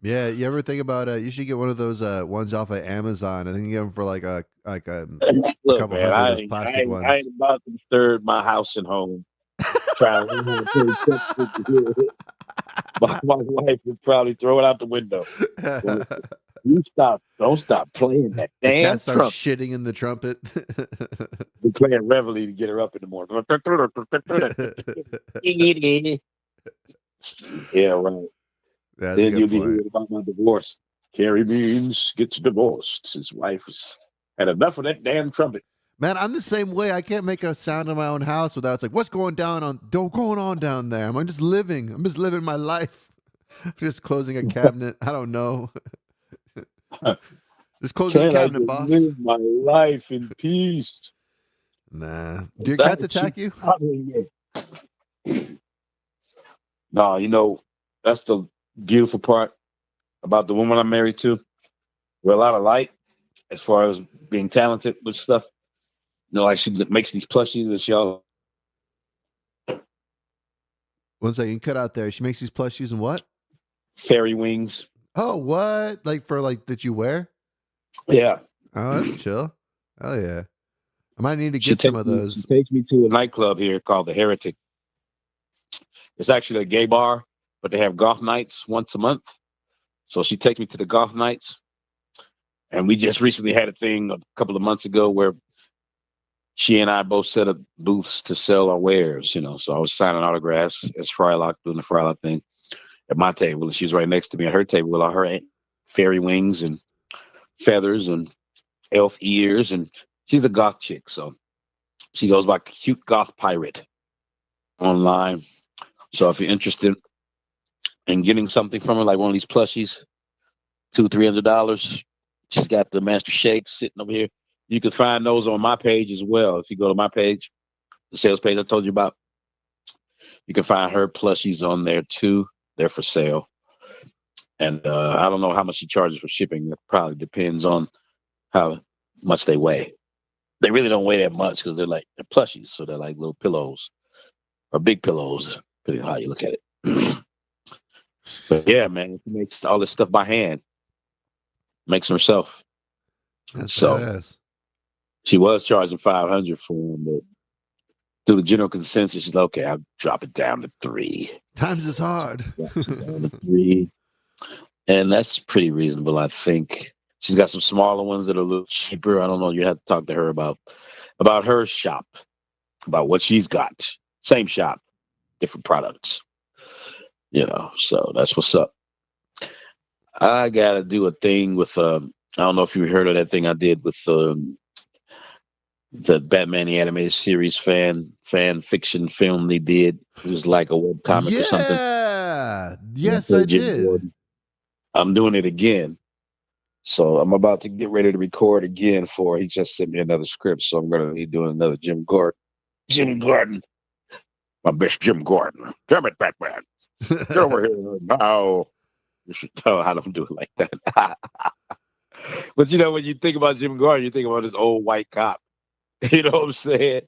Yeah, you ever think about you should get one of those ones off of Amazon. I think you get them for like a Look, couple man, hundred of those plastic ones. I ain't about to disturb my house and home. Trying to learn how to play trumpet. My wife would probably throw it out the window. Well, don't stop playing that The damn cat starts trumpet. shitting in the trumpet. We're playing Reveille to get her up in the morning. Yeah, right. That's a Then good you'll be point. hearing about my divorce. Carey Beans gets divorced. His wife had enough of that damn trumpet. Man, I'm the same way. I can't make a sound in my own house without it's like, what's going on down there? I'm just living. I'm just living my life. Just closing a cabinet. I don't know. Just closing a cabinet, boss. Live my life in peace. Nah. Do your cats attack you? No, that's the beautiful part about the woman I'm married to. We're a lot alike as far as being talented with stuff. Like she makes these plushies and she all. One second, cut out there. She makes these plushies and what? Fairy wings. Oh, what? Like for that you wear? Yeah. Oh, that's chill. Oh yeah. I might need to get some of those. She takes me to a nightclub here called the Heretic. It's actually a gay bar, but they have goth nights once a month. So she takes me to the goth nights. And we just recently had a thing a couple of months ago where she and I both set up booths to sell our wares, So I was signing autographs as Frylock, doing the Frylock thing at my table. And she was right next to me at her table with all her fairy wings and feathers and elf ears. And she's a goth chick. So she goes by Cute Goth Pirate online. So if you're interested in getting something from her, like one of these plushies, $200-$300, she's got the Master Shakes sitting over here. You can find those on my page as well. If you go to my page, the sales page I told you about, you can find her plushies on there too. They're for sale. And I don't know how much she charges for shipping. It probably depends on how much they weigh. They really don't weigh that much because they're plushies. So they're like little pillows or big pillows, depending on how you look at it. But yeah, man, he makes all this stuff by hand. Makes them herself. That's So badass. she was charging $500 for him, but through the general consensus, she's like, okay, I'll drop it down to $3. Times is hard. Drop it down to $3. And that's pretty reasonable, I think. She's got some smaller ones that are a little cheaper. I don't know. You have to talk to her about her shop, about what she's got. Same shop, different products. So that's what's up. I gotta do a thing with I don't know if you heard of that thing I did with the Batman the Animated Series fan fiction film they did. It was like a web comic or something. Yeah. And Yes, played I Jim did. Gordon. I'm doing it again. So I'm about to get ready to record again for. He just sent me another script, so I'm gonna be doing another Jim Gordon. Jim Gordon, my best Jim Gordon. Damn it, Batman! Get over here now. You should tell I don't do it like that. But when you think about Jim Gordon, you think about this old white cop. You know what I'm saying?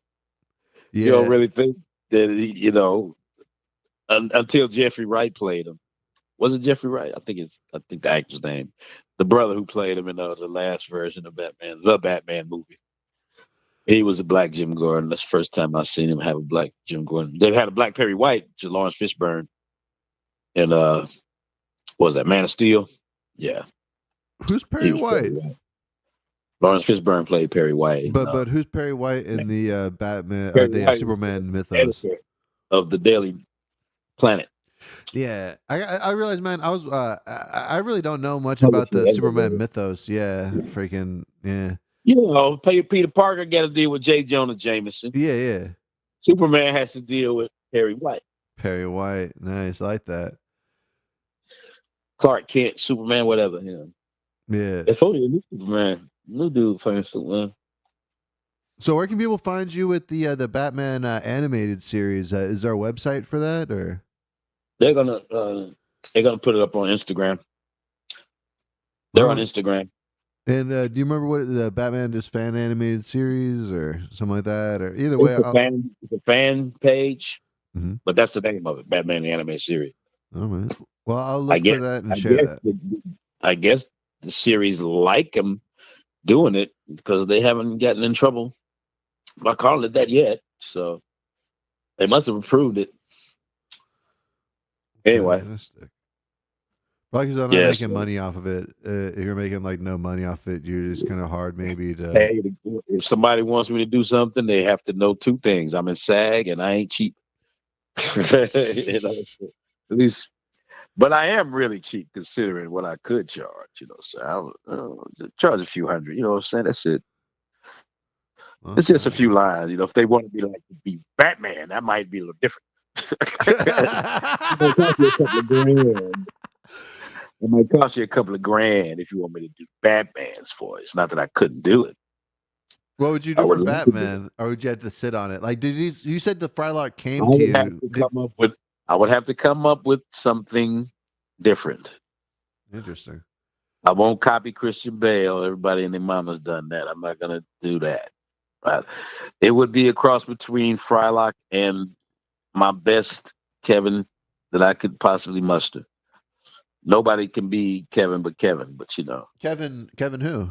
Yeah. You don't really think that he, until Jeffrey Wright played him. Was it Jeffrey Wright? I think the actor's name, the brother who played him in the last version of Batman, the Batman movie. He was a black Jim Gordon. That's the first time I've seen him have a black Jim Gordon. They had a black Perry White, Lawrence Fishburne, and what was that, Man of Steel? Yeah. Who's Perry White? Lawrence Fishburne played Perry White. But who's Perry White in the Batman Perry or the White Superman mythos of the Daily Planet? Yeah, I realized, man. I really don't know much about the Superman mythos. Yeah, freaking yeah. Peter Parker got to deal with J. Jonah Jameson. Yeah. Superman has to deal with Perry White. Perry White, nice, I like that. Clark Kent, Superman, whatever. Yeah. If only a new Superman, new dude playing Superman. So where can people find you with the Batman animated series? Is there a website for that, or they're gonna put it up on Instagram? They're on Instagram. And do you remember what the Batman just fan animated series or something like that? Or either way, it's a fan page, Mhm. but that's the name of it, Batman the Animated Series. All right. Well, I'll look for that and share that. I guess the series like them doing it because they haven't gotten in trouble by calling it that yet. So they must have approved it. Anyway. Probably because I'm not making money off of it. If you're making like no money off it, you're just kind of hard maybe to. Hey, if somebody wants me to do something, they have to know two things: I'm in SAG and I ain't cheap. At least, but I am really cheap considering what I could charge. So I'll charge a few hundred. You know what I'm saying? That's it. Okay. It's just a few lines. If they want to be Batman, that might be a little different. It might cost you a couple of grand if you want me to do Batman's for it. It's not that I couldn't do it. What would you do for Batman, or would you have to sit on it? Like, you said the Frylock came to you? I would have to come up with something different. Interesting. I won't copy Christian Bale. Everybody and their mama's done that. I'm not going to do that. It would be a cross between Frylock and my best Kevin that I could possibly muster. Nobody can be Kevin but Kevin, but Kevin who?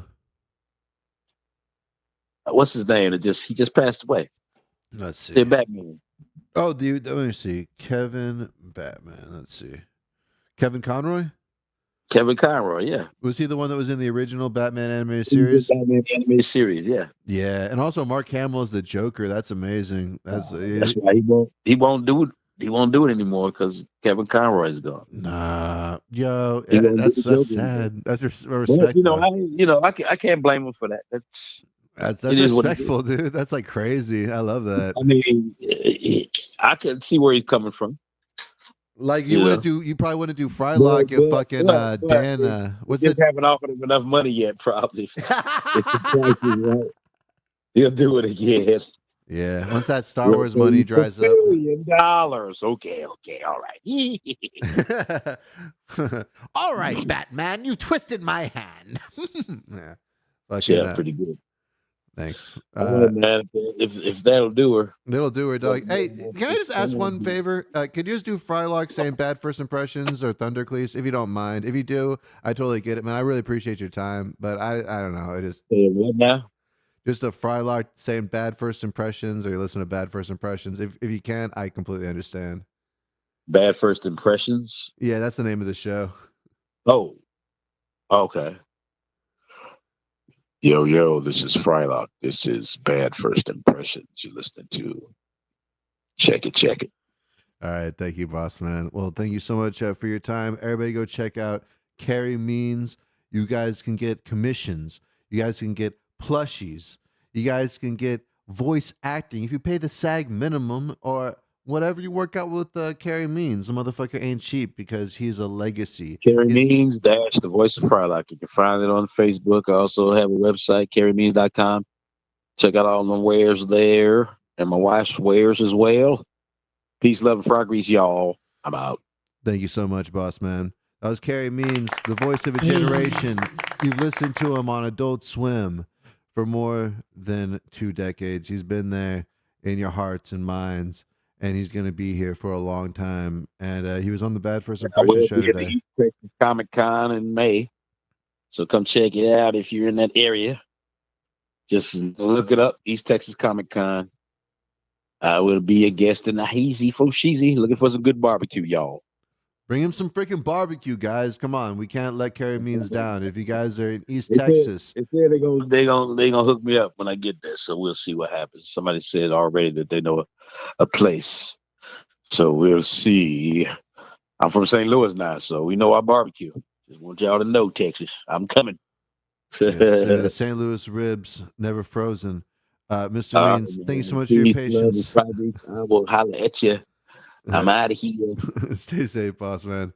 What's his name? He just passed away. Let's see. The Batman. Oh, let me see. Kevin Batman. Let's see. Kevin Conroy? Kevin Conroy, yeah. Was he the one that was in the original Batman animated series? Batman animated series, yeah. Yeah, and also Mark Hamill is the Joker. That's amazing. That's why he won't do it. He won't do it anymore because Kevin Conroy is gone. Nah, that's sad. That's respect. I can't blame him for that. That's respectful, dude. That's like crazy. I love that. I mean, I can see where he's coming from. Like you probably wouldn't do Frylock if fucking Dan. What's it? Haven't offered him enough money yet, probably. If the price is right, he'll do it again. Yeah, once that Star Wars money dries up. $1 billion. Okay, all right. All right, Batman, you twisted my hand. Yeah, pretty good. Thanks. All right, man. If that'll do her. It'll do her, dog. Hey, can I just ask one favor? Could you just do Frylock saying bad first impressions or Thundercleese, if you don't mind? If you do, I totally get it, man. I really appreciate your time, but I don't know. I just what now? Just a Frylock saying bad first impressions, or you listen to bad first impressions. If you can't, I completely understand. Bad first impressions. Yeah, that's the name of the show. Oh, okay. Yo, this is Frylock. This is Bad First Impressions. You're listening to. Check it. All right, thank you, boss man. Well, thank you so much for your time. Everybody, go check out Carey Means. You guys can get commissions. You guys can get plushies. You guys can get voice acting if you pay the SAG minimum or whatever you work out with Carey Means. The motherfucker ain't cheap because he's a legacy. Carey Means dash the voice of Frylock. You can find it on Facebook. I also have a website, careymeans.com. Check out all the wares there, and my wife's wares as well. Peace, love, and frog grease, y'all. I'm out. Thank you so much, boss man. That was Carey Means, the voice of a generation. You've listened to him on Adult Swim for more than 2 decades. He's been there in your hearts and minds, and he's going to be here for a long time. And he was on the Bad First Impression show today. Comic Con in May, so come check it out if you're in that area. Just look it up, East Texas Comic Con. I will be a guest in the hazy for sheezy, looking for some good barbecue, y'all. Bring him some freaking barbecue, guys. Come on, we can't let Carey Means down. If you guys are in East Texas, they said they gonna hook me up when I get there. So we'll see what happens. Somebody said already that they know a place, so we'll see. I'm from St. Louis now, so we know our barbecue. Just want y'all to know, Texas, I'm coming. yes, the St. Louis ribs, never frozen. Mr. Means, thank you so much for your patience. I will holler at you. I'm out of here. Stay safe, boss man.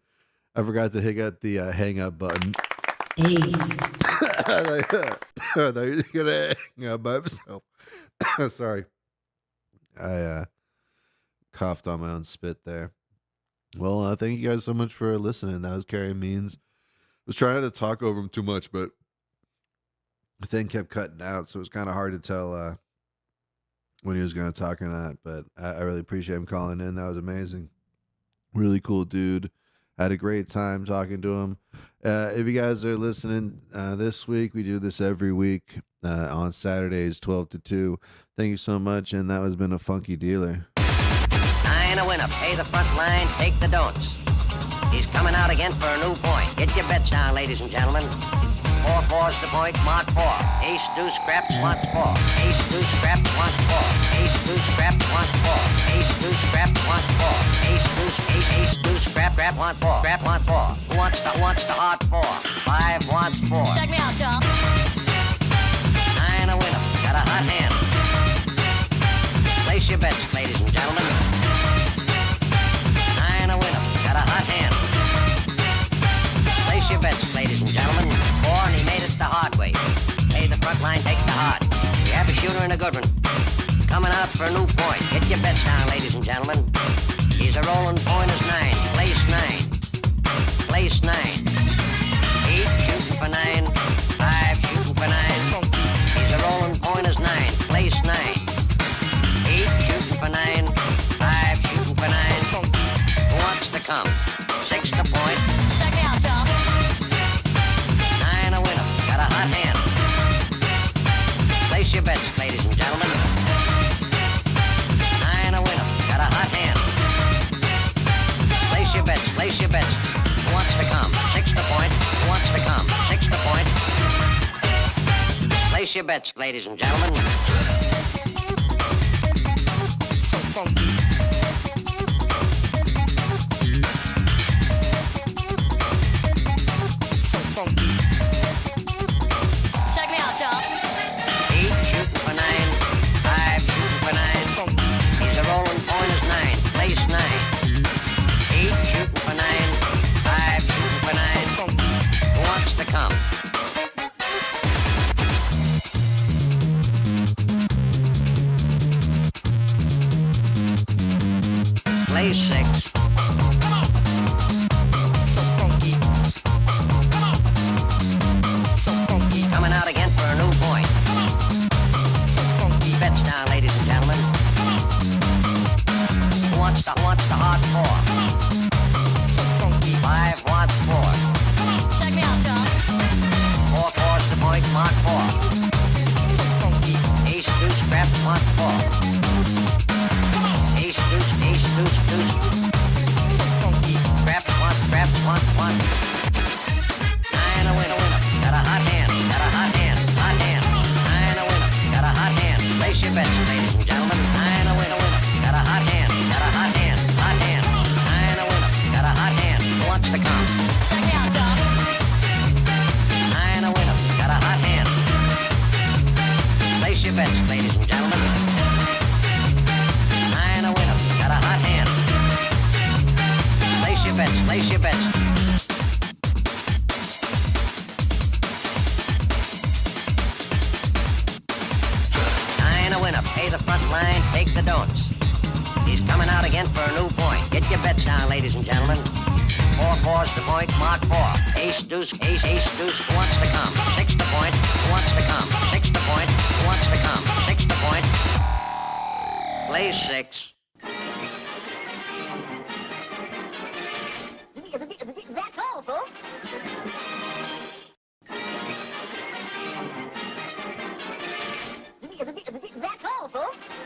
I forgot to hit out the hang up button. East. I thought you were gonna hang up by myself. Sorry. I coughed on my own spit there. Well, thank you guys so much for listening. That was Carey Means. I was trying not to talk over him too much, but the thing kept cutting out, so it was kind of hard to tell when he was going to talk or not. But I really appreciate him calling in. That was amazing. Really cool dude. Had a great time talking to him. If you guys are listening this week, we do this every week on Saturdays, 12 to 2. Thank you so much, and that has been a funky dealer. Nine a winner. Pay the front line, take the don'ts. He's coming out again for a new point. Get your bets down, ladies and gentlemen. 4-4's the point, mark 4. Ace, deuce, scrap, wants 4. Ace, deuce, scrap, wants 4. Ace, deuce, scrap, wants 4. Ace, deuce, scrap, wants 4. Ace, deuce, scrap, want 4. Scrap, want 4. Who wants the hard 4? 5 wants 4. Check me out, y'all. 9 a winner. Got a hot hand. Place your bets, ladies and gentlemen. 9 a winner. Got a hot hand. Place your bets, ladies and gentlemen. 4, and he made it the hard way. Pay the front line, take the hard. We have a shooter and a good one. Coming out for a new point. Get your bets down, ladies and gentlemen. He's a rolling point as 9. Place 9. Place 9. 8 shooting for 9. 5 shooting for 9. He's a rolling point as 9. Place 9. 8 shooting for 9. 5 shooting for 9. Who wants to come? 6 to point. Check me out, y'all. 9 a winner. Got a hot hand. Place your bets, ladies and gentlemen. 9 a winner. Got a hot hand. Place your bets. Place your bets. Who wants to come? 6 to point. Who wants to come? 6 to point. Place your bets, ladies and gentlemen. So funky. So funky. Check me out, y'all. 8 shooting for 9. 5 shooting for 9. He's a rolling point as 9. Place 9. 8 shooting for 9. 5 shooting for 9. Who wants to come? Place 6. So funky. So funky. Coming out again for a new point. your bets, ladies and gentlemen. 9 a winner. Got a hot hand. Place your bets, place your bets. Pay the front line, take the don'ts. He's coming out again for a new point. Get your bets down, ladies and gentlemen. 4-4's the point, mark 4. Ace, deuce, ace, ace, deuce, who wants to come? 6 the point, who wants to come? 6 the point, who wants to come? 6 the point. Play 6. That's all, folks. That's all, folks.